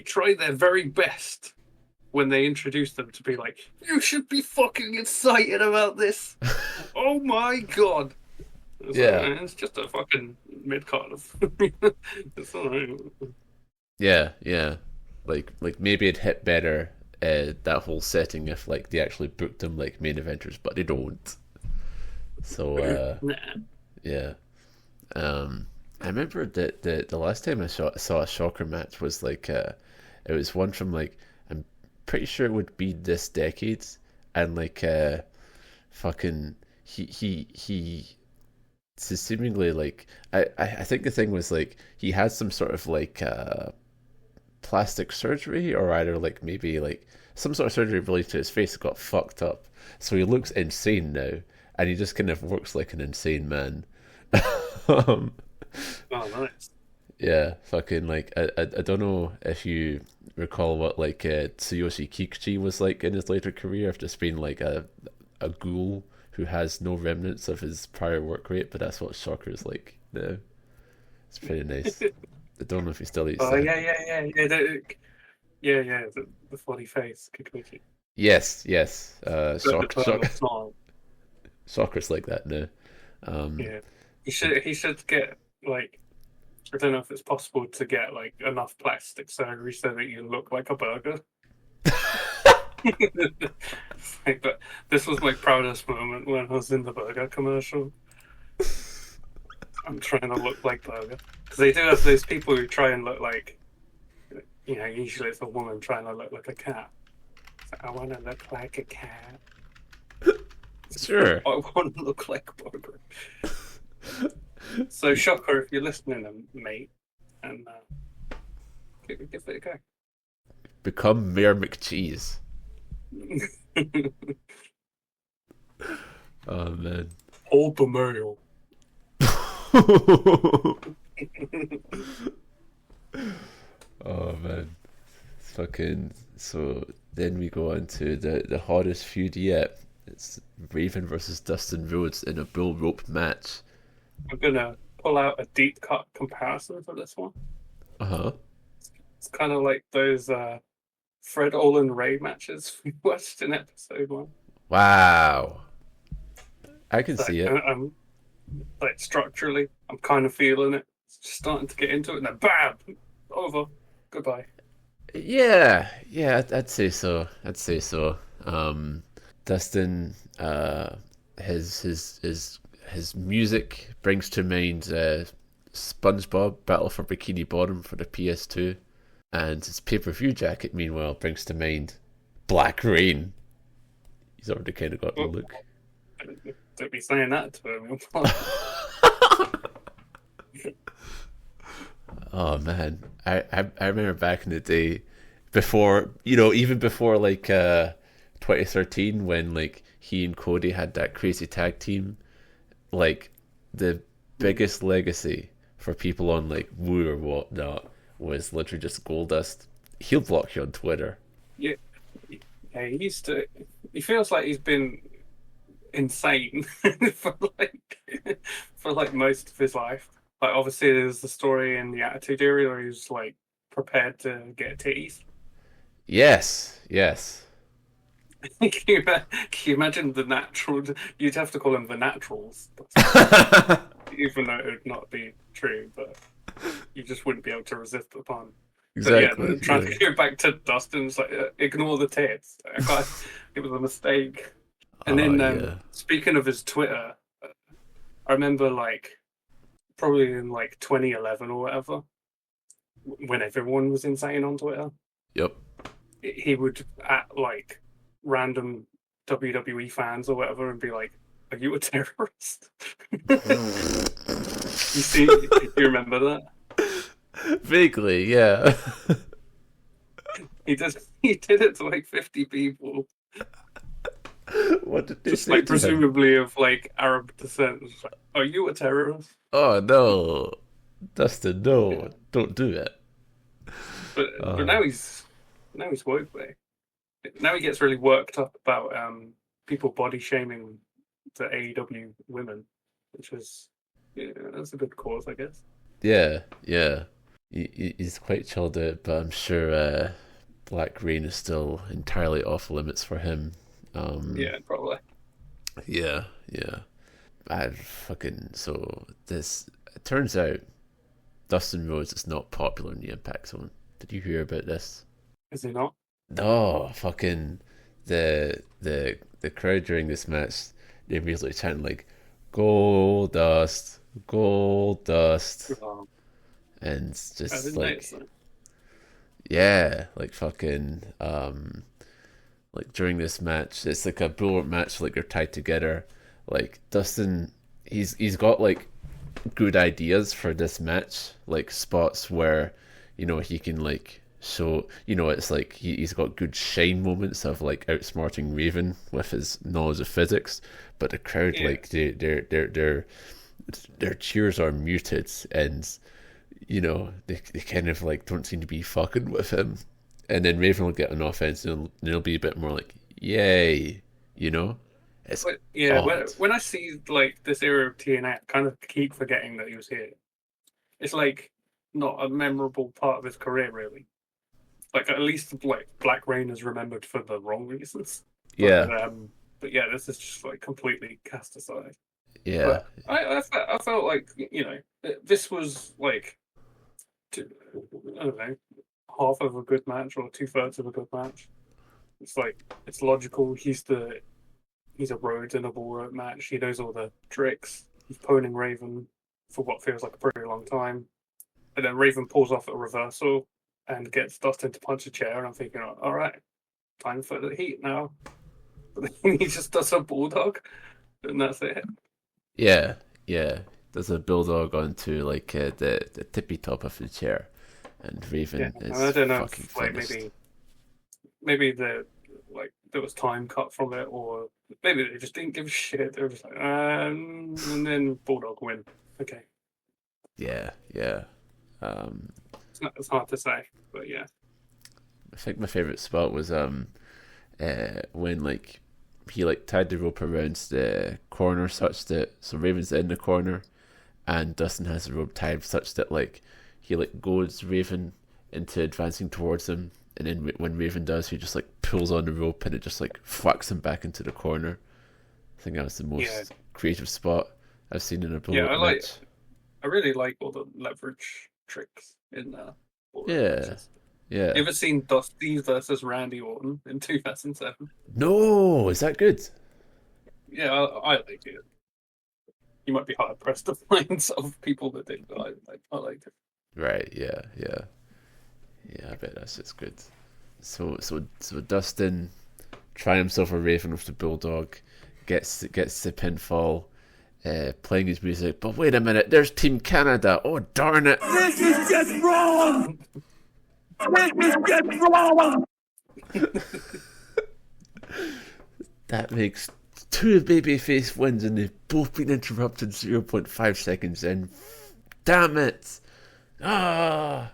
try their very best when they introduce them to be like, you should be fucking excited about this. Oh my god. It's like, it's just a fucking mid card of it's alright.
Yeah. Like maybe it'd hit better that whole setting if like they actually booked them like main eventers, but they don't. So
Nah.
yeah. I remember that the last time I saw a Shocker match was like it was one from like, I'm pretty sure it would be this decade, and like fucking he so seemingly like I think the thing was like he had some sort of like plastic surgery, or either like maybe like some sort of surgery related to his face got fucked up, so he looks insane now, and he just kind of works like an insane man.
Oh, nice.
Yeah, fucking like I don't know if you recall what like Tsuyoshi Kikuchi was like in his later career after just being like a ghoul who has no remnants of his prior work rate, but that's what Shocker's like now. It's pretty nice. I don't know if he still eats.
Oh yeah. The funny face, Kikuchi.
Yes. Shocker's like that now.
Yeah, he should get like, I don't know if it's possible to get like enough plastic surgery so that you look like a burger. But this was my proudest moment when I was in the burger commercial. I'm trying to look like burger because they do have those people who try and look like, you know, usually it's a woman trying to look like a cat. So I want to look like a cat.
Sure.
I want to look like burger. So Shocker, if you're listening, mate, and give it a go.
Become Mayor McCheese. Oh man.
Hold the mail.
Oh man. Fucking. So then we go on to the hottest feud yet. It's Raven versus Dustin Rhodes in a bull rope match.
I'm gonna pull out a deep cut comparison for this one.
Uh-huh.
It's kind of like those Fred Olin Ray matches we watched in episode 1.
Wow. I can
Like,
see it.
I'm like structurally, I'm kind of feeling it. It's just starting to get into it, and then bam, over. Goodbye.
Yeah, I'd say so. Dustin, his music brings to mind SpongeBob Battle for Bikini Bottom for the PS2, and his pay-per-view jacket, meanwhile, brings to mind Black Rain. He's already kind of got the look.
Don't be saying that to him.
Oh man, I remember back in the day, before, you know, even before like 2013, when like he and Cody had that crazy tag team, like the biggest legacy for people on like Woo or whatnot was literally just Goldust. He'll block you on Twitter.
Yeah, he feels like he's been insane for like most of his life. Like, obviously there's the story in the Attitude Era where he was like prepared to get titties.
Yes.
Can you imagine the natural? You'd have to call them the naturals, even though it would not be true, but you just wouldn't be able to resist the pun.
Exactly.
But yeah, trying to go back to Dustin, it's like, ignore the tits. It was a mistake. And then, speaking of his Twitter, I remember like probably in like 2011 or whatever, when everyone was insane on Twitter.
Yep.
He would at like random WWE fans or whatever and be like, "Are you a terrorist?" You remember that?
Vaguely, yeah.
He did it to like 50 people.
What did they
Just
say
like
to him?
presumably of like Arab descent. It's like, "Are you a terrorist?"
Oh no, Dustin, no, don't do it.
But now he's woke, mate. Now he gets really worked up about people body shaming the AEW women, which is, that's a good cause, I guess.
Yeah. He's quite chilled out, but I'm sure Black Rain is still entirely off limits for him.
Yeah, probably.
Yeah. This, it turns out Dustin Rhodes is not popular in the Impact Zone. Did you hear about this?
Is he not?
No, fucking the crowd during this match, they immediately chanting like Goldust, and it's
I
just
didn't
like,
notice that.
yeah, like fucking like during this match, it's like a bullrope match, like they're tied together. Like Dustin, he's got like good ideas for this match, like spots where, you know, he can like show, you know, it's like he's got good shine moments of like outsmarting Raven with his knowledge of physics, but the crowd, like their cheers are muted, and you know they kind of like don't seem to be fucking with him. And then Raven will get an offense, and it'll be a bit more like, yay, you know? It's
when I see like this era of TNA, I kind of keep forgetting that he was here. It's like not a memorable part of his career, really. Like, at least like Black Rain is remembered for the wrong reasons. But yeah, this is just like completely cast aside.
Yeah.
But I felt like, you know, this was like, I don't know, half of a good match or 2/3 of a good match. It's like, it's logical. He's a Rhodes in a bullrope match. He knows all the tricks. He's poning Raven for what feels like a pretty long time, and then Raven pulls off a reversal and gets Dustin to punch a chair. And I'm thinking, all right, time for the heat now. But then he just does a bulldog, and that's it.
Yeah. There's a bulldog onto like the tippy top of the chair, and Raven is
I don't know
fucking
if, like,
finished.
maybe there was time cut from it, or maybe they just didn't give a shit. They were just like, and then bulldog win. Okay.
Yeah.
It's hard to say, but yeah.
I think my favorite spot was when like he like tied the rope around the corner such that, so Raven's in the corner, and Dustin has the rope tied such that like he like goads Raven into advancing towards him, and then when Raven does, he just like pulls on the rope and it just like whacks him back into the corner. I think that was the most creative spot I've seen in a bullet match.
I really like all the leverage tricks in there.
Yeah.
You ever seen Dusty versus Randy Orton in 2007?
No, is that good?
Yeah, I like it. you might be hard pressed to find sort of people that did. But I liked it.
Right, yeah. I bet that's just good. So Dustin triumphs over Raven with the Bulldog, gets the pinfall, playing his music. But wait a minute, there's Team Canada. Oh darn it!
This is just wrong! This is just wrong!
That makes 2 babyface wins, and they've both been interrupted 0.5 seconds in. Damn it! And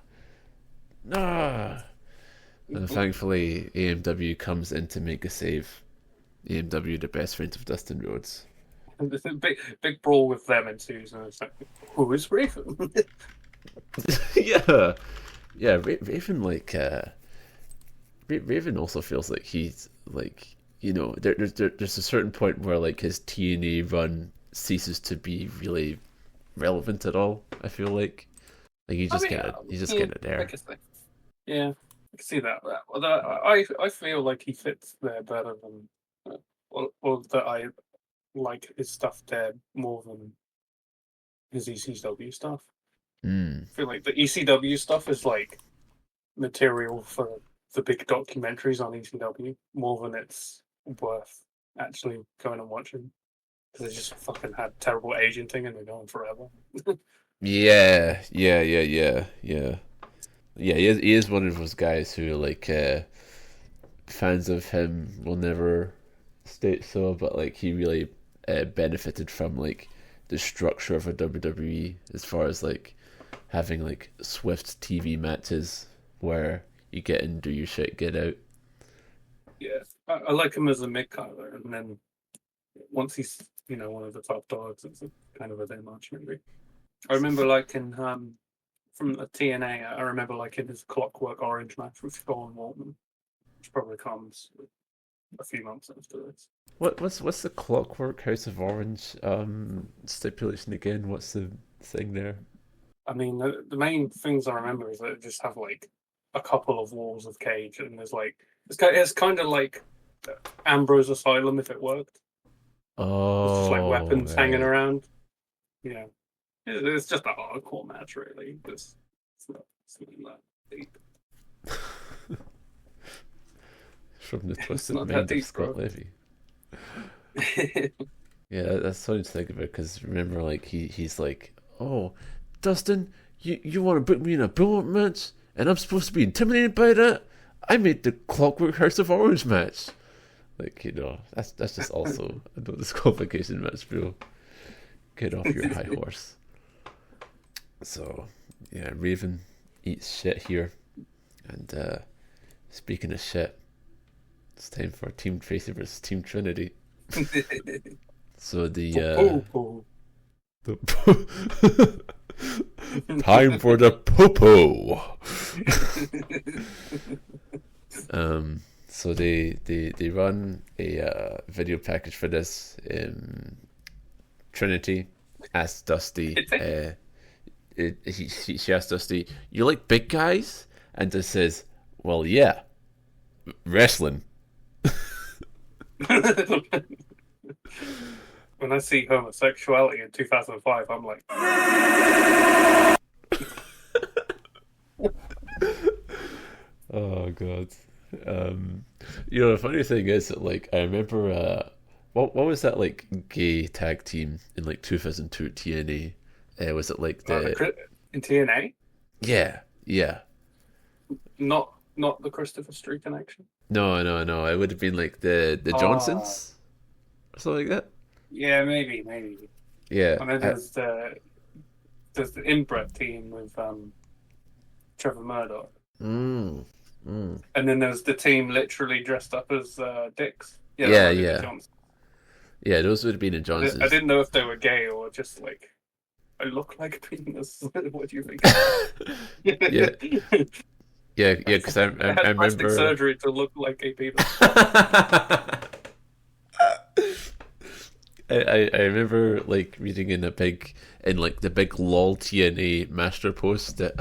thankfully, AMW comes in to make a save. AMW, the best friends of Dustin Rhodes.
There's a big brawl with them ensues, and it's like, who is Raven?
yeah. Raven Raven also feels like he's like, you know, there's a certain point where like his TNA run ceases to be really relevant at all. I feel like he's just kind of there.
Yeah, I can see that. Although I feel like he fits there better than, or that I like his stuff there more than his ECW stuff. I feel like the ECW stuff is like material for the big documentaries on ECW more than it's worth actually going and watching, because they just fucking had terrible agenting and they're going forever.
Yeah. He is one of those guys who like fans of him will never state so, but like he really benefited from like the structure of a WWE as far as like having like swift TV matches where you get in, do your shit, get out.
Yeah, I like him as a mid-carder, and then once he's, you know, one of the top dogs, it's kind of a bit much, maybe. I remember liking from the TNA. I remember liking his Clockwork Orange match with Sean Waltman, which probably comes a few months after this.
What's the Clockwork House of Orange stipulation again? What's the thing there?
I mean, the main things I remember is that it just have like a couple of walls of cage, and there's like it's kind of like Ambrose Asylum if it worked.
Oh,
it's just like weapons
right.
hanging around. Yeah, it's just a hardcore match, really. It's not that deep.
From the twisted mind of Scott Levy. Yeah, that's something to think about, because remember, like he's like, oh, Dustin, you want to book me in a bullet match, and I'm supposed to be intimidated by that? I made the Clockwork House of Orange match. Like, you know, that's just also a no disqualification match, bro. Get off your high horse. So, yeah, Raven eats shit here. And speaking of shit, it's time for Team Tracy versus Team Trinity. So time for the popo. So they run a video package for this. Trinity asks Dusty. She asks Dusty, "You like big guys?" And Dusty says, "Well, yeah, wrestling."
When I see homosexuality in 2005, I'm like,
oh god. You know, the funny thing is that, like, I remember what was that like gay tag team in like 2002 TNA? Was it like
in TNA?
Yeah.
Not the Christopher Street connection.
No. It would have been like the Johnsons or something like that.
Yeah, maybe.
Yeah.
And then there's the inbred team with Trevor Murdoch. And then there's the team literally dressed up as dicks.
Yeah. Yeah, those would have been in Johnson's.
I didn't know if they were gay or just like, I look like a penis. What do you think?
Yeah, because I remember
plastic surgery to look like a penis.
I remember like reading in the big LOL TNA master post that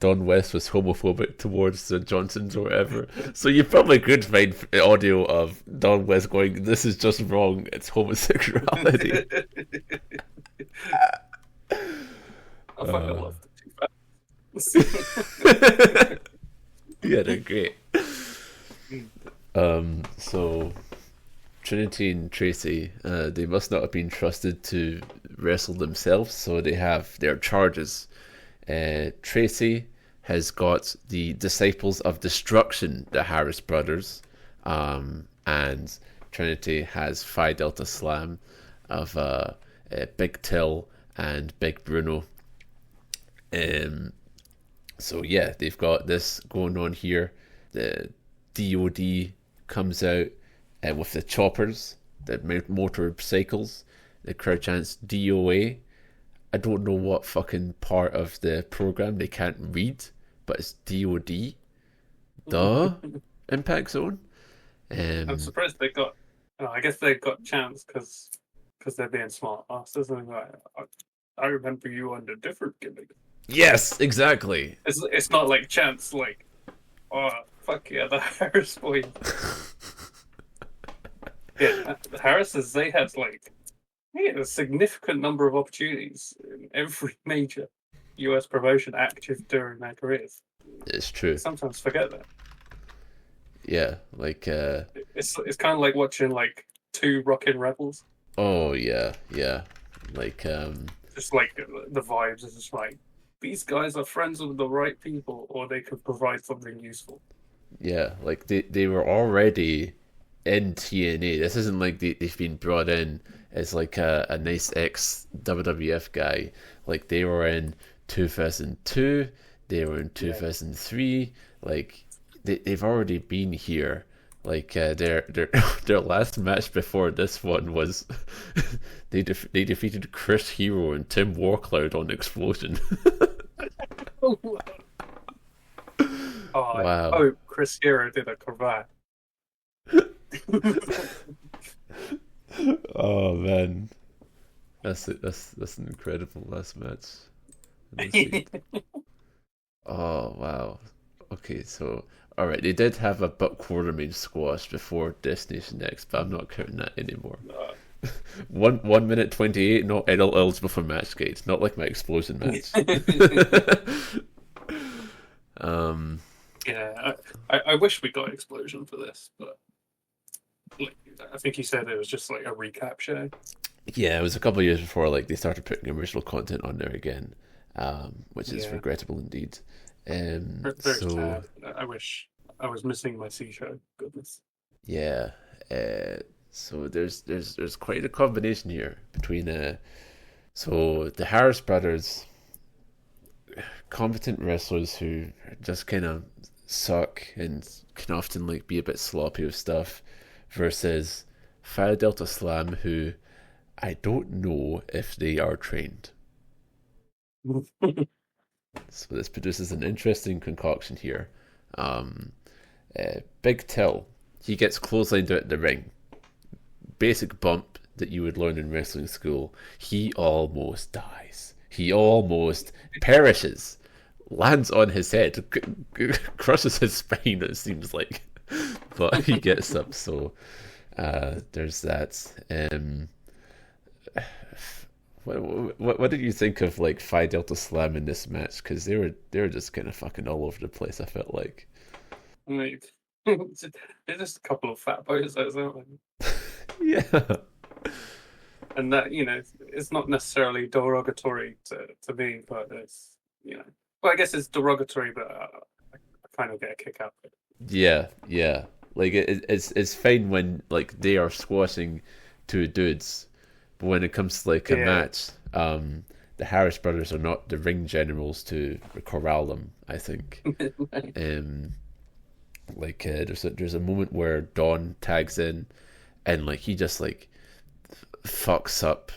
Don West was homophobic towards the Johnsons or whatever. So you probably could find audio of Don West going, "This is just wrong. It's homosexuality."
I fucking love the 2
Yeah, they're great. So Trinity and Tracy, they must not have been trusted to wrestle themselves, so they have their charges. Tracy has got the Disciples of Destruction, the Harris brothers, and Trinity has Phi Delta Slam of Big Till and Big Bruno. So yeah, they've got this going on here. The DOD comes out with the choppers, the motorcycles, the crowd chants DOA. I don't know what fucking part of the program they can't read, but it's DOD. Duh. Impact Zone.
I'm surprised they got. I guess they got chance because they're being smart asses. And I remember you under different gimmick.
Yes, exactly.
It's not like chance. Like, oh fuck yeah, the Harris boys. Yeah, the Harrises, they had a significant number of opportunities in every major US promotion active during their careers.
It's true.
I sometimes forget that.
Yeah,
it's kind of like watching 2 Rockin' Rebels.
Oh yeah.
Just the vibes is just these guys are friends with the right people, or they could provide something useful.
Yeah, they were already in TNA. This isn't like they've been brought in as a nice ex-WWF guy. They were in 2002, they were in 2003, they've already been here. Their last match before this one was they defeated Chris Hero and Tim Warcloud on Explosion. Wow.
Oh, Chris Hero did a cravat.
Oh man, that's an incredible last match. Oh wow. Okay, so alright, they did have a Buck Quartermain squash before Destination X, but I'm not counting that anymore. 1 minute 28, not eligible for match gates, not like my Explosion match.
Yeah, I wish we got Explosion for this, but I think you said it was just a recap show.
Yeah, it was a couple of years before they started putting original content on there again, which is regrettable indeed.
Very sad. I wish I was missing my C show. Goodness.
Yeah. So there's quite a combination here between so the Harris brothers, competent wrestlers who just kind of suck and can often be a bit sloppy with stuff, versus Phi Delta Slam, who I don't know if they are trained. So this produces an interesting concoction here. Big Till, he gets clotheslined out the ring. Basic bump that you would learn in wrestling school. He almost dies. He almost perishes. Lands on his head, crushes his spine, it seems like. But he gets up, so there's that. What did you think of Phi Delta Slam in this match? Because they were just kind of fucking all over the place, I felt like.
They're just a couple of fat boys, aren't they?
Yeah.
And that, it's not necessarily derogatory to me, but it's, well, I guess it's derogatory, but I kind of get a kick out of it.
Yeah. It's fine when they are squashing 2 dudes, but when it comes to a match, the Harris brothers are not the ring generals to corral them, I think. There's a moment where Don tags in, and he just fucks up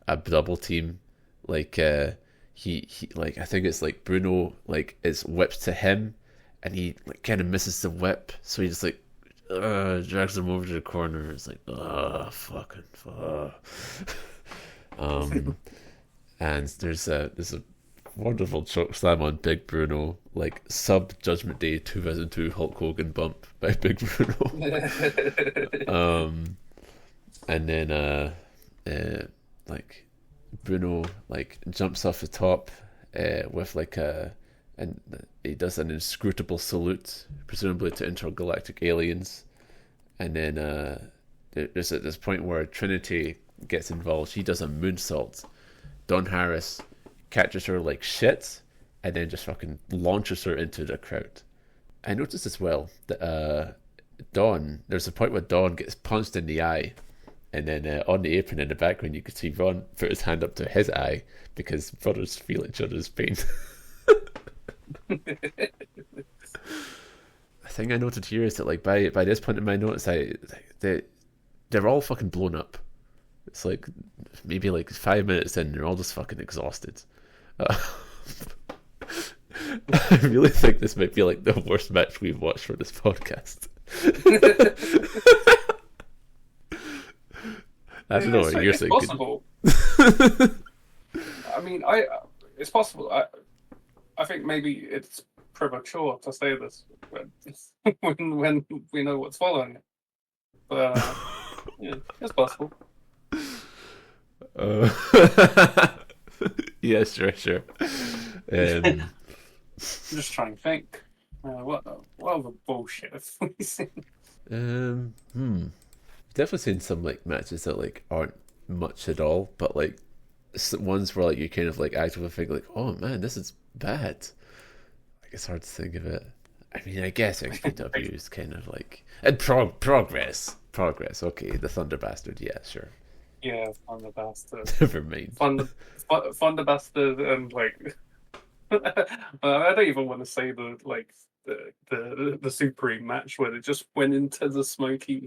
a double team. He I think it's Bruno is whipped to him, and he kind of misses the whip, so he just drags him over to the corner. It's fucking fuck. And there's a wonderful choke slam on Big Bruno, sub Judgment Day 2002 Hulk Hogan bump by Big Bruno. And then Bruno jumps off the top with like and he does an inscrutable salute, presumably to intergalactic aliens, and then there's at this point where Trinity gets involved. She does a moonsault. Don Harris catches her like shit, and then just fucking launches her into the crowd. I noticed as well that there's a point where Don gets punched in the eye, and then on the apron in the background you can see Ron put his hand up to his eye because brothers feel each other's pain. The thing I noted here is that like by this point in my notes, they're all fucking blown up. It's like maybe like 5 minutes in, they're all just fucking exhausted. I really think this might be like the worst match we've watched for this podcast. I don't know what you're thinking.
It's possible. I mean, it's possible. I think maybe it's premature to say this when we know what's following it. But yeah, it's possible.
Yeah, sure.
I'm just trying to think. What other bullshit have we seen?
Definitely seen some like matches that like aren't much at all, but like ones where like you kind of like actively think like, oh man, this is bad. Like it's hard to think of it. I mean, I guess XPW is kind of like and progress. Okay, the Thunder Bastard. Yeah, sure.
Yeah, Thunder Bastard.
Never mind.
Thunder Bastard and like I don't even want to say the Supreme match where it just went into the smoky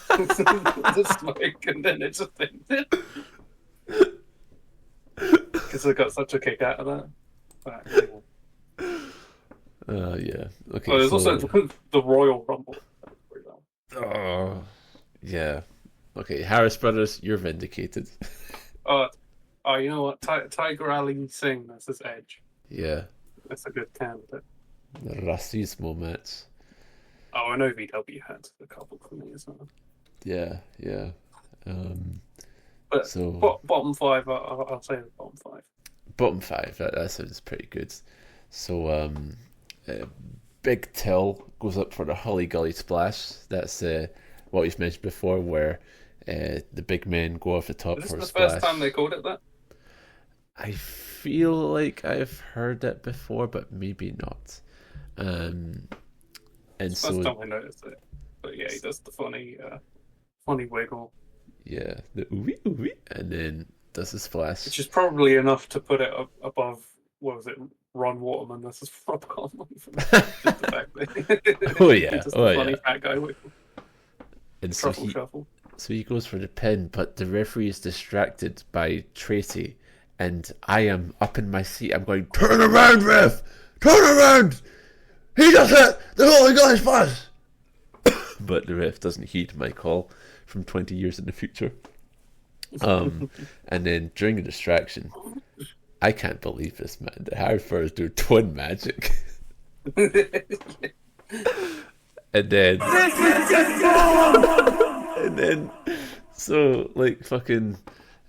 the smoke and then it just ended because I got such a kick out of that. But,
yeah. Okay.
Oh, there's also the Royal Rumble.
Oh, yeah. Okay, Harris Brothers, you're vindicated.
You know what? Tiger Ali Singh, that's his edge.
Yeah.
That's a good candidate.
The Racismo match.
Oh, I know VW had a couple for me as well.
Yeah.
But
so
bottom five, I'll say the bottom five.
Bottom five, that sounds pretty good. So, Big Till goes up for the Hully Gully Splash. That's what we've mentioned before, where the big men go off the top
Is
for a
this the
splash.
first time they called it that?
I feel like I've heard it before, but maybe not. And
it's the first time I noticed it. But yeah, he does the funny wiggle.
Yeah, the ooey, and then does the splash.
Which is probably enough to put it above, what was it, Ron Waterman versus Rob Conlon.
Oh yeah,
just the funny fat guy wiggle.
And so
Shuffle.
So he goes for the pin, but the referee is distracted by Tracy, and I am up in my seat. I'm going, turn around, ref! Turn around! He does it! The whole guy's fast! But the ref doesn't heed my call from 20 years in the future. And then during the distraction, I can't believe this, man. The Harford do twin magic. And then so like fucking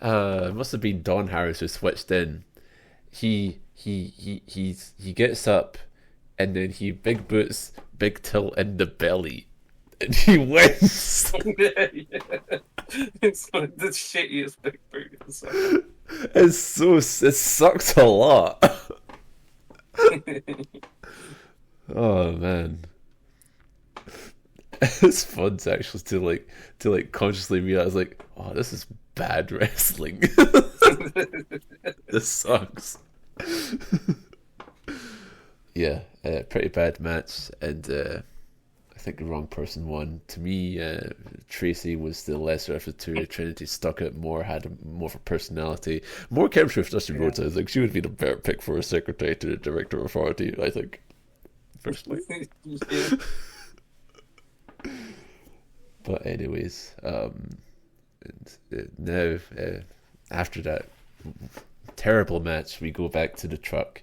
it must have been Don Harris who switched in. He gets up and then he big boots Big Till in the belly and he wins.
It's like the shittiest big boot.
It sucks a lot. Oh man. It's fun to actually to consciously realize like, oh, this is bad wrestling. This sucks. Yeah, pretty bad match, and I think the wrong person won. To me, Tracy was the lesser of the two. Trinity stuck it more, had more of a personality, more chemistry with Dustin Rhodes. I think she would be the better pick for a secretary to the director of authority, I think, personally. But anyways, now after that terrible match, we go back to the truck,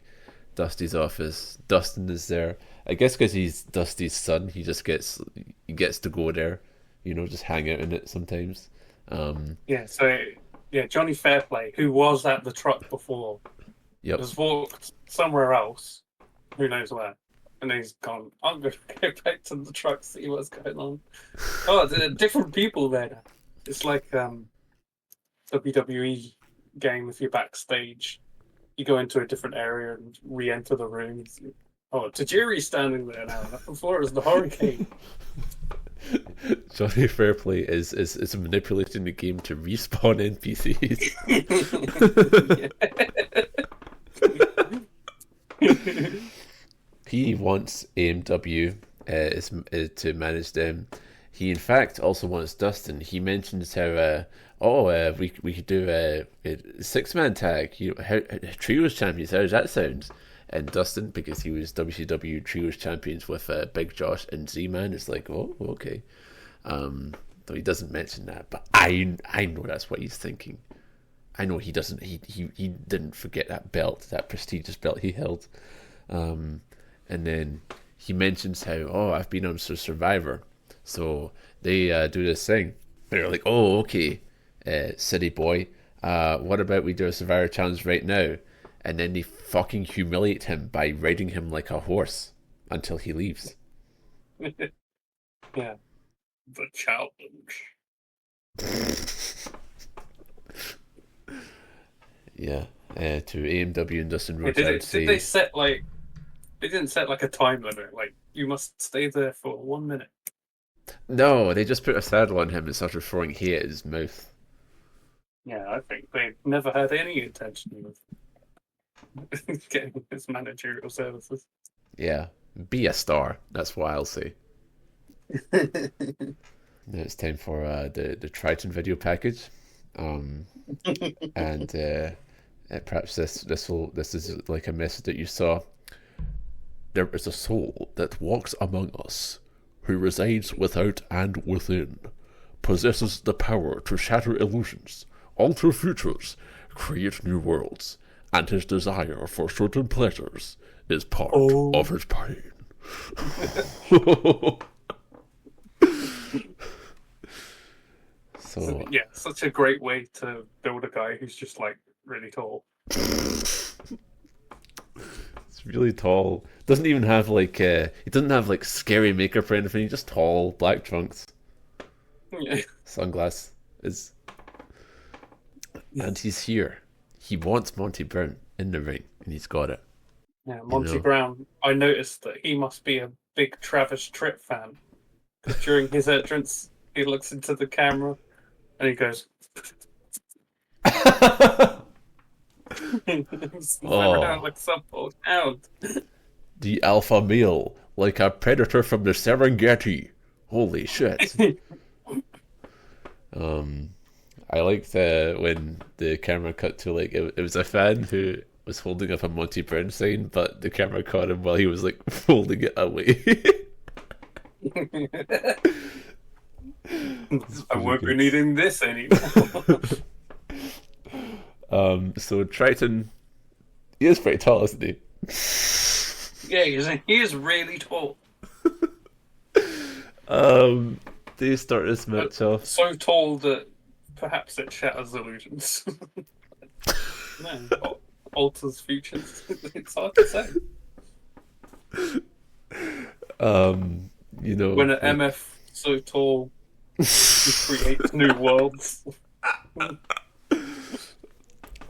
Dusty's office. Dustin is there. I guess because he's Dusty's son, he gets to go there, just hang out in it sometimes.
Johnny Fairplay, who was at the truck before,
Yep.
has walked somewhere else, who knows where, and he's gone, I'm going to go back to the truck, see what's going on. Oh, there are different people there now. It's like WWE game. If you're backstage, you go into a different area and re-enter the room. Oh, Tajiri's standing there now. Before it was the Hurricane.
Johnny Fairplay is manipulating the game to respawn NPCs. He wants AMW is to manage them. He in fact also wants Dustin. He mentions how we could do a 6-man tag. Trios champions. How does that sound? And Dustin, because he was WCW Trios champions with Big Josh and Z-Man, is like, oh, okay. Though he doesn't mention that, but I know that's what he's thinking. I know he doesn't. He didn't forget that belt, that prestigious belt he held. And then he mentions how, I've been on Survivor. So they do this thing. They're like, oh, okay, city boy. What about we do a Survivor challenge right now? And then they fucking humiliate him by riding him like a horse until he leaves.
Yeah. The challenge.
Yeah. To AMW and Dustin Rhodes,
Did they set like... They didn't set like a time limit. Like, you must stay there for 1 minute.
No, they just put a saddle on him and started throwing hay at his mouth.
Yeah, I think they never had any intention of getting his managerial services.
Yeah, be a star. That's what I'll say. Now it's time for the Trytan video package, and perhaps this is like a message that you saw. There is a soul that walks among us, who resides without and within, possesses the power to shatter illusions, alter futures, create new worlds, and his desire for certain pleasures is part of his pain. So
yeah, such a great way to build a guy who's just like really tall.
It's really tall. Doesn't even have like he doesn't have like scary makeup or anything. He's just tall, black trunks, sunglasses. And he's here. He wants Monty Brown in the ring, and he's got it.
Yeah, Monty Brown. I noticed that he must be a big Travis Tritt fan, because during his entrance, he looks into the camera and he goes. Around like some old hound.
The alpha male, like a predator from the Serengeti. Holy shit. I liked when the camera cut to like it was a fan who was holding up a Monty Brown sign, but the camera caught him while he was like holding it away.
I won't be needing this anymore.
So Trytan, he is pretty tall, isn't he?
Yeah, he is really tall.
They start this match off.
So tall that perhaps it shatters illusions. Man, alters futures. It's hard to say.
You know,
when an MF so tall creates new worlds.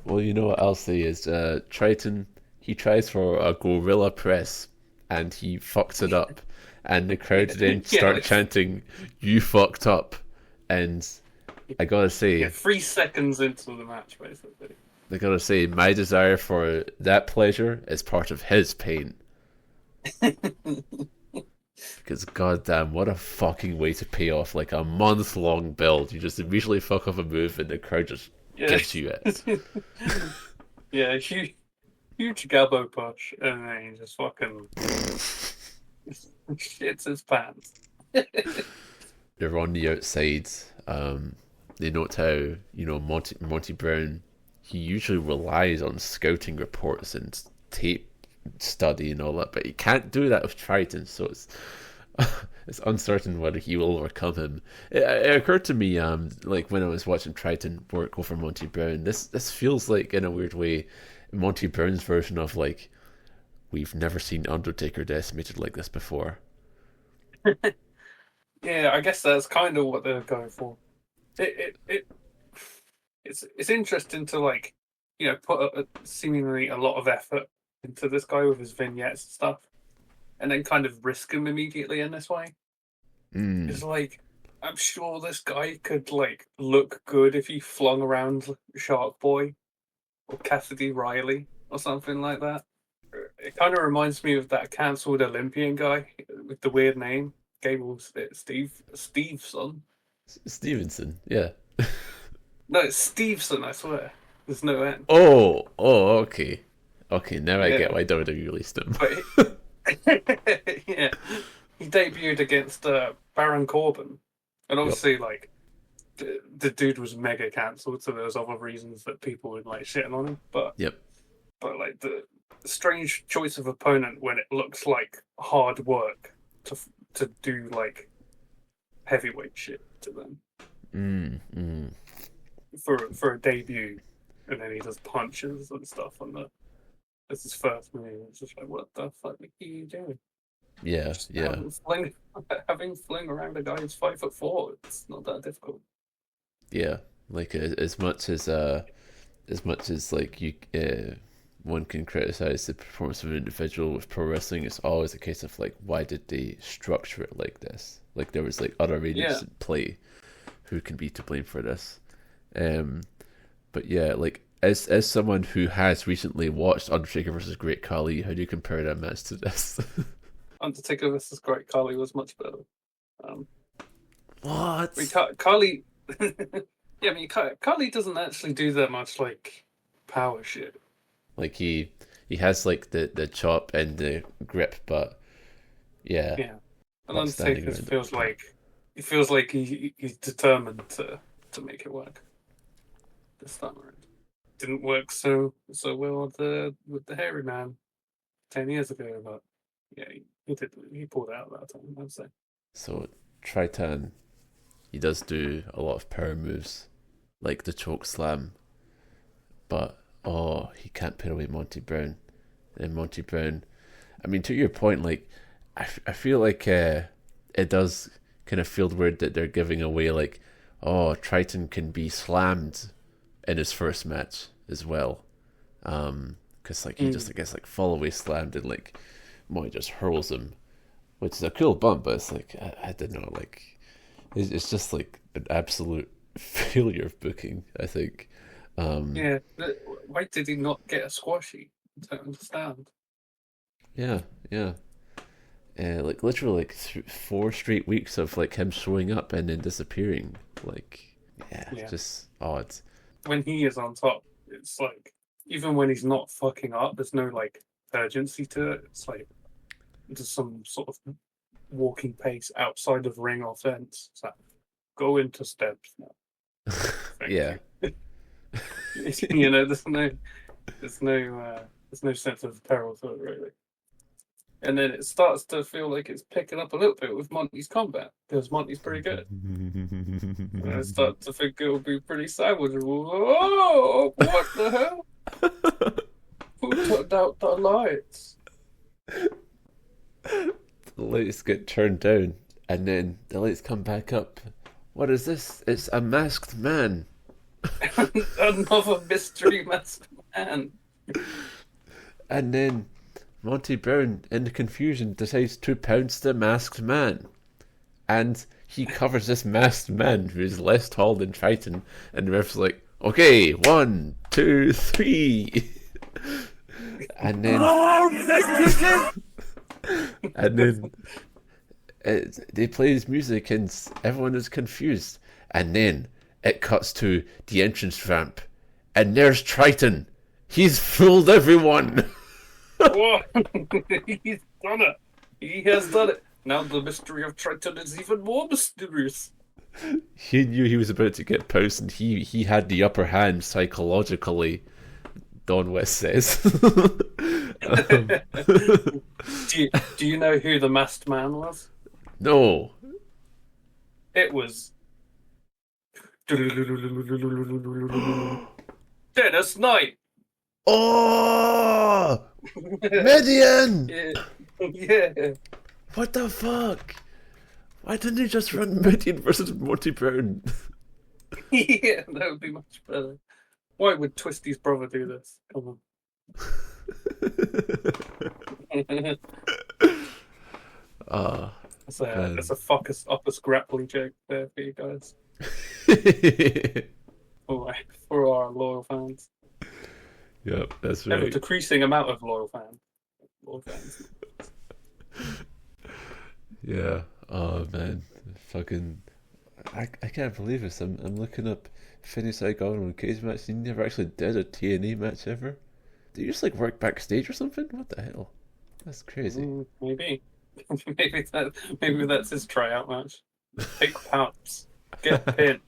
Well, you know what I'll say is Trytan, he tries for a gorilla press and he fucks it up, and the crowd then start chanting, "You fucked up," and I gotta say,
3 seconds into the match, basically.
I gotta say, my desire for that pleasure is part of his pain. Because goddamn, what a fucking way to pay off like a month-long build. You just immediately fuck up a move and the crowd just gives you it.
Yeah, huge Gabbo push, and then he just fucking shits his pants.
They're on the outside. They note how, Monty Brown, he usually relies on scouting reports and tape study and all that, but he can't do that with Trytan, so it's uncertain whether he will overcome him. It occurred to me, like when I was watching Trytan work over Monty Brown, this feels like, in a weird way, Monty Brown's version of like, we've never seen Undertaker decimated like this before.
Yeah, I guess that's kind of what they're going for. It's interesting to like, put seemingly a lot of effort into this guy with his vignettes and stuff, and then kind of risk him immediately in this way. It's like, I'm sure this guy could like look good if he flung around Shark Boy or Cassidy Riley or something like that. It kind of reminds me of that cancelled Olympian guy with the weird name, Gable's Steveson.
Stevenson, yeah.
No, it's Steveson, I swear. There's no N.
Oh, okay. Okay, now I get why WWE released him.
Yeah. He debuted against Baron Corbin. And obviously, like, the dude was mega cancelled, so there was other reasons that people were, like, shitting on him. But like, the strange choice of opponent when it looks like hard work to do, like, heavyweight shit to them. For a debut, and then he does punches and stuff on it's his first move. It's just like, what the fuck are you doing?
Yeah,
just having fling around a guy who's 5'4", it's not that difficult.
Yeah, like as much as like you one can criticize the performance of an individual with pro wrestling, it's always a case of like, why did they structure it like this? Like there was like other agents in play who can be to blame for this. But yeah, like as someone who has recently watched Undertaker versus Great Khali, how do you compare that match to this?
Undertaker versus Great Khali was much better.
What?
I mean, Khali, yeah, I mean, Khali doesn't actually do that much like power shit.
Like he has like the chop and the grip, but yeah.
And Undertaker feels like he's determined to make it work. This time around, didn't work so well with the hairy man 10 years ago, but yeah, he pulled out that time, I'd say.
So Trytan, he does do a lot of power moves, like the choke slam, but he can't put away Monty Brown. And Monty Brown, I mean, to your point, like I feel like it does kind of feel weird that they're giving away like, Trytan can be slammed in his first match as well, because like he just, I guess, like fall away slammed and like Monty just hurls him, which is a cool bump, but it's like I don't know, like it's just like an absolute failure of booking, I think.
Yeah, why did he not get a squashy? I don't understand.
Yeah. Like literally like 4 straight weeks of like him showing up and then disappearing, like just odd.
When he is on top, it's like, even when he's not fucking up, there's no like urgency to it. It's like just some sort of walking pace outside of ring offense. It's like, go into steps now.
Yeah.
There's no sense of peril to it really. And then it starts to feel like it's picking up a little bit with Monty's combat, because Monty's pretty good. And I start to think it'll be pretty salvageable. Oh, what the hell? Who turned out the lights?
The lights get turned down, and then the lights come back up. What is this? It's a masked man.
Another mystery masked man.
And then Monty Brown, in the confusion, decides to pounce the masked man. And he covers this masked man, who is less tall than Trytan, and the ref's like, okay, 1, 2, 3. And then... they play his music and everyone is confused. And then it cuts to the entrance ramp. And there's Trytan. He's fooled everyone.
Whoa. He's done it. He has done it. Now the mystery of Trytan is even more mysterious.
He knew he was about to get posed, and he had the upper hand psychologically, Don West says.
Do you know who the masked man was?
No.
It was Dennis Knight.
Oh! Midian!
Yeah.
What the fuck? Why didn't he just run Midian versus Monty Brown?
Yeah, that would be much better. Why would Twisty's brother do this? Come on. That's a fuck us up us grappling joke there for you guys. For our loyal fans.
Yep, that's
Ever
right.
decreasing amount of loyal fans.
Yeah. Oh man, fucking. I can't believe this. I'm looking up Finney Saigon on cage match. He never actually did a TNA match ever. Did you just like work backstage or something? What the hell? That's crazy.
Maybe. maybe that's his tryout match. Take pounds. Get pinned.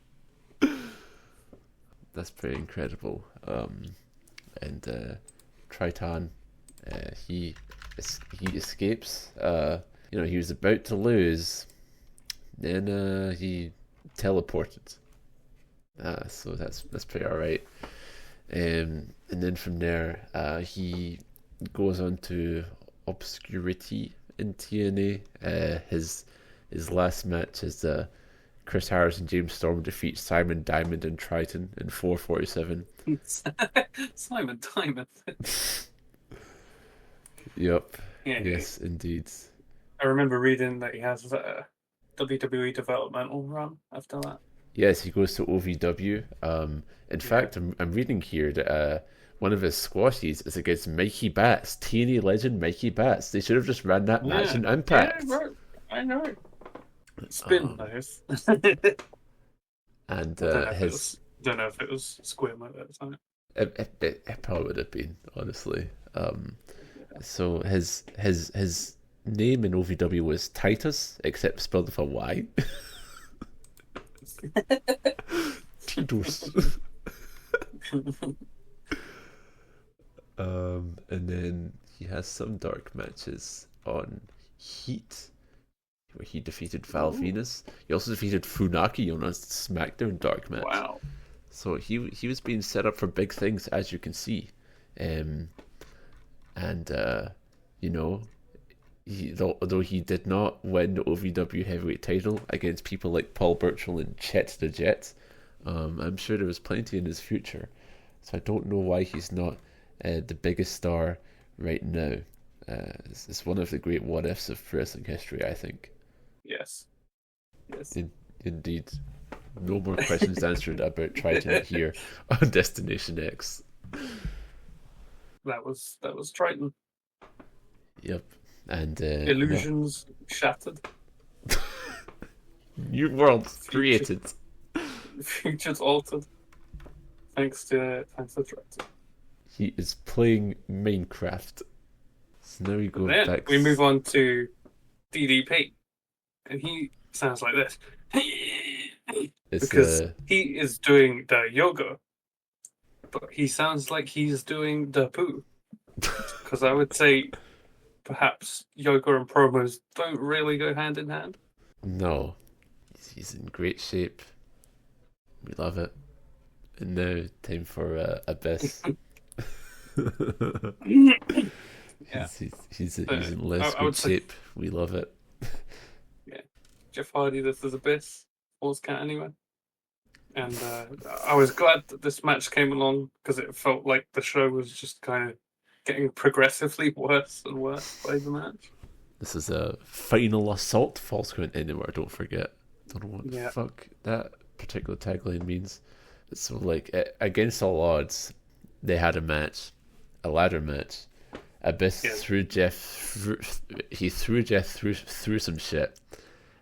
That's pretty incredible. And Trytan, he escapes. He was about to lose, then he teleported. So that's pretty alright. And then from there, he goes on to obscurity in TNA. His last match is Chris Harris and James Storm defeat Simon Diamond and Trytan in 4:47.
Simon Diamond.
Yep.
Yeah,
yes, indeed.
I remember reading that he has a WWE developmental run after that.
Yes, he goes to OVW. In fact, I'm reading here that one of his squashies is against Mikey Batts, TNA legend Mikey Batts. They should have just ran that match in Impact.
Yeah, right. I know. It's been nice.
And
don't know if it was Squirm at that time.
It probably would have been, honestly. So his name in OVW was Titus, except spelled with a Y. Titus. And then he has some dark matches on Heat, where he defeated Val Venus. He also defeated Funaki on a SmackDown dark match.
Wow.
So he was being set up for big things, as you can see. Although he did not win the OVW heavyweight title against people like Paul Burchill and Chet the Jet, I'm sure there was plenty in his future. So I don't know why he's not the biggest star right now. It's one of the great what-ifs of wrestling history, I think.
Yes.
Indeed. No more questions answered about Trytan here on Destination X.
That was Trytan.
Yep. And
illusions shattered.
New worlds created.
Futures altered. Thanks to Trytan.
He is playing Minecraft. So now we go back.
We move on to DDP, and he sounds like this. Because he is doing the yoga, but he sounds like he's doing the poo. Because I would say perhaps yoga and promos don't really go hand in hand.
No. He's in great shape. We love it. And now, time for Abyss.
Yeah.
He's in less good shape. We love it.
Yeah. Jeff Hardy, this is Abyss. Falls Cat anyway. And I was glad that this match came along because it felt like the show was just kind of getting progressively worse and worse by the match.
This is a final assault. False count anywhere, don't forget. Don't know what the fuck that particular tagline means. So, like, against all odds, they had a match, a ladder match. Abyss threw Jeff through some shit,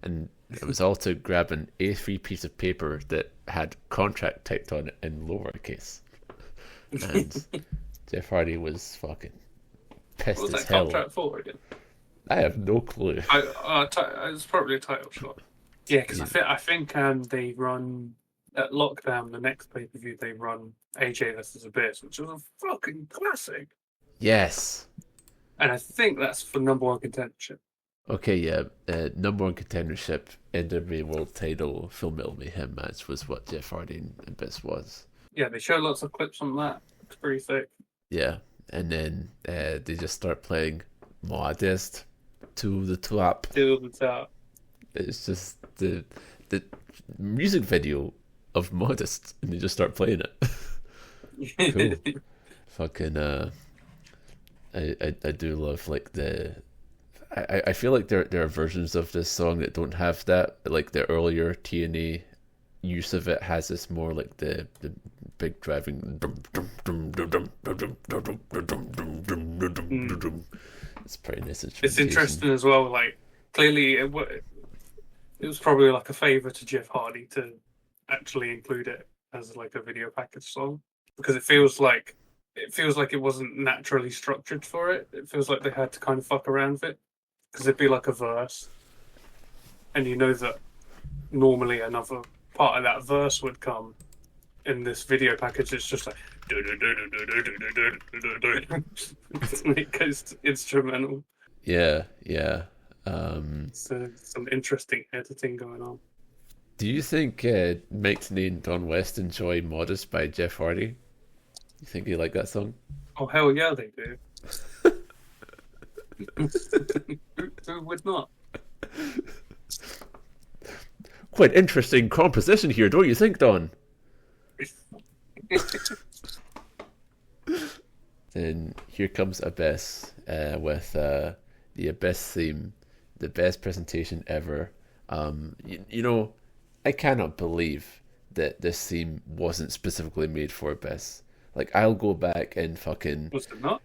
and it was all to grab an A3 piece of paper that had contract typed on it in lowercase. And Jeff Hardy was fucking pissed
what was
as
that
hell.
contract for again?
I have no clue.
It's probably a title shot. Yeah, because I think they run at Lockdown, the next pay-per-view, they run AJ vs. Abyss, which was a fucking classic.
Yes.
And I think that's for number one contendership.
Okay, yeah. Number one contendership, NWA World Title, Full Metal Mayhem match was what Jeff Hardy and Abyss was.
Yeah, they show lots of clips on that. It's pretty sick.
Yeah, and then they just start playing Modest to the Top.
To the top.
It's just the music video of Modest, and they just start playing it. Cool. Fucking I do love like I feel like there are versions of this song that don't have that. Like the earlier TNA use of it has this more like the big driving. It's pretty nice.
It's interesting as well. Like clearly, it was probably like a favor to Jeff Hardy to actually include it as like a video package song, because it feels like it wasn't naturally structured for it. It feels like they had to kind of fuck around with it, because it'd be like a verse, and you know that normally another part of that verse would come. In this video package, it's just like it goes instrumental.
Yeah.
So some interesting editing going on.
Do you think Mike Tenay and Don West enjoy Modest by Jeff Hardy? You think they like that song?
Oh hell yeah, they do. Who would not?
Quite interesting composition here, don't you think, Don? Then here comes Abyss with the Abyss theme, the best presentation ever. You know, I cannot believe that this theme wasn't specifically made for Abyss. Like, I'll go back and fucking...
Was it not?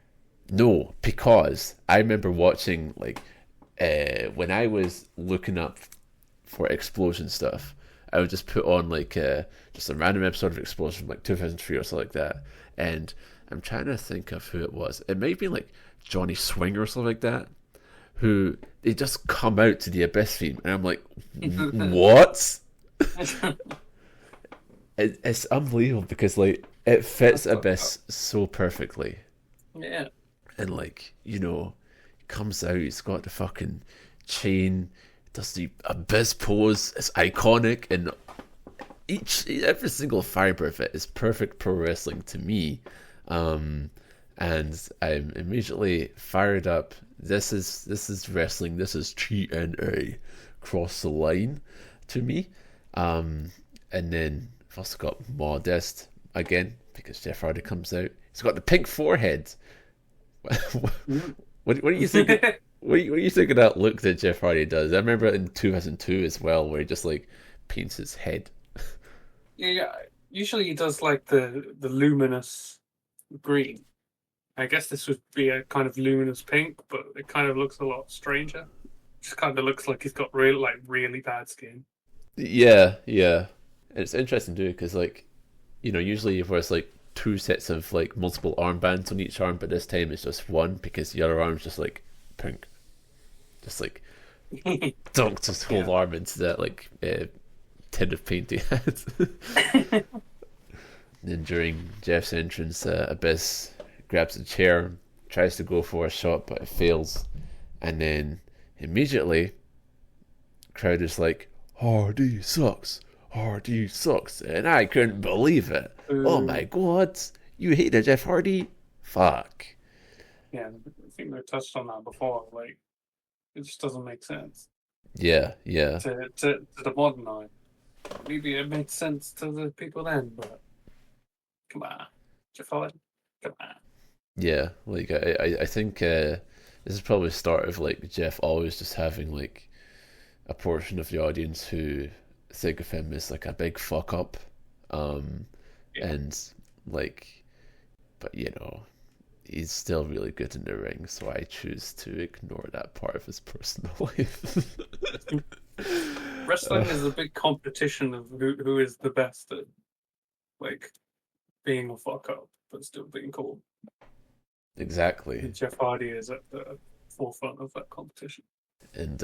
No, because I remember watching, like, when I was looking up for Explosion stuff, I would just put on, like, just a random episode of Explosion from, like, 2003 or something like that. And I'm trying to think of who it was. It might be, like, Johnny Swinger or something like that, who they just come out to the Abyss theme. And I'm like, what? It's unbelievable because, like, it fits Abyss so perfectly.
Yeah.
And, like, you know, he comes out, he's got the fucking chain, does the Abyss pose. It's iconic, and every single fiber of it is perfect pro wrestling to me. And I'm immediately fired up. This is wrestling. This is TNA cross the line to me. And then I've also got Modest again because Jeff Hardy comes out. He's got the pink forehead. What do you think? What do you think of that look that Jeff Hardy does? I remember it in 2002 as well, where he just like paints his head.
Yeah. Usually he does like the luminous green. I guess this would be a kind of luminous pink, but it kind of looks a lot stranger. Just kind of looks like he's got really bad skin.
Yeah. And it's interesting too, because like, you know, usually if there's like two sets of like multiple armbands on each arm, but this time it's just one because the other arm's just like pink. Just like dunked his whole arm into that like tin of paint he had. Then during Jeff's entrance, Abyss grabs a chair, tries to go for a shot, but it fails. And then immediately, crowd is like, Hardy sucks. And I couldn't believe it. Oh my god, you hated Jeff Hardy? Fuck.
Yeah, I think they touched on that before. Like, it just doesn't make sense.
Yeah.
To the modern eye. Maybe it made sense to the people then, but come on, Jeff Hardy, come on.
Yeah, like I think this is probably the start of like Jeff always just having like a portion of the audience who think of him as like a big fuck up, and like, but you know, he's still really good in the ring, so I choose to ignore that part of his personal life.
Wrestling is a big competition of who is the best at like being a fuck up but still being cool.
Exactly.
And Jeff Hardy is at the forefront of that competition.
And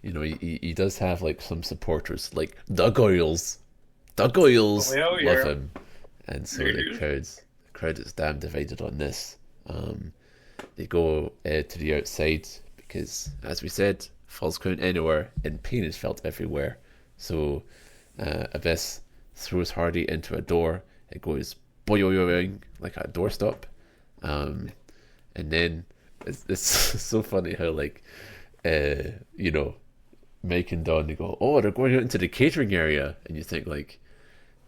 you know, he does have like some supporters, like Doug Oils. Love him, and so the crowd is damn divided on this. They go to the outside because, as we said, falls count anywhere and pain is felt everywhere. So Abyss throws Hardy into a door. It goes boing like a doorstop, And then it's so funny how like you know, Mike and Don, they go, oh, they're going out into the catering area, and you think like,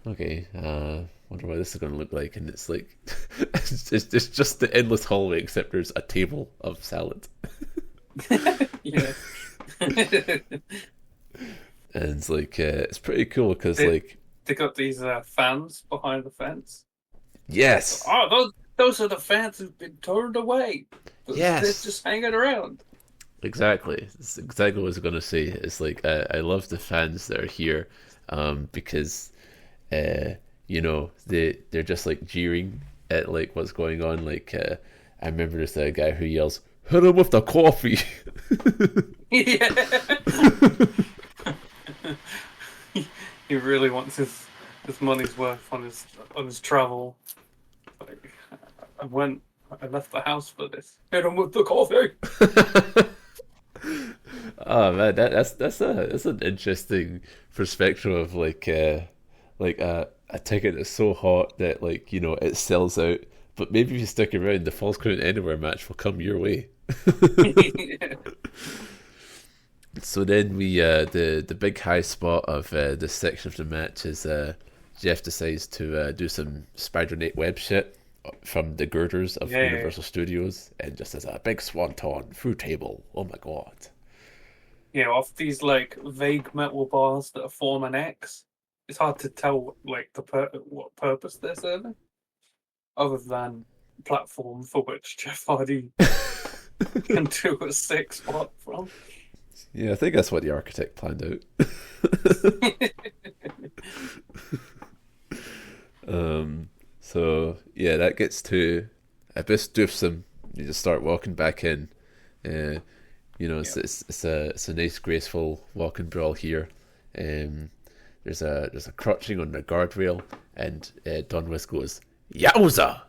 okay, wonder what this is going to look like, and it's like it's just the endless hallway except there's a table of salad.
Yeah.
And it's like it's pretty cool because like
they got these fans behind the fence.
Yes.
Oh, those are the fans who've been turned away.
Yes.
They're just hanging around.
Exactly. It's exactly what I was going to say. It's like I love the fans that are here because you know, they're just like jeering at like what's going on. Like I remember there's a guy who yells, "Hit him with the coffee!"
Yeah. He really wants his money's worth on his travel. Like, I left the house for this. Hit him with the coffee.
Oh man, that's an interesting perspective of like a ticket that's so hot that like, you know, it sells out. But maybe if you stick around, the Falls Count Anywhere match will come your way.
Yeah.
So then we the big high spot of this section of the match is Jeff decides to do some Spider-Nate web shit from the girders of Universal Studios, and just as a big swanton through table. Oh my god!
You know, off these like vague metal bars that form an X, it's hard to tell like what purpose they're serving, other than platform for which Jeff Hardy can do a sick spot from.
Yeah, I think that's what the architect planned out. So yeah, that gets to Abyss doofs him. You just start walking back in. You know, it's a nice graceful walking brawl here. There's a crotching on the guardrail, and Don West goes, "Yowza!"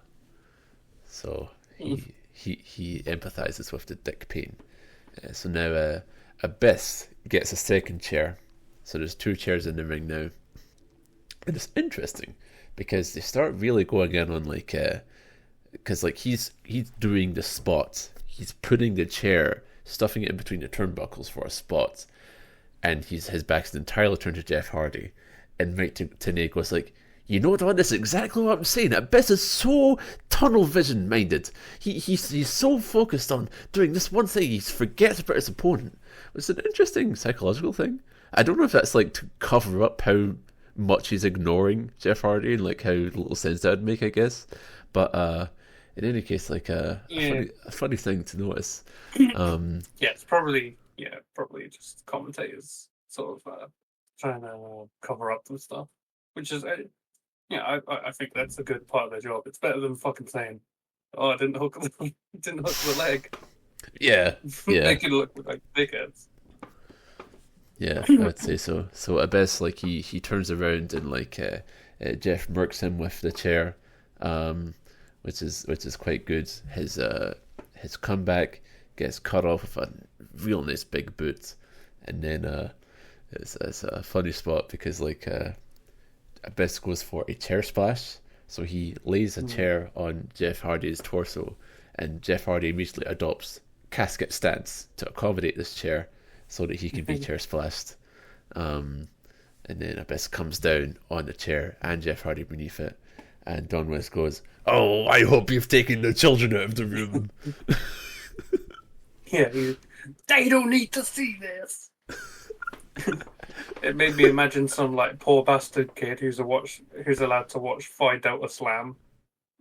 So he empathizes with the dick pain. So now Abyss gets a second chair. So there's 2 chairs in the ring now. And it's interesting because they start really going in on like, because like he's doing the spot. He's putting the chair, stuffing it in between the turnbuckles for a spot, and his back's entirely turned to Jeff Hardy. And Mike Tna goes like, "You know, Don, this is exactly what I'm saying. Abyss is so tunnel vision minded. He's so focused on doing this one thing, he forgets about his opponent." It's an interesting psychological thing. I don't know if that's like to cover up how much he's ignoring Jeff Hardy and like how little sense that would make, I guess. But in any case, like a funny thing to notice.
It's probably just commentators sort of trying to cover up some stuff, which is I think that's a good part of their job. It's better than fucking saying, "Oh, I didn't hook the leg."
Yeah.
Make it look like dickheads.
Yeah, I would say so. So Abyss, like he turns around and like Jeff murks him with the chair, which is quite good. His comeback gets cut off with a real nice big boot, and then it's a funny spot because like Abyss goes for a chair splash, so he lays a chair on Jeff Hardy's torso, and Jeff Hardy immediately adopts casket stance to accommodate this chair so that he can be chair splashed. And then Abyss comes down on the chair and Jeff Hardy beneath it, and Don West goes, "Oh, I hope you've taken the children out of the room."
They don't need to see this. It made me imagine some like poor bastard kid who's allowed to watch Phi Delta Slam,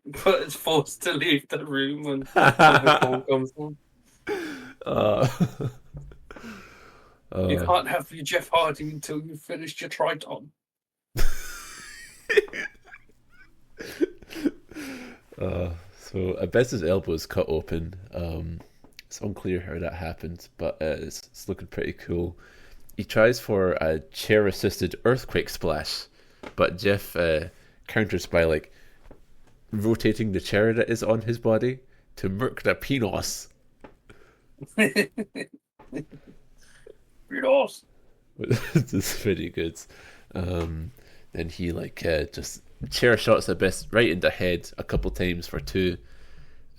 but is forced to leave the room when the call comes on. You can't have your Jeff Hardy until you've finished your Trytan.
So Abyss's elbow is cut open. It's unclear how that happened, but it's looking pretty cool. He tries for a chair-assisted earthquake splash, but Jeff counters by like rotating the chair that is on his body to murk the penis.
Penis.
This is pretty good. Then he like just chair shots Abyss right in the head a couple times for 2,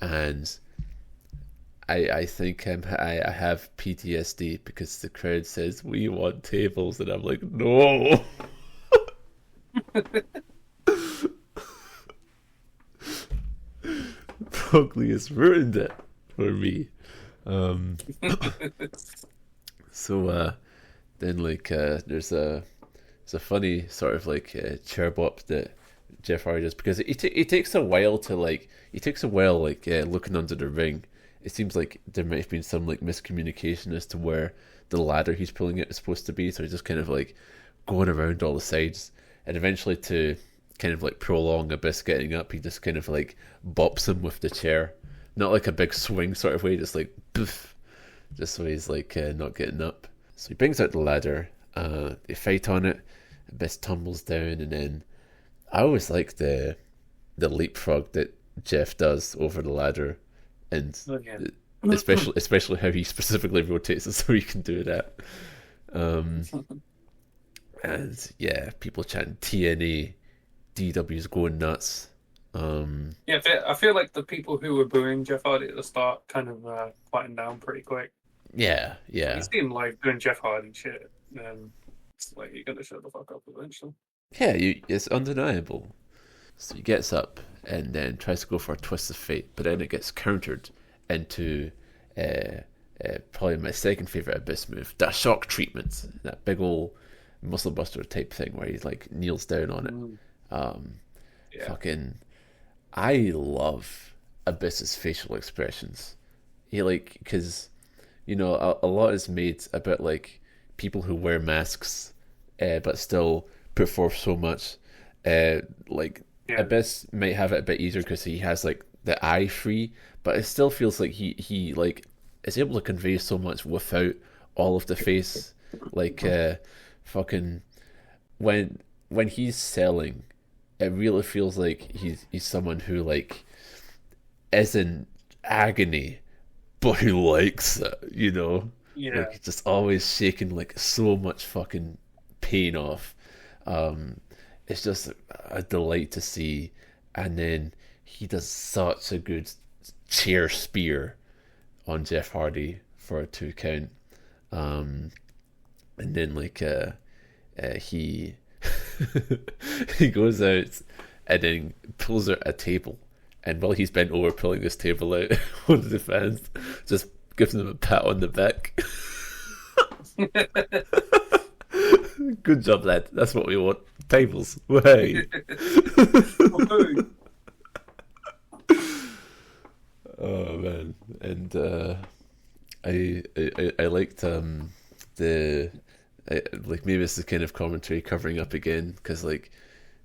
and I think I have PTSD because the crowd says we want tables, and I'm like, no. Pugly has ruined it for me. So then like there's a funny sort of like chair bop that Jeff Hardy does, because he takes a while to like looking under the ring. It seems like there might have been some like miscommunication as to where the ladder he's pulling it is supposed to be, so he's just kind of like going around all the sides, and eventually to kind of like prolong Abyss getting up, he just kind of like bops him with the chair, not like a big swing sort of way, just like poof, just so he's like not getting up. So he brings out the ladder, they fight on it, Abyss tumbles down, and then I always like the leapfrog that Jeff does over the ladder, and especially how he specifically rotates it so he can do that. And yeah, people chanting TNA, DW's going nuts.
Yeah, I feel like the people who were booing Jeff Hardy at the start kind of quieting down pretty quick.
Yeah.
You see him like doing Jeff Hardy shit, and it's like you're gonna shut the fuck up eventually.
Yeah, it's undeniable. So he gets up and then tries to go for a twist of fate, but then it gets countered into probably my second favourite Abyss move, that shock treatment, that big old muscle buster type thing where he like kneels down on it. Fucking, I love Abyss's facial expressions. He like, because you know a lot is made about like people who wear masks, but still put forth so much. Abyss might have it a bit easier because he has like the eye free, but it still feels like he like is able to convey so much without all of the face. Like fucking when he's selling, it really feels like he's someone who like is in agony, but who likes it, you know?
Yeah.
Like just always shaking like so much fucking pain off. It's just a delight to see. And then he does such a good chair spear on Jeff Hardy for a 2 count. And then like he he goes out and then pulls out a table, and while he's bent over pulling this table out, one of the fans just gives him a pat on the back. Good job, lad. That's what we want. Tables. Way. Oh man. And I liked like maybe it's the kind of commentary covering up again, because like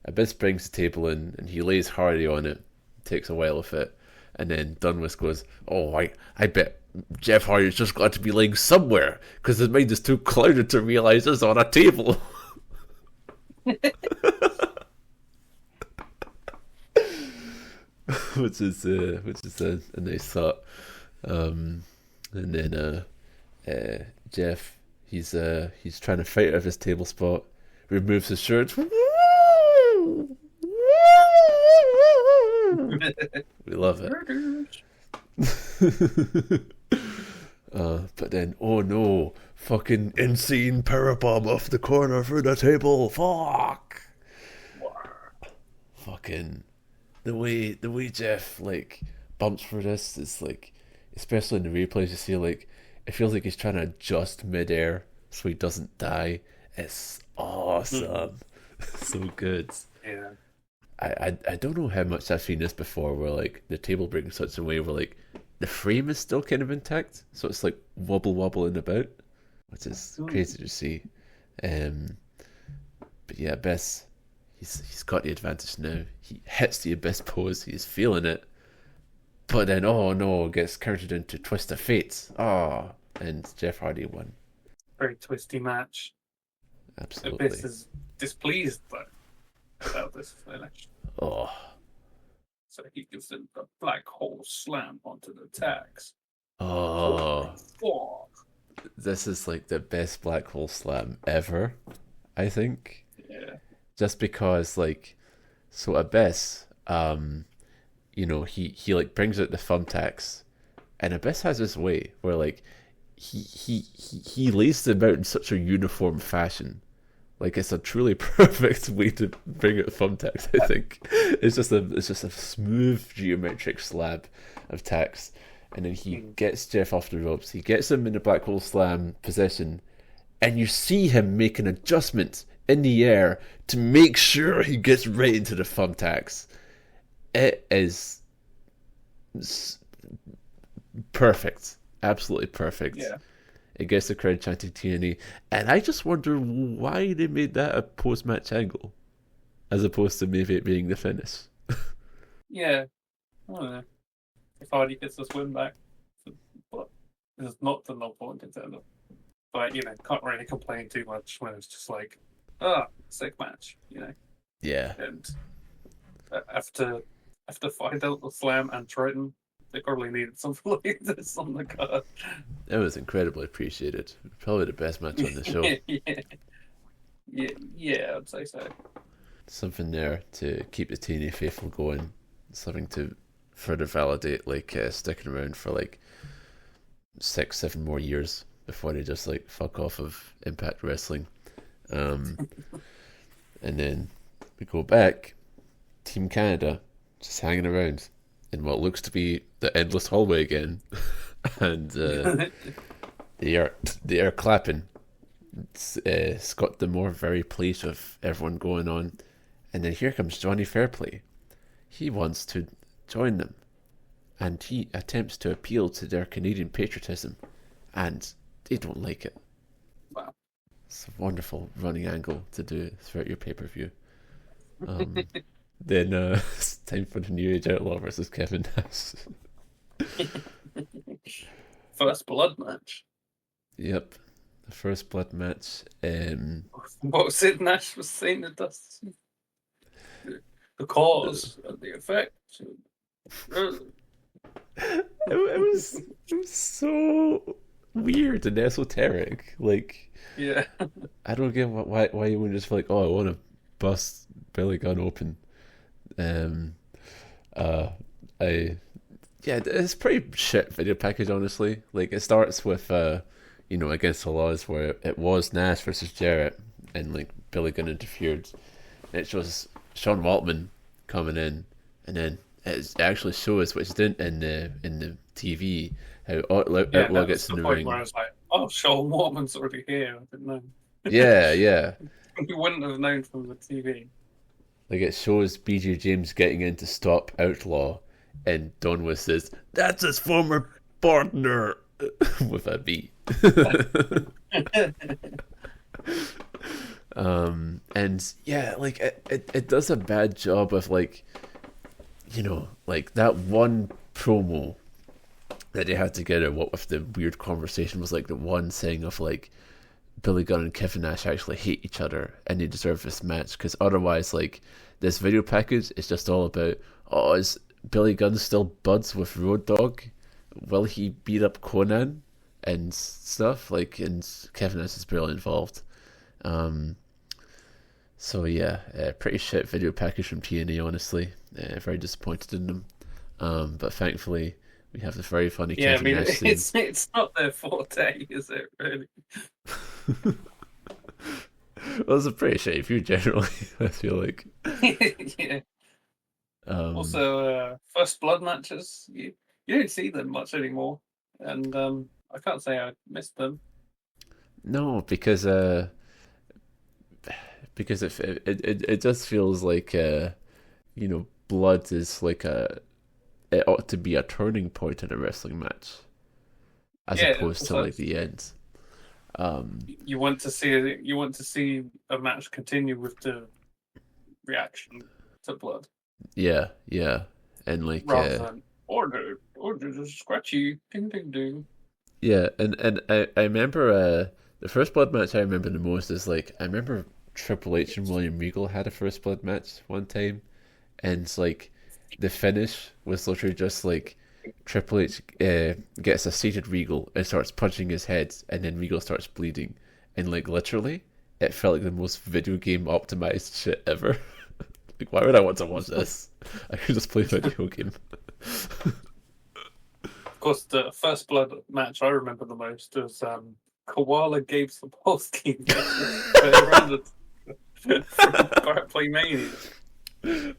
Abyss brings the table in and he lays Hardy on it, takes a while with it, and then Dunwich goes, "Oh, I bet Jeff Hardy's just got to be laying somewhere because his mind is too clouded to realise it's on a table." which is a nice thought. And then Jeff, he's trying to fight out of his table spot, removes his shirt. We love it. But then, oh no, fucking insane powerbomb off the corner through the table. Fuck. Fucking the way Jeff like bumps for this is like, especially in the replays, you see like it feels like he's trying to adjust midair so he doesn't die. It's awesome. So good.
Yeah.
I don't know how much I've seen this before, where like the table breaks in such a way where like the frame is still kind of intact, so it's like wobbling about, which is crazy to see. But yeah, Abyss, he's got the advantage now. He hits the Abyss pose, he's feeling it, but then oh no, gets countered into Twist of Fate. And Jeff Hardy won.
Very twisty match.
Absolutely.
Abyss is displeased about this finish.
Oh.
So he gives him the black hole slam onto the tags.
Oh.
Oh.
This is like the best black hole slam ever, I think.
Yeah.
Just because like, so Abyss, he like brings out the thumbtacks, and Abyss has this way where like he lays them out in such a uniform fashion. Like, it's a truly perfect way to bring out thumbtacks, I think. It's just a smooth geometric slab of tacks. And then he gets Jeff off the ropes. He gets him in the Black Hole Slam position. And you see him make an adjustment in the air to make sure he gets right into the thumbtacks. It is perfect. Absolutely perfect.
Yeah.
It gets the crowd chanting TNA, and I just wonder why they made that a post-match angle, as opposed to maybe it being the finish.
Yeah, I don't know. If Hardy gets this win back, but this is not the number one contender. But can't really complain too much when it's just like, sick match,
Yeah.
And after find out the Slam and Trytan, they probably needed something like this on the card.
It was incredibly appreciated. Probably the best match on the show.
yeah, I'd say so.
Something there to keep the TNA faithful going. Something to further validate, like sticking around for like 6-7 more years before they just like fuck off of Impact Wrestling. And then we go back. Team Canada just hanging around in what looks to be the endless hallway again, and they are clapping. Scott D'Amore very pleased with everyone going on, and then here comes Johnny Fairplay. He wants to join them, and he attempts to appeal to their Canadian patriotism, and they don't like it.
Wow,
it's a wonderful running angle to do throughout your pay-per-view. Then it's time for the New Age Outlaw versus Kevin Nash.
First blood match.
Yep, the first blood match.
What was it Nash was saying to Dustin? The cause and the effect.
It was so weird and esoteric. Like,
yeah,
I don't get why you wouldn't just be like, oh, I want to bust Billy Gunn open. It's pretty shit video package, honestly. Like, it starts with against the laws, where it was Nash versus Jarrett, and like Billy Gunn interfered. And it shows Sean Waltman coming in, and then it actually shows, which didn't in the TV, how Outlaw gets in the ring.
Where I was like, oh, Sean Waltman's already here. I didn't know.
Yeah.
You wouldn't have known from the TV.
Like, it shows BJ James getting in to stop Outlaw, and Donwith says, "That's his former partner," with a B. And yeah, like it does a bad job of like that one promo that they had together. What with the weird conversation was like the one saying of like, Billy Gunn and Kevin Nash actually hate each other and they deserve this match, because otherwise, like, this video package is just all about, oh, is Billy Gunn still buds with Road Dogg? Will he beat up Conan and stuff? Like, and Kevin Nash is barely involved. So yeah, pretty shit video package from TNA, honestly. Very disappointed in them. But thankfully, we have the very funny Kevin Nash scene.
It's not their forte, is it, really?
Well, it's a pretty shitty feud generally, I feel like.
Yeah. Also, first blood matches, you don't see them much anymore. And I can't say I missed them.
No, because it just feels like blood is like it ought to be a turning point in a wrestling match, as opposed to like the end.
You want to see a match continue with the reaction to blood.
Yeah, and like
rather than order just scratchy ding ding ding.
Yeah, and I remember the first blood match I remember the most is like, I remember Triple H and William Regal had a first blood match one time, and it's like the finish was literally just like Triple H gets a seated Regal and starts punching his head, and then Regal starts bleeding, and like literally it felt like the most video game optimized shit ever. Like, why would I want to watch this? I could just play a video game.
Of course, the first blood match I remember the most was Koala Gabe Sapolsky from GRAPPLOMETER.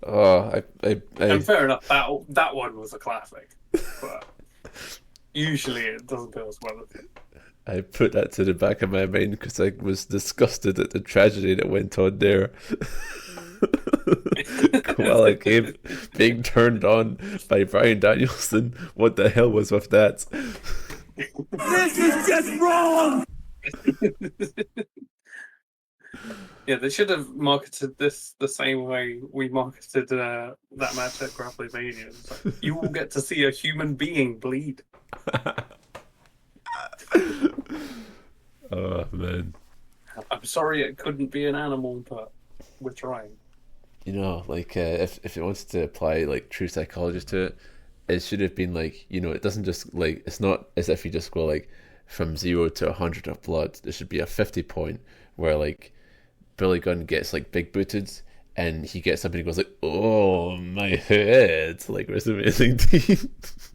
Oh,
And fair enough, that one was a classic. But usually it doesn't go as well as it.
I put that to the back of my mind because I was disgusted at the tragedy that went on there. Koala Gabe being turned on by Bryan Danielson. What the hell was with that?
This is just wrong!
Yeah, they should have marketed this the same way we marketed that match at GRAPPLOMETER. It's like, you will get to see a human being bleed.
Oh, man.
I'm sorry it couldn't be an animal, but we're trying.
You know, like, if it wants to apply, like, true psychology to it, it should have been, like, you know, it doesn't just, like, it's not as if you just go, like, from 0 to 100 of blood. There should be a 50 point where, like, Billy Gunn gets, like, big booted, and he gets up and he goes, like, oh, my head, like, with amazing teeth.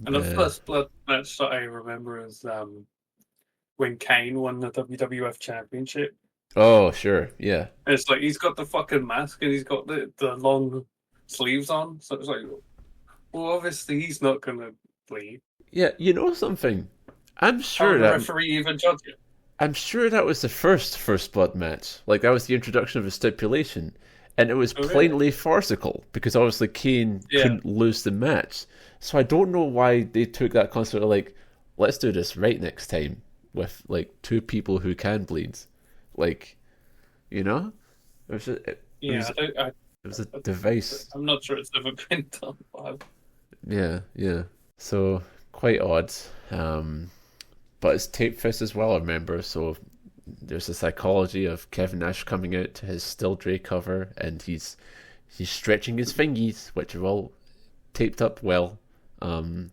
And the first blood match that I remember is when Kane won the WWF Championship.
Oh, sure, yeah.
And it's like he's got the fucking mask and he's got the long sleeves on. So it's like, well, obviously he's not going to bleed.
Yeah, you know something? I'm sure
How
that...
the referee even judge it?
I'm sure that was the first blood match. Like, that was the introduction of a stipulation. And it was plainly farcical, because obviously Kane couldn't lose the match. So I don't know why they took that concept of, like, let's do this right next time with, like, two people who can bleed. Like, you know? It was a device.
I'm not sure it's ever been done.
Yeah. So, quite odd. But it's tape fist as well, I remember, so there's a psychology of Kevin Nash coming out to his Still Dre cover, and he's stretching his fingies, which are all taped up well. And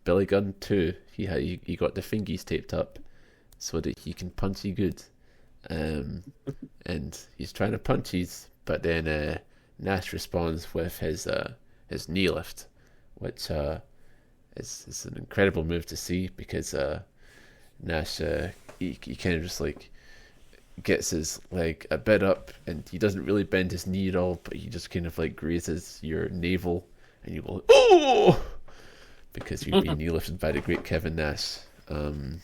Billy Gunn too. He got the fingies taped up so that he can punch you good. And he's trying to punch his, but then Nash responds with his knee lift, which is an incredible move to see, because Nash he kind of just like gets his leg a bit up, and he doesn't really bend his knee at all, but he just kind of like grazes your navel, and you go, oh, because you've been knee lifted by the great Kevin Nash. You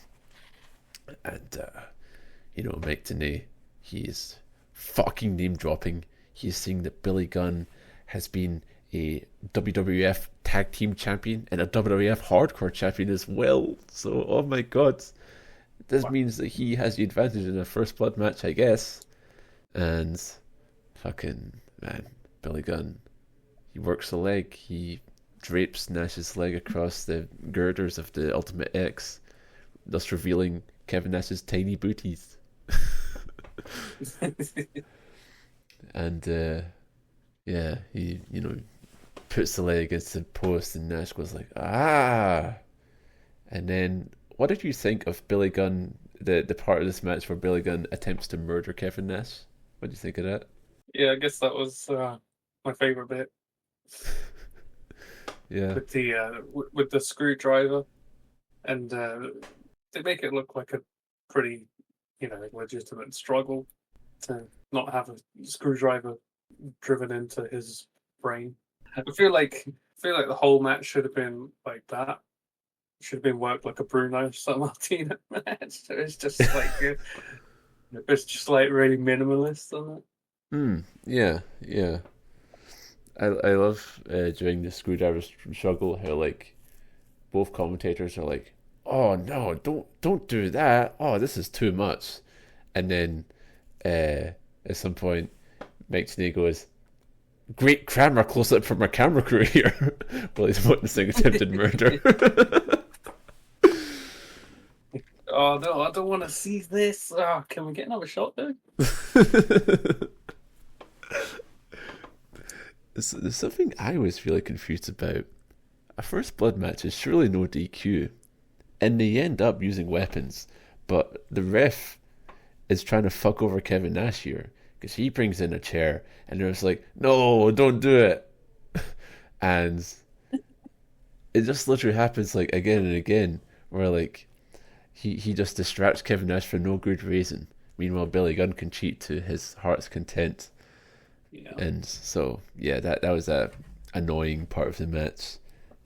know, Mike Tna, he is fucking name dropping. He is saying that Billy Gunn has been a WWF Tag Team Champion and a WWF Hardcore Champion as well. So, oh my god, this means that he has the advantage in a first blood match, I guess. And fucking man, Billy Gunn, he works the leg. He drapes Nash's leg across the girders of the Ultimate X, thus revealing Kevin Nash's tiny booties. And he, you know, puts the leg against the post, and Nash goes like, ah. And then, what did you think of Billy Gunn, the part of this match where Billy Gunn attempts to murder Kevin Nash? What do you think of that?
Yeah, I guess that was my favorite bit.
Yeah.
With the screwdriver, and they make it look like a pretty, you know, legitimate struggle to not have a screwdriver driven into his brain. I feel like the whole match should have been like that. Should have been worked like a Bruno Sammartino match. It's just like it's just like really minimalist on it.
Yeah. I love during the screwdriver struggle how like both commentators are like, oh no, don't do that. Oh, this is too much. And then at some point, Mike Tna goes, great camera close up from our camera crew here. Well, he's witnessing attempted murder.
Oh no, I don't want to see this. Oh, can we get another shot though?
There's something I was really confused about. A first blood match is surely no DQ, and they end up using weapons, but the ref is trying to fuck over Kevin Nash here, because he brings in a chair and they're just like, no, don't do it. And it just literally happens like again and again, where like he just distracts Kevin Nash for no good reason. Meanwhile, Billy Gunn can cheat to his heart's content.
Yeah.
And so that was a annoying part of the match.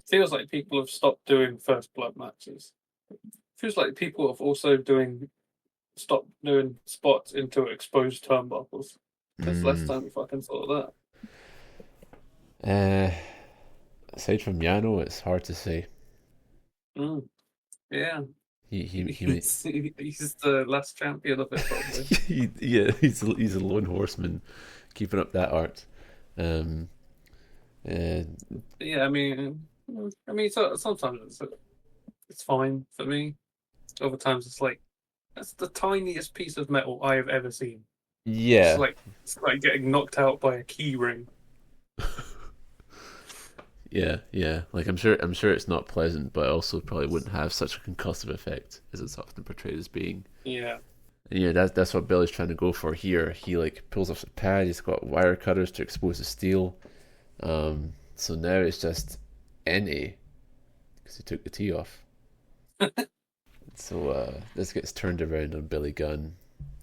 Feels like people have stopped doing first blood matches. Feels like people have also stopped doing spots into exposed turnbuckles. There's less time if I can sort of that.
Aside from Yano, it's hard to say.
Yeah.
He's
the last champion of it, probably.
he's a lone horseman, keeping up that art.
Yeah, I mean, so, sometimes it's fine for me. Other times it's like, that's the tiniest piece of metal I have ever seen.
Yeah,
it's like getting knocked out by a key ring.
Yeah. Like I'm sure it's not pleasant, but also probably wouldn't have such a concussive effect as it's often portrayed as being.
Yeah.
And yeah, that's what Billy's trying to go for here. He like pulls off the pad. He's got wire cutters to expose the steel. So now it's just NA because he took the T off. So this gets turned around on Billy Gunn.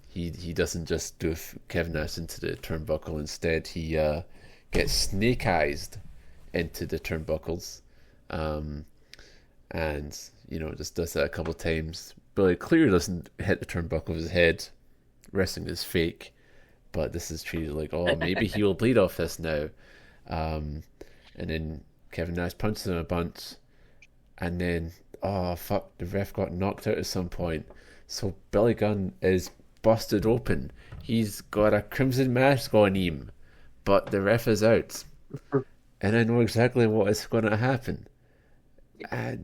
He doesn't just do Kevin Nash into the turnbuckle. Instead, he gets snake eyes into the turnbuckles, and just does that a couple of times. Billy clearly doesn't hit the turnbuckle with his head. Wrestling is fake, but this is treated like, oh, maybe he will bleed off this now. And then Kevin Nash punches him a bunch, and then oh fuck, the ref got knocked out at some point. So Billy Gunn is busted open. He's got a crimson mask on him, but the ref is out. And I know exactly what is going to happen.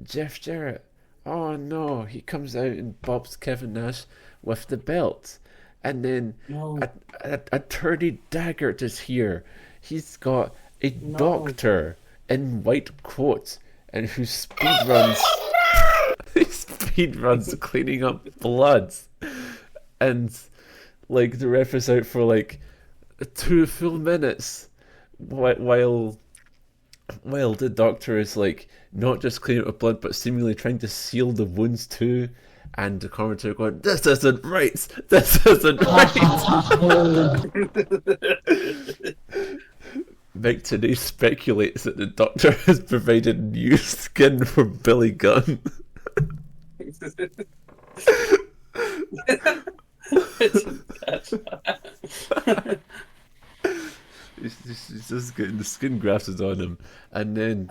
Jeff Jarrett, oh no, he comes out and bops Kevin Nash with the belt. And then a turdy Daggett is here. He's got a doctor in white coat and who speed runs. He speed runs cleaning up blood. And like the ref is out for like 2 full minutes while the doctor is like not just cleaning up with blood but seemingly trying to seal the wounds too, and the commentator going, this isn't right. Big Today speculates that the doctor has provided new skin for Billy Gunn. He's just getting the skin grafted on him, and then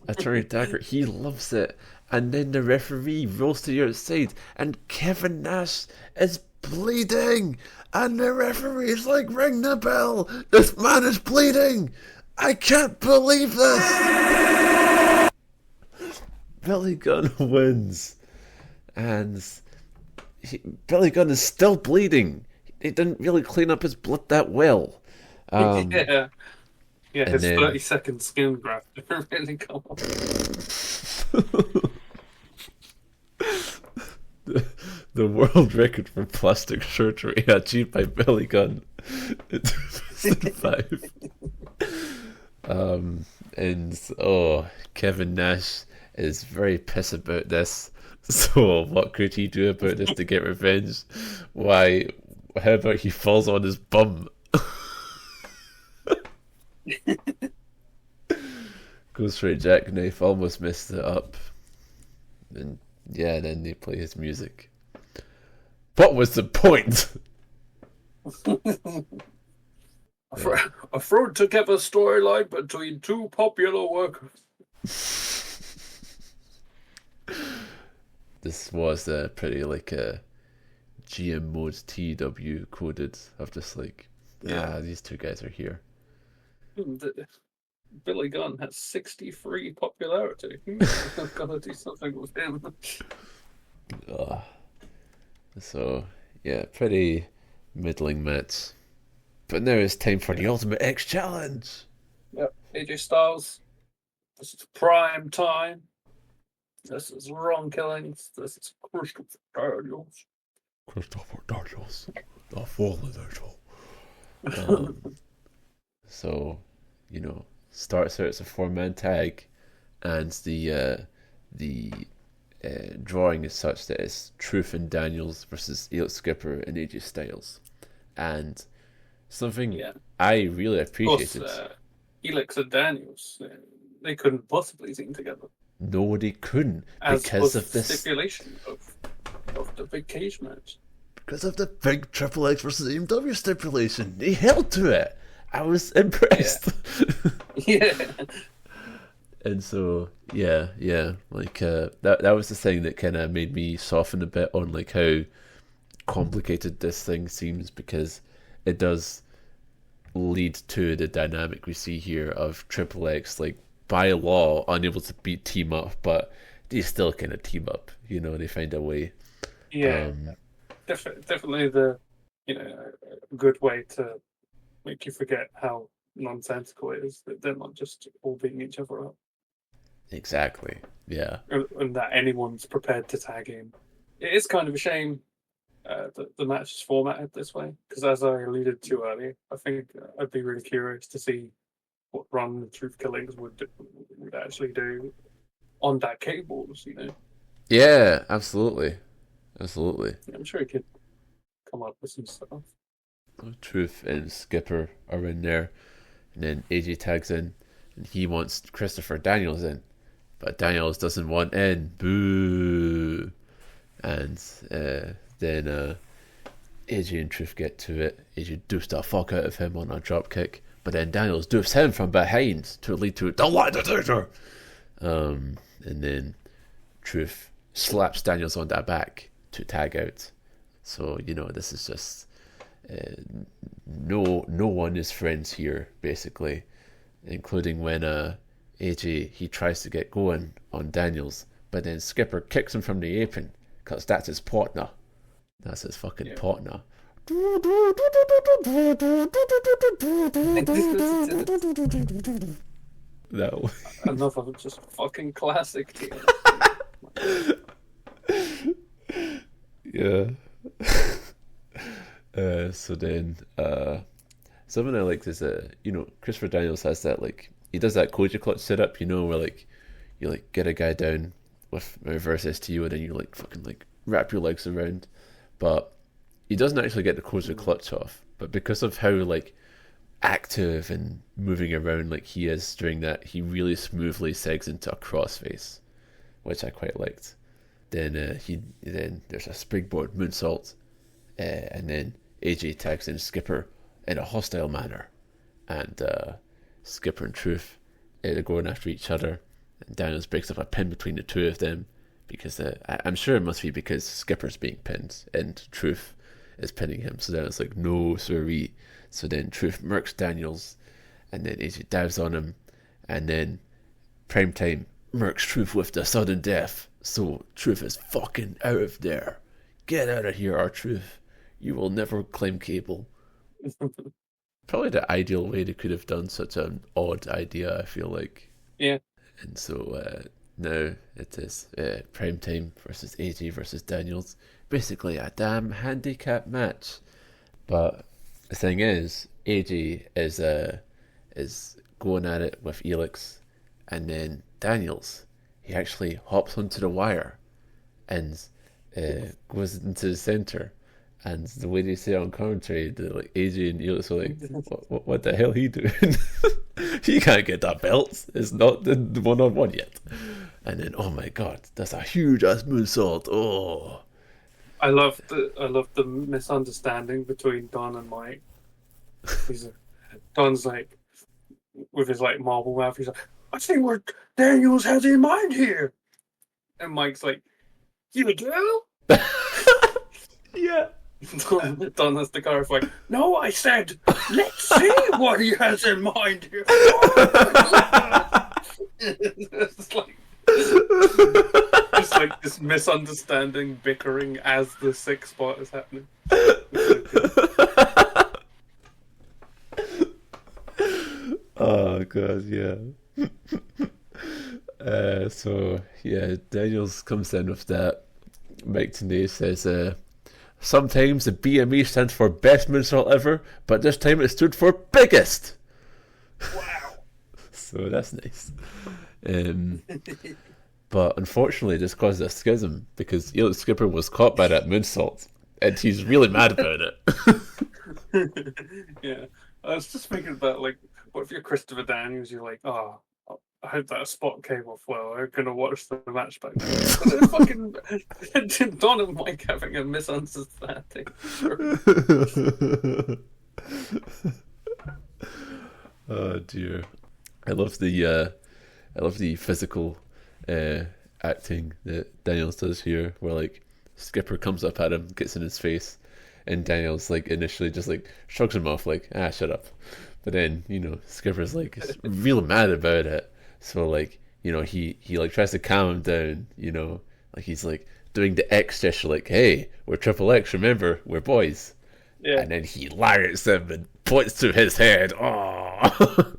Attorney Daggett, he loves it, and then the referee rolls to the outside, and Kevin Nash is bleeding, and the referee's like, ring the bell, this man is bleeding, I can't believe this. Billy Gunn wins, and Billy Gunn is still bleeding. He didn't really clean up his blood that well.
His 30-second skin graft didn't really come off.
The world record for plastic surgery achieved by Billy Gunn in 2005. Kevin Nash is very pissed about this. So what could he do about this to get revenge? Why, how about he falls on his bum? Goes for a jackknife, almost messed it up. And yeah, then they play his music. What was the point?
A thrown together storyline between 2 popular workers.
This was pretty like a GM mode TW coded of just like, these 2 guys are here.
Billy Gunn has 63 popularity. I've got to do something with him.
So, yeah, pretty middling match. But now it's time for the Ultimate X Challenge.
Yep, AJ Styles. This is prime time. This is Wrong Killings. This is Crystal Daniels.
Christopher Daniels, the fallen angel.
So, starts out as a 4-man tag, and the drawing is such that it's Truth and Daniels versus Elix Skipper and AJ Styles. And something I really appreciated.
Of course, Elix and Daniels, they couldn't possibly team together.
No, they couldn't,
As
because
was
of
the
this
stipulation of the big cage match.
because of the big Triple X versus AMW stipulation. They held to it. I was impressed.
Yeah.
And so, like that was the thing that kind of made me soften a bit on like how complicated this thing seems, because it does lead to the dynamic we see here of Triple X, like by law unable to beat team up, but they still kind of team up. They find a way.
Yeah, definitely a good way to make you forget how nonsensical it is that they're not just all beating each other up.
Exactly. Yeah.
And that anyone's prepared to tag in. It is kind of a shame that the match is formatted this way, because as I alluded to earlier, I think I'd be really curious to see what Run the Truth Killings would actually do on that cables,
Yeah, absolutely.
I'm sure he could come up with some stuff.
Truth and Skipper are in there, and then AJ tags in, and he wants Christopher Daniels in, but Daniels doesn't want in. Boo! And then AJ and Truth get to it. AJ doofs the fuck out of him on a drop kick, but then Daniels doofs him from behind to lead to the light detector. And then Truth slaps Daniels on that back to tag out. So this is just no one is friends here, basically, including when AJ he tries to get going on Daniels, but then Skipper kicks him from the apron because that's his partner. That's his fucking partner. No.
Another just fucking classic team.
Yeah. So then, something I like is Christopher Daniels has that, like, he does that Koja clutch setup, where like you like get a guy down with a reverse STU and then you like fucking like wrap your legs around, but he doesn't actually get the Koja clutch off. But because of how like active and moving around like he is during that, he really smoothly segs into a crossface, which I quite liked. Then then there's a springboard moonsault, and then AJ tags in Skipper in a hostile manner, and Skipper and Truth are going after each other, and Daniels breaks up a pin between the two of them, because I'm sure it must be because Skipper's being pinned and Truth is pinning him. So then it's like, no siree. So then Truth murks Daniels, and then AJ dives on him, and then Primetime murks Truth with the sudden death. So Truth is fucking out of there. Get out of here, R-Truth. You will never claim cable. Probably the ideal way they could have done such an odd idea, I feel like.
Yeah.
And so now it is Primetime versus AJ versus Daniels. Basically a damn handicap match. But the thing is, AJ is going at it with Elix, and then Daniels, he actually hops onto the wire and goes into the center. And the way they say it on commentary, like AJ and Elix are like, what the hell he doing? He can't get that belt. It's not the one-on-one yet. And then, oh my god, that's a huge ass moonsault. Oh,
I love the misunderstanding between Don and Mike. Don's like, with his like marble mouth, he's like, I see what Daniels has in mind here. And Mike's like, you do?
yeah.
Don has to clarify, no, I said, let's see what he has in mind here. It's like this misunderstanding, bickering as the 6 spot is happening.
Oh god, yeah. So yeah, Daniels comes in with that. Mike Tna says, Sometimes the BME stands for best moonsault ever, but this time it stood for biggest.
Wow.
So that's nice. But unfortunately, this caused a schism because Elliot Skipper was caught by that moonsault, and he's really mad about it.
Yeah, I was just thinking about, like, what if you're Christopher Daniels? You're like, oh, I hope that spot came off well. I'm gonna watch the match back. Fucking Don and Mike having a misunderstanding.
Oh dear! I love the physical acting that Daniels does here, where like Skipper comes up at him, gets in his face, and Daniels like initially just like shrugs him off, like shut up. But then Skipper's like real mad about it, so like he like tries to calm him down, like he's like doing the X gesture, like hey, we're Triple X, remember, we're boys. Yeah. And then he lariats him and points to his head. Oh.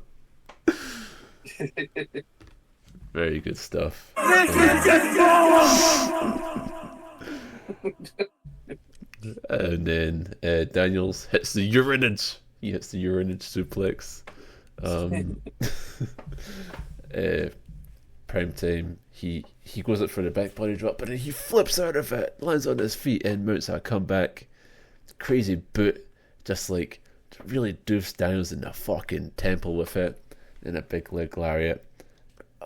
Very good stuff. And then Daniels hits the urinage. He hits the urinage suplex. Primetime. He goes up for the back body drop, but then he flips out of it, lands on his feet, and mounts a comeback. Crazy boot, just like really doofs Daniels in the fucking temple with it, and a big leg lariat.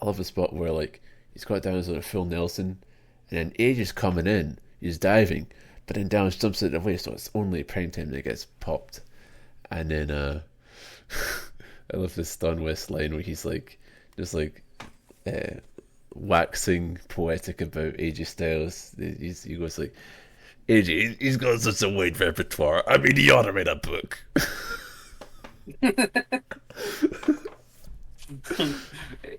I love the spot where like he's got Daniels on a full Nelson, and then Age is coming in, he's diving, but then Daniels jumps out of the way, so it's only Primetime that gets popped. And then I love this Don West line where he's like just like waxing poetic about AJ Styles. He goes like, AJ, he's got such a wide repertoire. I mean, he ought to write a book.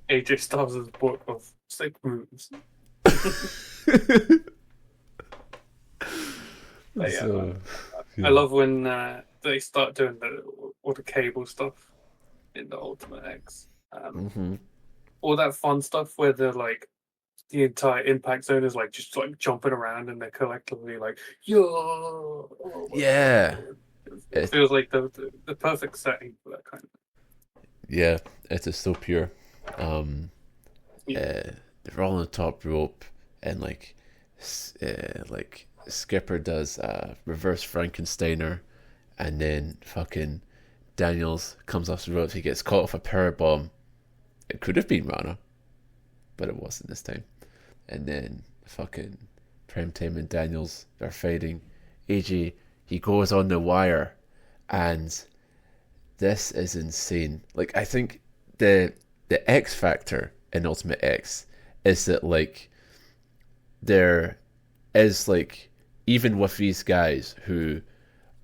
AJ Styles' book of sick moves.
So,
I love when they start doing all the cable stuff in the Ultimate X. All that fun stuff where they're like, the entire impact zone is like just like jumping around and they're collectively like, yo.
Yeah.
It feels like the perfect setting for that kind of thing.
Yeah, it is so pure. They're all on the top rope, and like Skipper does reverse Frankensteiner, and then fucking Daniels comes off the ropes. He gets caught off a power bomb. It could have been Rana, but it wasn't this time. And then fucking Primetime and Daniels are fighting. AJ, he goes on the wire, and this is insane. Like, I think the X factor in Ultimate X is that like there is like, even with these guys who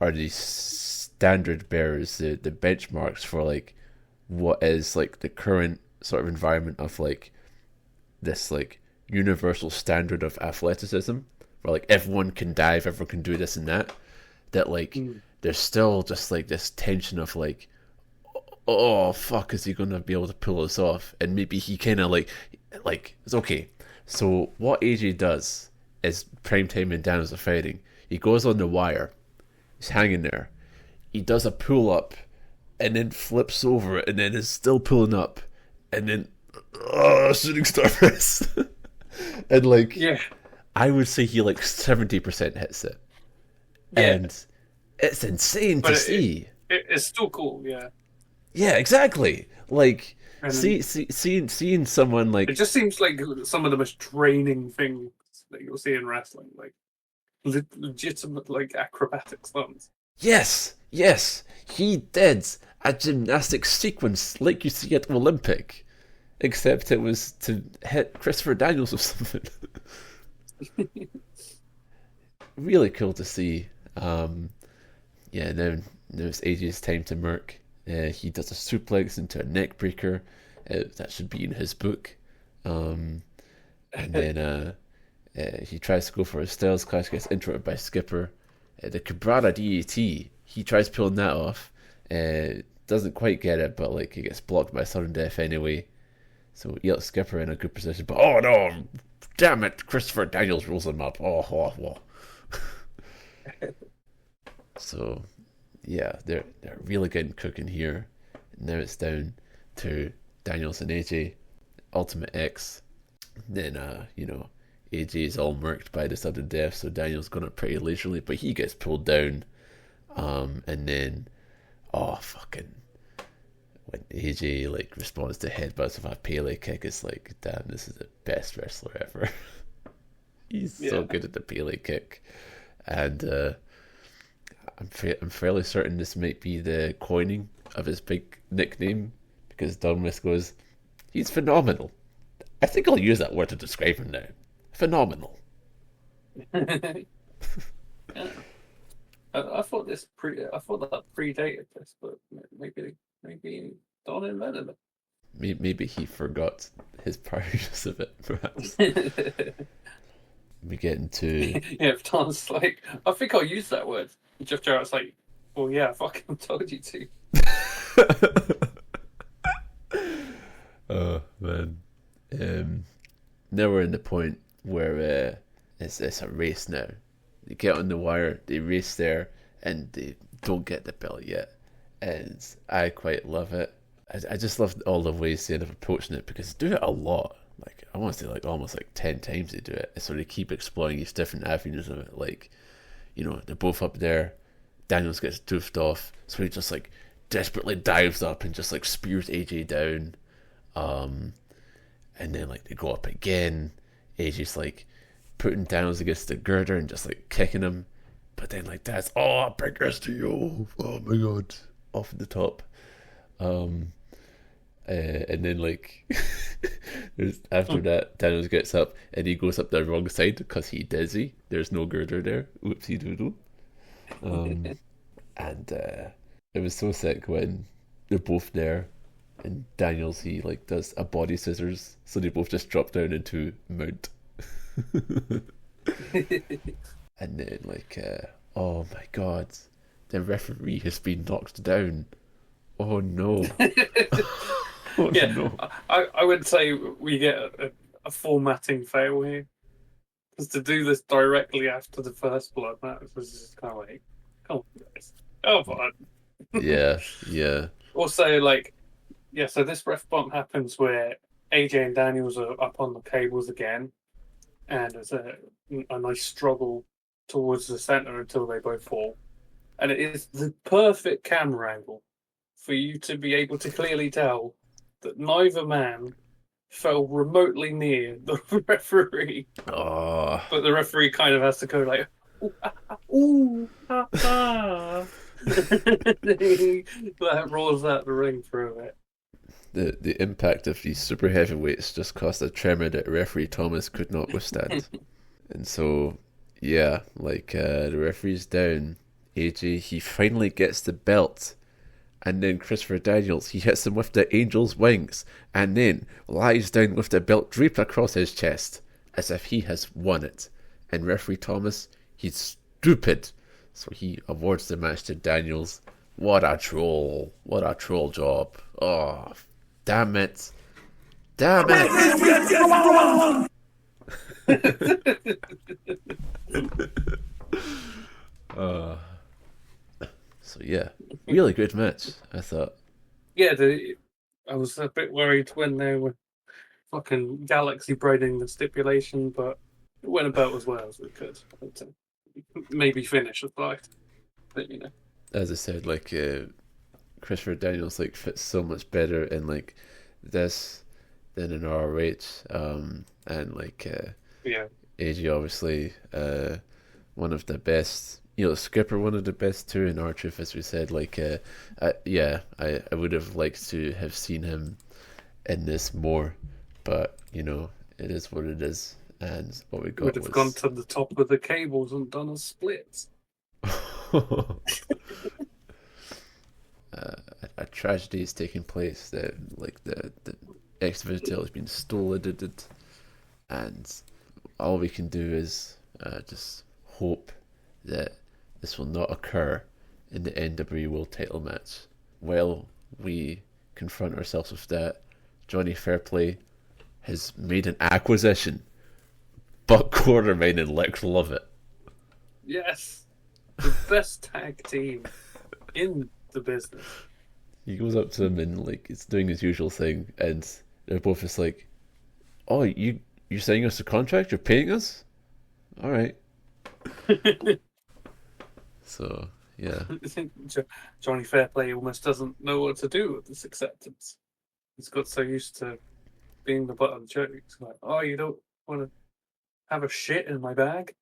are the standard bearers, the benchmarks for like what is like the current sort of environment of like this like universal standard of athleticism, where like everyone can dive, everyone can do this and that like there's still just like this tension of like, oh fuck, is he gonna be able to pull this off? And maybe he kind of like it's okay. So what AJ does is, Primetime and Daniels are fighting, he goes on the wire, he's hanging there, he does a pull up and then flips over and then is still pulling up, and then shooting star press. And like, yeah, I would say he like 70% hits it. Yeah. And it's insane to see.
It's still cool, yeah.
Yeah, exactly. Like, seeing someone like...
It just seems like some of the most draining things that you'll see in wrestling. Like, legitimate, like, acrobatic stunts.
Yes. He did a gymnastics sequence like you see at Olympic. Except it was to hit Christopher Daniels or something. Really cool to see. Yeah, now it's AJ's time to murk. He does a suplex into a neck breaker. That should be in his book. And then he tries to go for a Styles Clash, gets interrupted by Skipper. The Cabrera DET, he tries pulling that off. Doesn't quite get it, but like he gets blocked by sudden death anyway. So Elliot Skipper in a good position, but oh no, damn it, Christopher Daniels rolls him up. Oh. So, yeah, they're really getting cooking here. Now it's down to Daniels and AJ, Ultimate X. Then, AJ is all murked by the sudden death, so Daniel's going up pretty leisurely, but he gets pulled down. And then, when AJ responds to headbutts with a Pele kick, it's like, damn, this is the best wrestler ever. He's so good at the Pele kick, and I'm fairly certain this might be the coining of his big nickname, because Dunwith goes, he's phenomenal. I think I'll use that word to describe him now. Phenomenal.
I thought that predated this, but maybe Don invented it.
Maybe he forgot his prior use of it, perhaps. We get into
if Don's like, I think I'll use that word. Jeff Jarrett's like, well, yeah, I fucking told you to.
Oh man. Now we're in the point where it's a race now. They get on the wire, they race there, and they don't get the belt yet. And I quite love it. I just love all the ways they end up approaching it, because they do it a lot. I want to say almost 10 times they do it. So they keep exploring these different avenues of it. They're both up there. Daniels gets doofed off, so he just desperately dives up and just spears AJ down. And then they go up again. AJ's putting Daniels against the girder and just kicking him. But then that's big STO. Oh my god. Off the top. And then after that, Daniels gets up and he goes up the wrong side because he's dizzy. There's no girder there. Oopsie doodle. And it was so sick when they're both there, and Daniels he does a body scissors, so they both just drop down into mount. And then oh my god, the referee has been knocked down. Oh no. Oh,
yeah,
no.
I would say we get a formatting fail here. Because to do this directly after the first blood match was just kind of come on, guys. Oh, fun.
Yeah.
Also, so this ref bump happens where AJ and Daniels are up on the cables again, and there's a nice struggle towards the center until they both fall. And it is the perfect camera angle for you to be able to clearly tell that neither man fell remotely near the referee.
Oh.
But the referee kind of has to go ooh, ha, ha. That rolls out the ring for a bit.
The impact of these super heavyweights just caused a tremor that referee Thomas could not withstand. And so, yeah, the referee's down. AJ, he finally gets the belt. And then Christopher Daniels, he hits him with the angel's wings, and then lies down with the belt draped across his chest, as if he has won it. And referee Thomas, he's stupid, so he awards the match to Daniels. What a troll job. Oh, damn it. So yeah, really good match, I thought.
Yeah, I was a bit worried when they were fucking galaxy braiding the stipulation, but it went about as well as we could. Maybe finish with but
As I said, Christopher Daniels fits so much better in this than in ROH, and AJ obviously one of the best. Skipper, one of the best too, in R-Truth, as we said. I would have liked to have seen him in this more, but it is what it is, and what we got
would have gone to the top of the cables and done a split.
A tragedy is taking place. That the X-Vital has been stolen, and all we can do is just hope that this will not occur in the NWA World Title match. While we confront ourselves with that, Johnny Fairplay has made an acquisition. Buck Quartermain and Lex Lovett.
Yes. The best tag team in the business.
He goes up to him and like it's doing his usual thing, and they're both just like, "Oh, you're signing us a contract? You're paying us? All right." So yeah,
Johnny Fairplay almost doesn't know what to do with this acceptance. He's got so used to being the butt of the joke. He's like, "Oh, you don't want to have a shit in my bag?"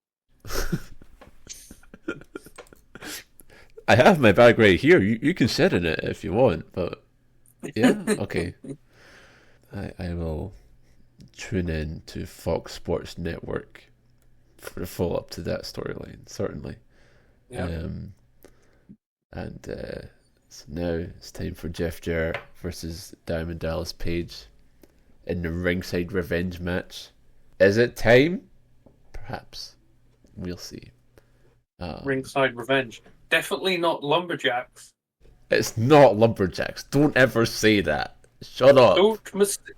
I have my bag right here. You can sit in it if you want, but yeah, okay. I will tune in to Fox Sports Network for the follow up to that storyline, certainly.
Yeah.
So now it's time for Jeff Jarrett versus Diamond Dallas Page in the ringside revenge match. Is it time? Perhaps. We'll see.
Ringside revenge. Definitely not lumberjacks.
It's not lumberjacks. Don't ever say that. Shut up.
Don't mistake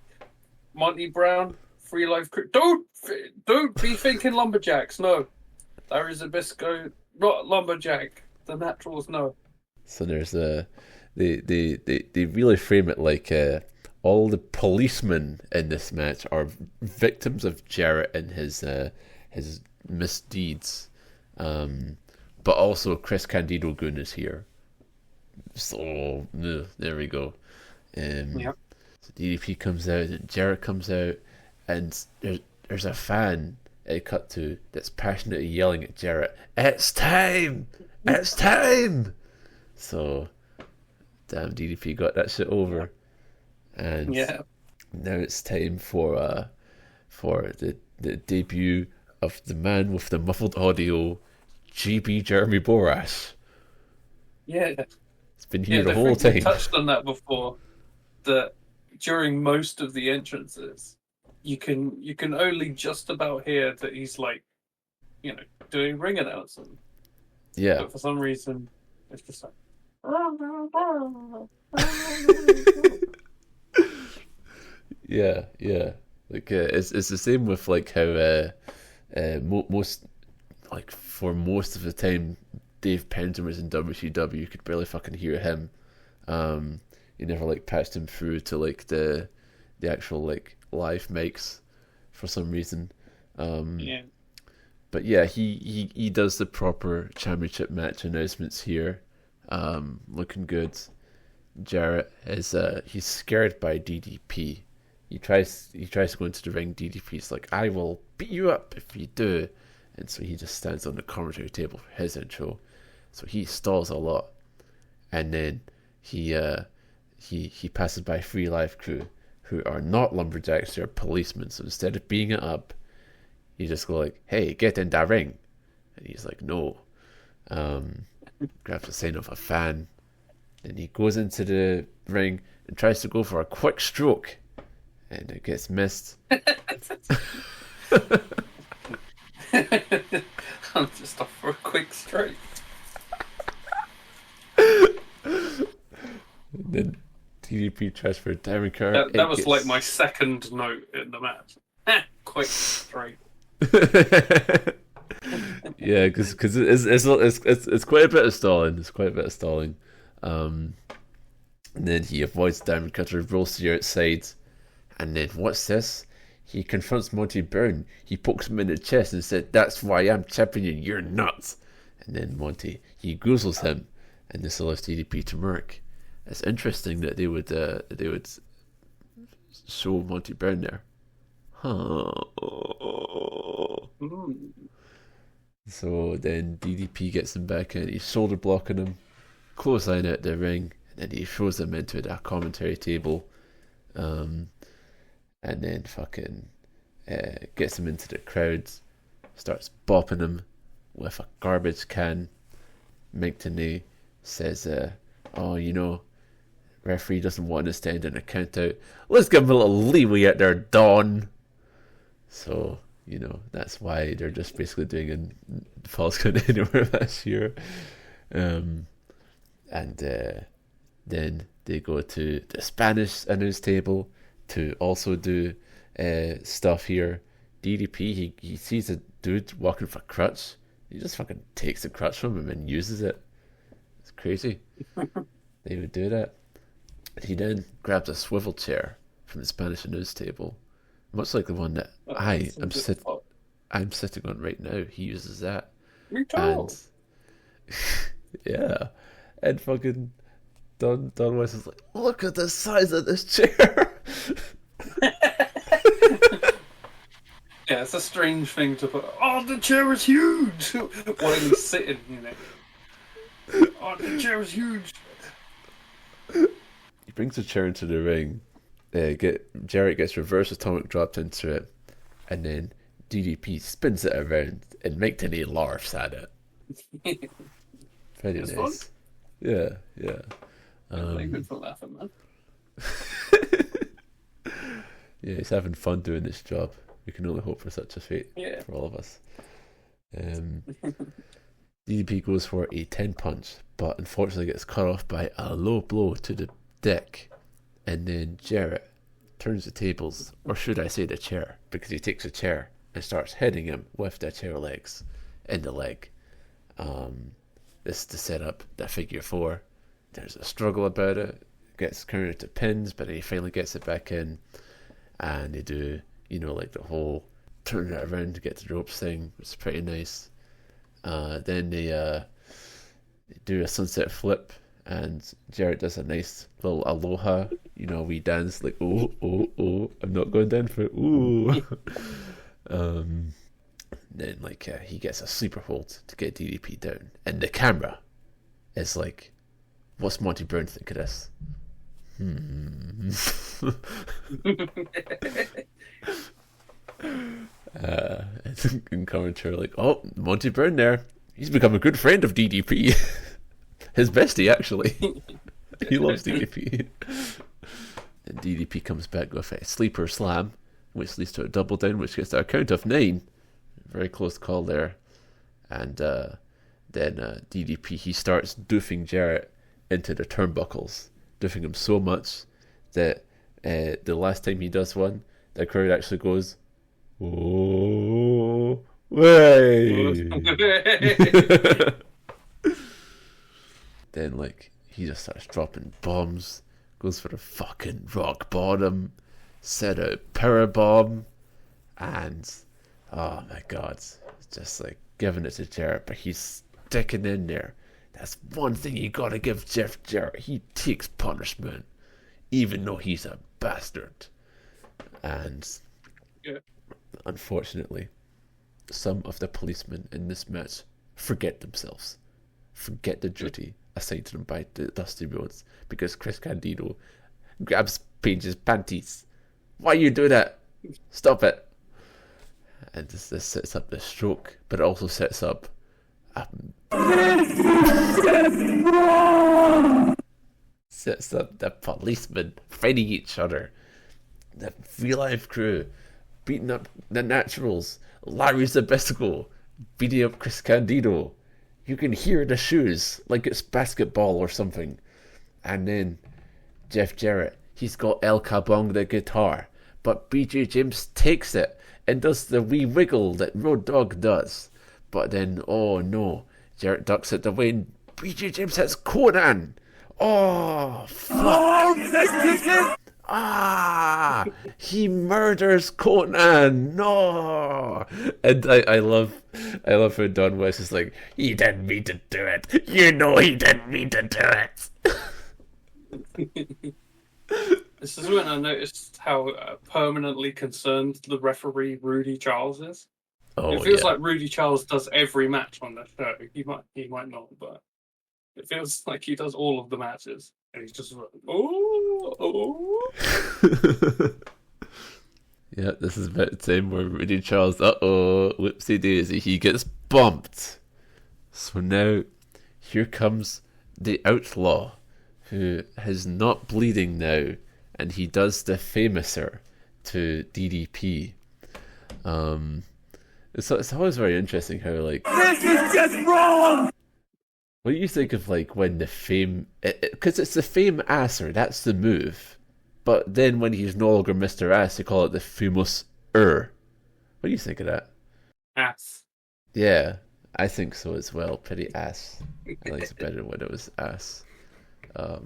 Monty Brown, Free Life Crew. Don't be thinking lumberjacks. No, Larry Zbyszko, not lumberjack. The Naturals, no.
So there's they really frame it like all the policemen in this match are victims of Jarrett and his misdeeds, but also Chris Candido Goon is here. So there we go.
Yep.
So DDP comes out and Jarrett comes out, and there's a fan cut to that's passionately yelling at Jarrett, "It's time! It's time!" So, damn, DDP got that shit over, and now it's time for the debut of the man with the muffled audio, GB Jeremy Borash.
Yeah,
it's been here the whole time.
We touched on that before. That during most of the entrances, you can only just about hear that he's like, doing ring announcing.
Yeah.
But for some reason, it's just like.
Yeah. Like it's the same with like how most like for most of the time Dave Penton was in WCW, you could barely fucking hear him. You never like patched him through to like the actual like live mics for some reason.
Yeah.
But yeah, he does the proper championship match announcements here. Looking good. Jarrett is he's scared by DDP. He tries to go into the ring. DDP's like, "I will beat you up if you do," and so he just stands on the commentary table for his intro. So he stalls a lot, and then he passes by Free Life Crew, who are not lumberjacks, they're policemen. So instead of beating it up, you just go like, "Hey, get in that ring," and he's like, "No." Grabs a sign of a fan, and he goes into the ring and tries to go for a quick stroke, and it gets missed.
I'm just off for a quick stroke.
And then DDP tries for a diamond cutter.
That was like my second note in the match. Quick stroke.
Yeah, because it's quite a bit of stalling. It's quite a bit of stalling. And then he avoids diamond cutter, rolls to the outside, and then what's this? He confronts Monty Brown. He pokes him in the chest and said, "That's why I'm champion. You're nuts." And then Monty he goozles him, and this allows DDP to murk. It's interesting that they would show Monty Brown there. Huh. So then DDP gets him back in. He's shoulder blocking him, clothesline out the ring, and then he throws him into that commentary table, and then fucking gets him into the crowd, starts bopping him with a garbage can. Mike Tenay says, "Oh, referee doesn't want to stand in a count out. Let's give him a little leeway out there, Don." So, that's why they're just basically doing a Falls Count Anywhere last year. And then they go to the Spanish announce table to also do stuff here. DDP, he sees a dude walking with a crutch, He just fucking takes the crutch from him and uses it. It's crazy. They would do that. He then grabs a swivel chair from the Spanish news table, much like the one that I'm sitting on right now. He uses that. And yeah, and fucking Don West is like, look at the size of this chair.
Yeah, it's a strange thing to put. Oh, the chair is huge. While he's sitting, you know. Oh, the chair is huge.
He brings the chair into the ring. Jarrett gets reverse atomic dropped into it, and then DDP spins it around, and Mike Tenay laughs at it. Very nice. Fun. Yeah.
Good for laughing, man.
Yeah, he's having fun doing this job. We can only hope for such a fate for all of us. DDP goes for a 10 punch, but unfortunately gets cut off by a low blow to the deck. And then Jarrett turns the tables, or should I say the chair, because he takes a chair and starts hitting him with the chair legs in the leg. This is to set up the figure 4. There's a struggle about it. Gets countered to pins, but then he finally gets it back in. And they do, like the whole turn it around to get to the ropes thing. It's pretty nice. Then they do a sunset flip, and Jarrett does a nice little aloha, we dance like, oh, I'm not going down for it, ooh. Then he gets a sleeper hold to get DDP down, and the camera is like, what's Monty Brown think of this? And commentary like, oh, Monty Brown there, he's become a good friend of DDP. His bestie, actually. He loves DDP. And DDP comes back with a sleeper slam, which leads to a double down, which gets to a count of 9. Very close call there. And then DDP, he starts doofing Jarrett into the turnbuckles, doofing him so much that the last time he does one, the crowd actually goes, oh, way. Then he just starts dropping bombs, goes for the fucking rock bottom, set out power bomb, and oh my god, just giving it to Jarrett, but he's sticking in there. That's one thing you gotta give Jeff Jarrett. He takes punishment, even though he's a bastard. And unfortunately, some of the policemen in this match forget themselves, forget the duty assigned to them by Dustin Rhodes, because Chris Candido grabs Paige's panties. Why you do that? Stop it. And this sets up the stroke, but it also sets up the policemen fighting each other, the real life crew beating up the Naturals, Larry Zbyszko beating up Chris Candido. You can hear the shoes like it's basketball or something. And then Jeff Jarrett, he's got El Kabong the guitar, but BJ James takes it and does the wee wiggle that Road Dogg does. But then, oh no, Jarrett ducks it away and BJ James hits Conan. Oh, fuck. He murders Conan. No. And I love how Don West is like, he didn't mean to do it. He didn't mean to do it.
This is when I noticed how permanently concerned the referee Rudy Charles is.
Oh,
it feels like Rudy Charles does every match on the show. He might not, but it feels like he does all of the matches. And he's just like, oh.
Yeah, this is about the time where Rudy Charles, whoopsie daisy, he gets bumped. So now, here comes the Outlaw, who is not bleeding now, and he does the famouser to DDP. It's always very interesting how, this is just wrong! What do you think of, when the Fame... Because it's the Fame Asser, that's the move. But then when he's no longer Mr. Ass, they call it the Famous What do you think of that?
Ass.
Yeah. I think so as well. Pretty ass. I liked it better when it was ass.
Yeah.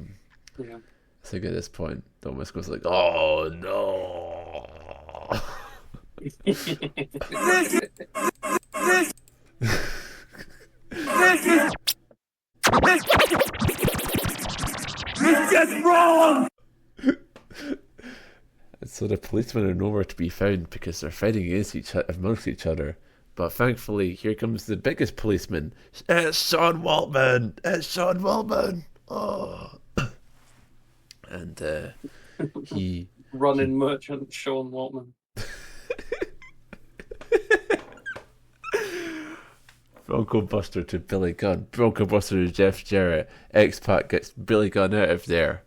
I think at this point, Don Wisco's like, oh no.
This is wrong!
So the policemen are nowhere to be found because they're fighting amongst each other. But thankfully, here comes the biggest policeman. It's Sean Waltman! It's Sean Waltman! Oh. And he...
Running merchant Sean Waltman.
Bronco Buster to Billy Gunn. Bronco Buster to Jeff Jarrett. X-Pac gets Billy Gunn out of there.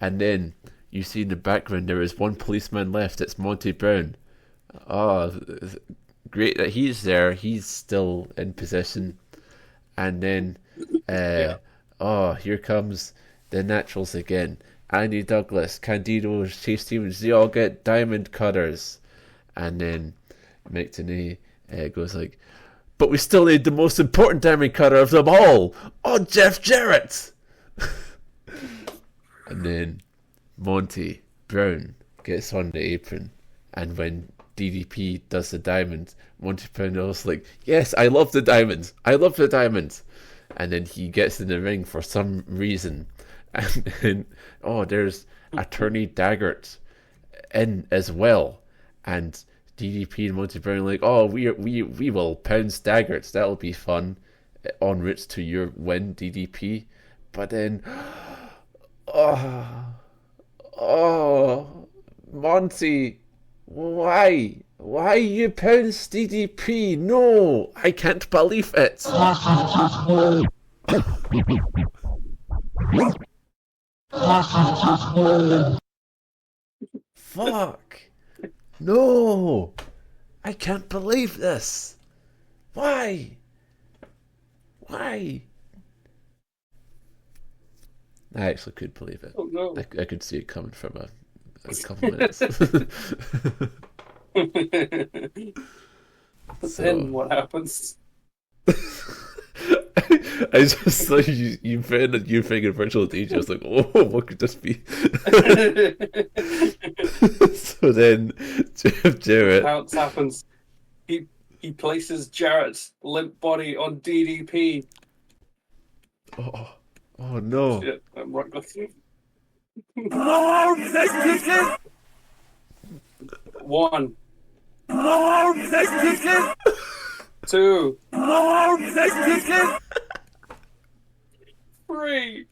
And then you see in the background there is one policeman left. It's Monty Brown. Oh, great that he's there. He's still in position. And then, here comes the naturals again. Andy Douglas, Candido, Chase Stevens, they all get diamond cutters. And then Mick Tna goes like, but we still need the most important diamond cutter of them all. Oh, Jeff Jarrett! And then Monty Brown gets on the apron. And when DDP does the diamond, Monty Brown is like, yes, I love the diamonds. I love the diamonds. And then he gets in the ring for some reason. And then, there's Attorney Daggert in as well. And DDP and Monty Brown are like, we will pounce Daggert. That'll be fun. En route to your win, DDP. But then, Monty, why? Why you pounce DDP? No, I can't believe it. Fuck. No, I can't believe this. Why? I actually could believe it.
Oh no.
I could see it coming from a couple minutes.
Then what happens?
I just saw you found a new thing in virtual DJ. I was like, what could this be? So then Jarrett
Bounce happens. He places Jarrett's limp body on DDP.
Oh no.
Shit, I'm right with you.
No!
One.
No!
2.
No!
3.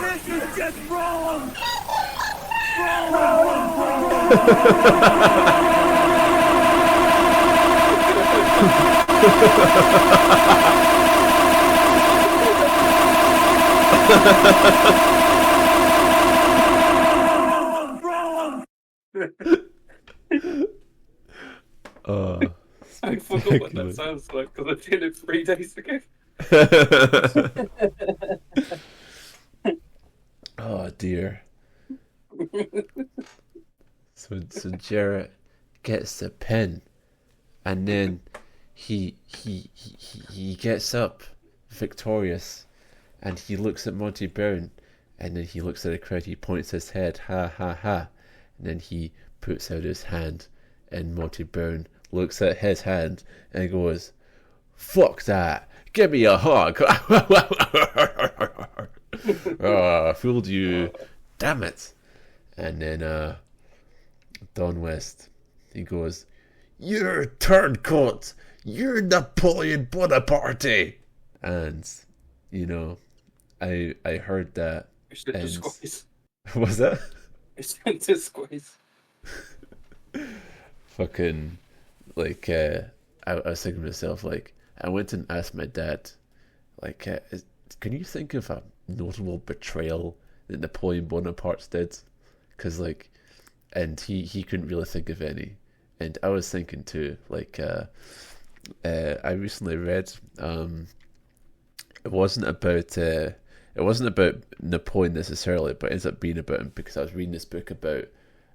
This is just wrong! Wrong!
I forgot what that sounds like because I did it 3 days ago.
Oh dear. So Jarrett gets the pin, and then he gets up victorious, and he looks at Monty Brown, and then he looks at the crowd. He points his head, ha ha ha, and then he puts out his hand, and Monty Brown looks at his hand and goes, "Fuck that! Give me a hug!" I fooled you, damn it! And then Don West, he goes, "You're turncoat! You're Napoleon Bonaparte!" And I heard that.
It's a disgrace.
Was that?
It's a disgrace.
Fucking, like, I was thinking to myself, like, I went and asked my dad, like, can you think of a notable betrayal that Napoleon Bonaparte did? Because, like, and he couldn't really think of any. And I was thinking too, like, I recently read, it wasn't about it wasn't about Napoleon necessarily, but it ends up being about him because I was reading this book about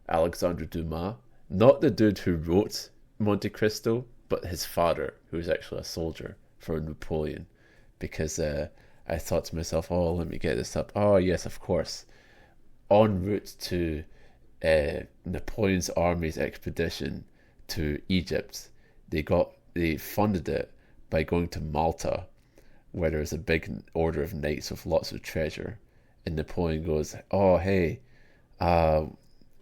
Alexandre Dumas, not the dude who wrote Monte Cristo, but his father, who was actually a soldier for Napoleon. Because I thought to myself, oh, let me get this up. Oh, yes, of course. En route to Napoleon's army's expedition to Egypt, they funded it by going to Malta, where there was a big order of knights with lots of treasure. And Napoleon goes, oh, hey,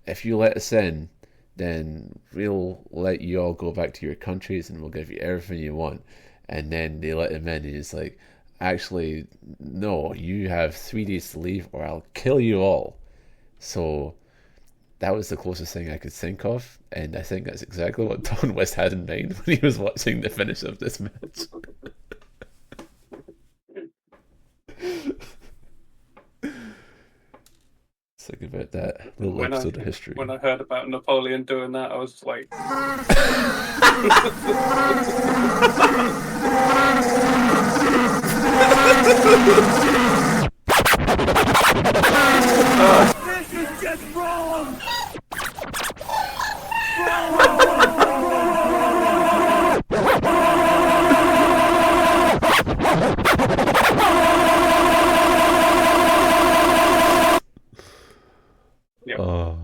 if you let us in, then we'll let you all go back to your countries and we'll give you everything you want. And then they let him in and he's like, actually, no, you have 3 days to leave or I'll kill you all. So that was the closest thing I could think of, and I think that's exactly what Don West had in mind when he was watching the finish of this match. Think about that little episode of history.
When I heard about Napoleon doing that, I was like...
This is just wrong!
Yep.
Oh,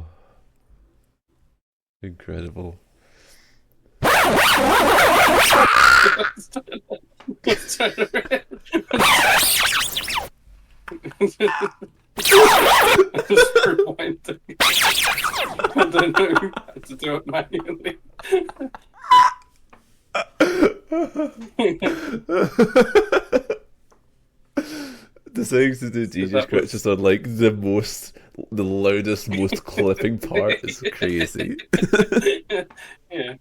incredible.
Just rewinding. I don't know how to do it manually.
The things to do DJ scratches on like the loudest, most clipping part is crazy.
Yeah.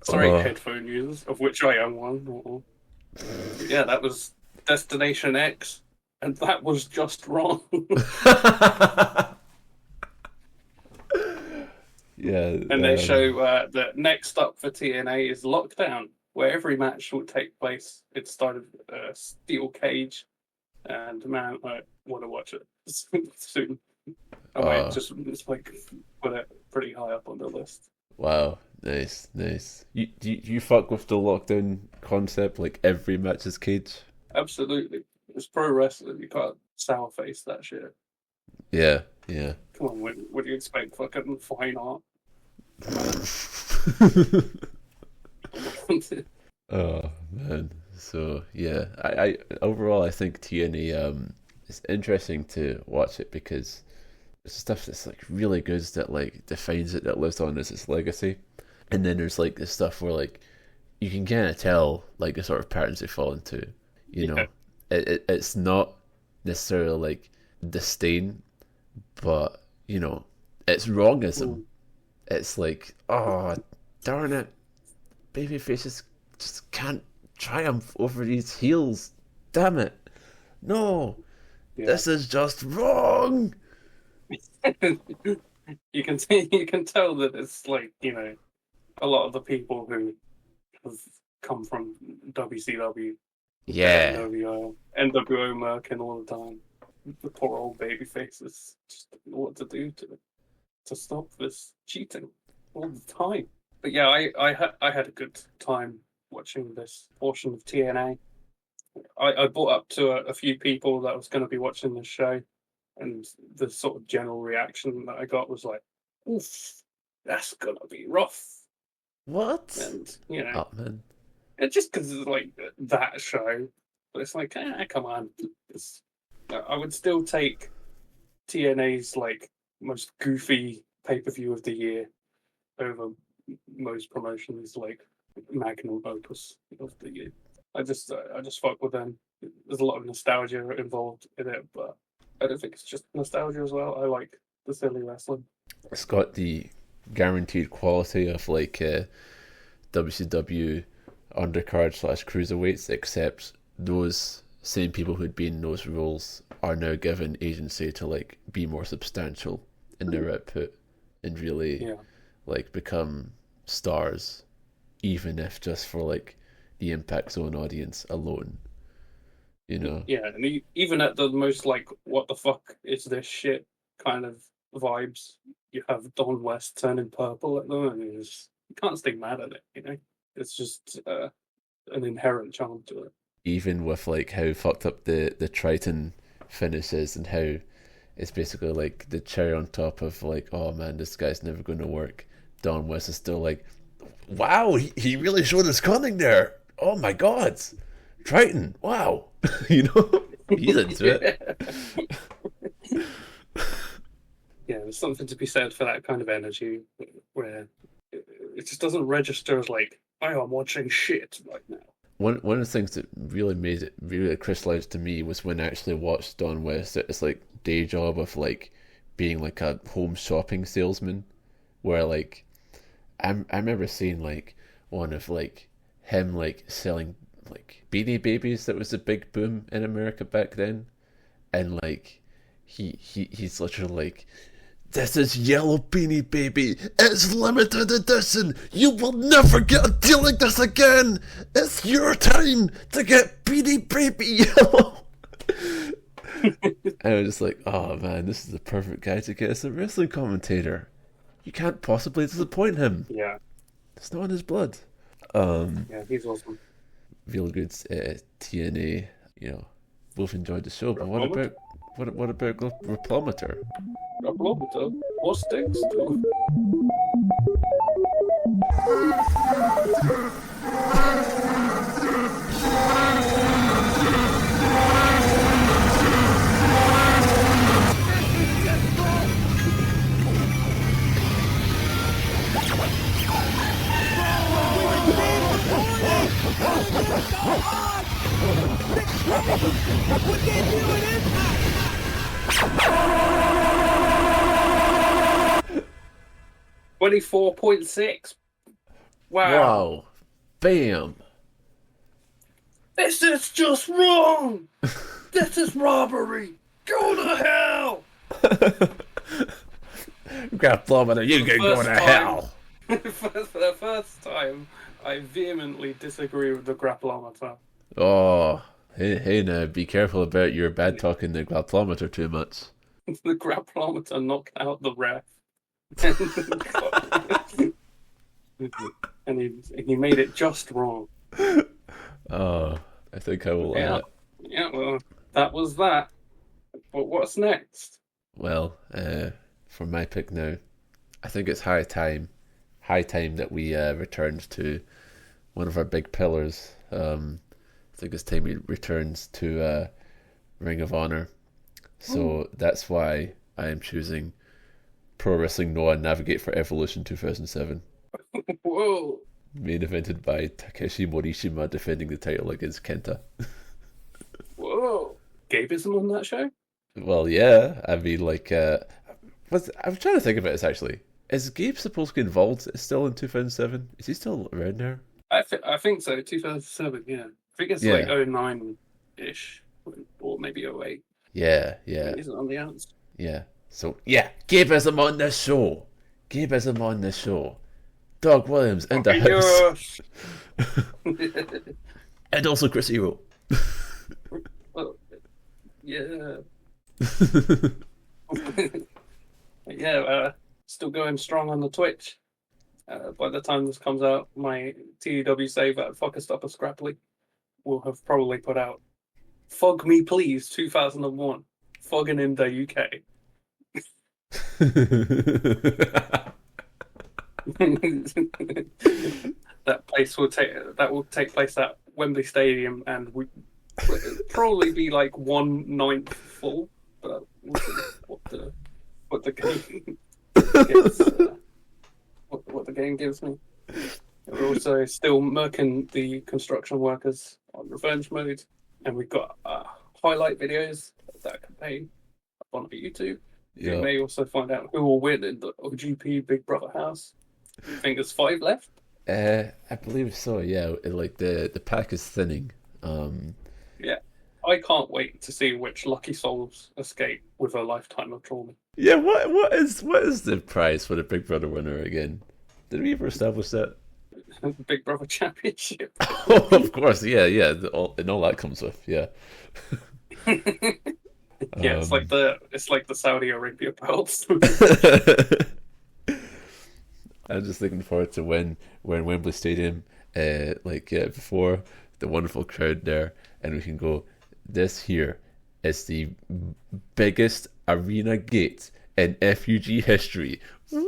Sorry, headphone users, of which I am one. Yeah, that was Destination X, and that was just wrong.
Yeah.
And they show that next up for TNA is Lockdown, where every match will take place inside of a steel cage. And man, I want to watch it soon. I might just like put it pretty high up on the list.
Wow, nice. You fuck with the Lockdown concept, like every match is cage?
Absolutely. It's pro wrestling. You can't sour face that shit.
Yeah.
Come on, what do you expect? Fucking fine art.
Oh man. So yeah, I overall I think TNA it's interesting to watch it because it's stuff that's like really good that like defines it, that lives on as its legacy. And then there's like this stuff where like you can kind of tell like the sort of patterns they fall into. You know, it's not necessarily like disdain, but you know, it's wrongism. It's like, oh darn it, babyfaces just can't triumph over these heels. Damn it, no, this is just wrong.
You can tell that it's like, you know, a lot of the people who have come from WCW, NWO Merkin all the time. The poor old baby faces just don't know what to do to stop this cheating all the time. But yeah, I had a good time watching this portion of TNA. I brought up to a few people that was going to be watching this show, and the sort of general reaction that I got was like, "Oof, that's gonna be rough."
What?
And you know,
oh man,
it's just because it's like that show, but it's like, come on. I would still take TNA's like most goofy pay-per-view of the year over most promotions like magnum opus of the year. I just fuck with them. There's a lot of nostalgia involved in it, but I don't think it's just nostalgia as well. I like the silly wrestling.
It's got the guaranteed quality of like WCW undercard / cruiserweights, except those same people who'd been in those roles are now given agency to like be more substantial in their output and really like become stars, even if just for like the Impact Zone audience alone. you know.
Yeah, and even at the most like, what the fuck is this shit kind of vibes, you have Don West turning purple at them, and you can't stay mad at it, you know? It's just an inherent charm to it.
Even with like how fucked up the Trytan finish is, and how it's basically like the cherry on top of like, oh man, this guy's never going to work. Don West is still like, wow, he really showed his cunning there. Oh my god, Trytan, wow. You know, he's into it.
Yeah, there's something to be said for that kind of energy where it just doesn't register as like, I am watching shit right now.
One of the things that really made it really crystallized to me was when I actually watched Don West at his like day job of like being like a home shopping salesman, where like I remember seeing like one of like him like selling like Beanie Babies. That was a big boom in America back then, and like he's literally like, this is Yellow Beanie Baby. It's limited edition. You will never get a deal like this again. It's your time to get Beanie Baby Yellow. I was just like, oh man, this is the perfect guy to get as a wrestling commentator. You can't possibly disappoint him.
Yeah.
It's not in his blood.
Yeah, he's awesome.
Real good TNA. You know, both enjoyed the show, but what about GRAPPLOMETER?
GRAPPLOMETER? What sticks to?
What they doing Impact?
24.6. Wow.
Bam.
This is just wrong. This is robbery. Go to hell.
GRAPPLOMETER, you can go to hell.
For the first time, I vehemently disagree with the GRAPPLOMETER.
Oh, hey now, be careful about your bad talking the GRAPPLOMETER too much.
The GRAPPLOMETER knocked out the ref. And he made it just wrong.
Oh, I think I will.
Yeah, well, that was that. But what's next?
Well, for my pick now, I think it's high time that we returned to one of our big pillars. I think it's time he returns to Ring of Honor. So That's why I am choosing Pro Wrestling Noah Navigate for Evolution 2007.
Whoa.
Main evented by Takeshi Morishima defending the title against Kenta.
Whoa. Gabeism on that show?
Well, yeah. I mean, like, I'm trying to think about this actually. Is Gabe supposed to be involved still in 2007? Is he still around there?
I think so, 2007, yeah. I think it's like 09-ish, or maybe 08.
Yeah.
Isn't on the outs.
Yeah. So, yeah, Gabeism on this show. Doug Williams in the house. And also Chris Hero.
Well, yeah. Yeah, still going strong on the Twitch. By the time this comes out, my TEW save at Fucker Stopper Scrappily will have probably put out Fog Me Please 2001. Fogging in the UK. That will take place at Wembley Stadium and would probably be like 1/9 full, but we'll see what the game gets, what the game gives me. We're also still murking the construction workers on revenge mode, and we've got highlight videos of that campaign up on YouTube.
Yeah.
You may also find out who will win in the OGP Big Brother house. I think there's 5 left.
I believe so. Yeah, like the pack is thinning.
Yeah, I can't wait to see which lucky souls escape with a lifetime of trauma.
Yeah, what is the prize for the Big Brother winner again? Did we ever establish that?
Big Brother Championship.
Oh, of course, yeah, and all that comes with, yeah.
Yeah, it's like the Saudi Arabia belts.
I'm just looking forward to when we're in Wembley Stadium, before the wonderful crowd there, and we can go, this here is the biggest arena gate in FUG history. Woo!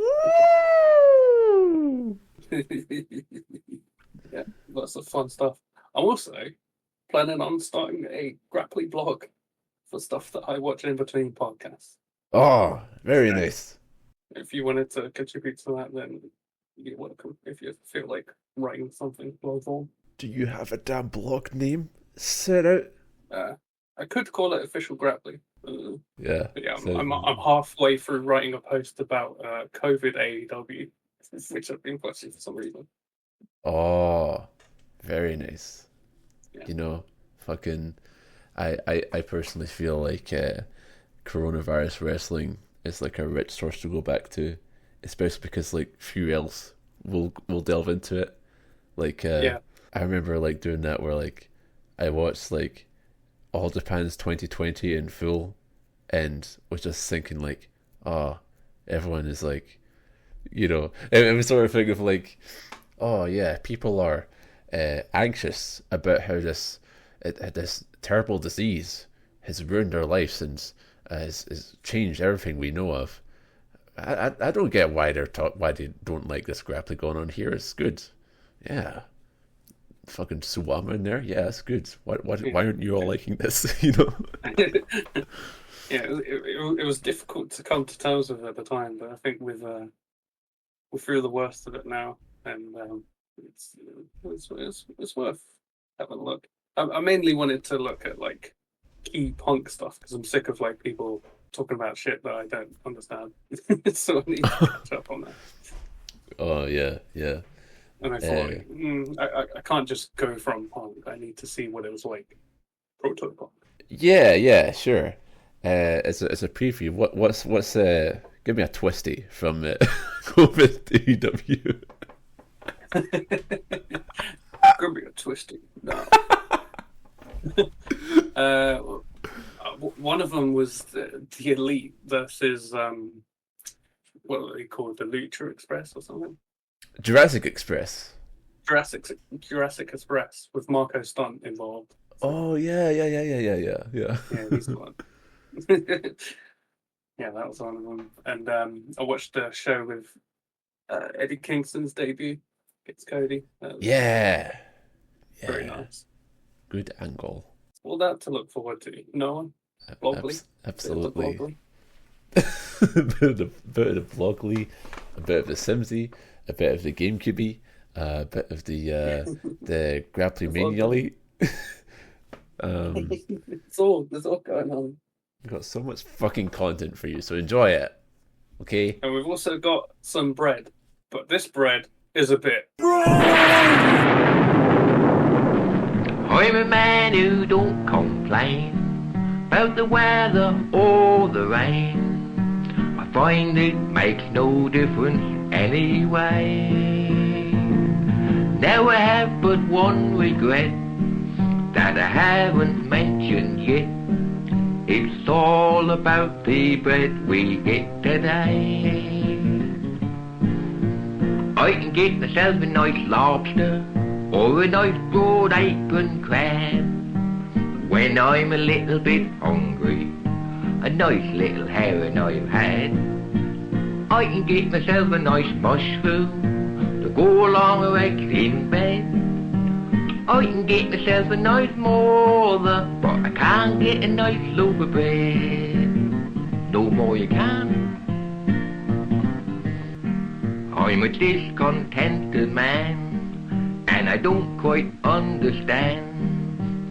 Yeah, lots of fun stuff. I'm also planning on starting a grappling blog for stuff that I watch in between podcasts.
Oh, very nice.
If you wanted to contribute to that, then you're welcome. If you feel like writing something blog form.
Do you have a damn blog name set out?
I could call it Official Grappling.
Yeah.
But yeah,
So,
I'm halfway through writing a post about COVID AEW, which I've been watching for some reason.
oh, very nice.
Yeah.
You know, fucking, I personally feel like coronavirus wrestling is like a rich source to go back to, especially because like few else will delve into it. Like,
Yeah.
I remember like doing that where like I watched like All Japan's 2020 in full, and was just thinking like, oh, everyone is like, you know, I was sort of thinking of like, oh yeah, people are anxious about how this terrible disease has ruined their lives and has changed everything we know of. I don't get why why they don't like this grappling going on here. It's good, yeah. Fucking Suwama in there, yeah, it's good. Why aren't you all liking this? You know?
Yeah, it was difficult to come to terms with at the time, but I think we're through the worst of it now, and it's worth having a look. I mainly wanted to look at like key punk stuff because I'm sick of like people talking about shit that I don't understand. So I need to catch up on that.
Oh yeah.
And I thought, I can't just go from punk. I need to see what it was like proto punk.
Yeah, sure. As a preview, what's give me a twisty from COVID AEW.
Give me a twisty. No. One of them was the Elite versus what are they called, the Lucha Express or something?
Jurassic Express.
Jurassic Express with Marco Stunt involved.
Oh yeah.
Yeah, he's the one. Yeah, that was one of them. And I watched the show with Eddie Kingston's debut against Cody.
Yeah.
Very nice.
Good angle.
All that to look forward to. No one? Blogly?
Absolutely. a bit of the Blogly, a bit of the Simsy, a bit of the GameCube, a bit of the Grappling Mania.
It's all going on.
We've got so much fucking content for you, so enjoy it. Okay?
And we've also got some bread, but this bread is a bit.
I'm a man who don't complain about the weather or the rain. I find it makes no difference anyway. Now I have but one regret that I haven't mentioned yet. It's all about the bread we get today. I can get myself a nice lobster or a nice broad apron crab. When I'm a little bit hungry, a nice little herring I've had. I can get myself a nice mushroom to go along with eggs in bed. I can get myself a nice mother, but I can't get a nice loaf of bread. No more you can. I'm a discontented man, and I don't quite understand.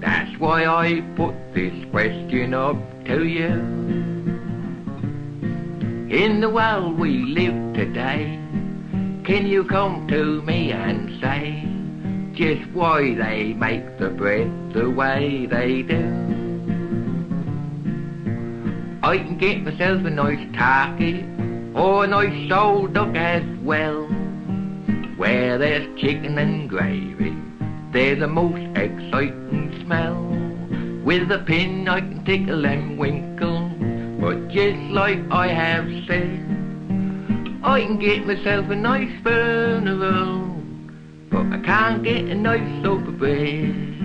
That's why I put this question up to you. In the world we live today, can you come to me and say just why they make the bread the way they do? I can get myself a nice turkey or a nice soul duck as well. where there's chicken and gravy, there's the most exciting smell. With a pin I can tickle and winkle, but just like I have said, I can get myself a nice funeral, but I can't get a nice loaf of bread.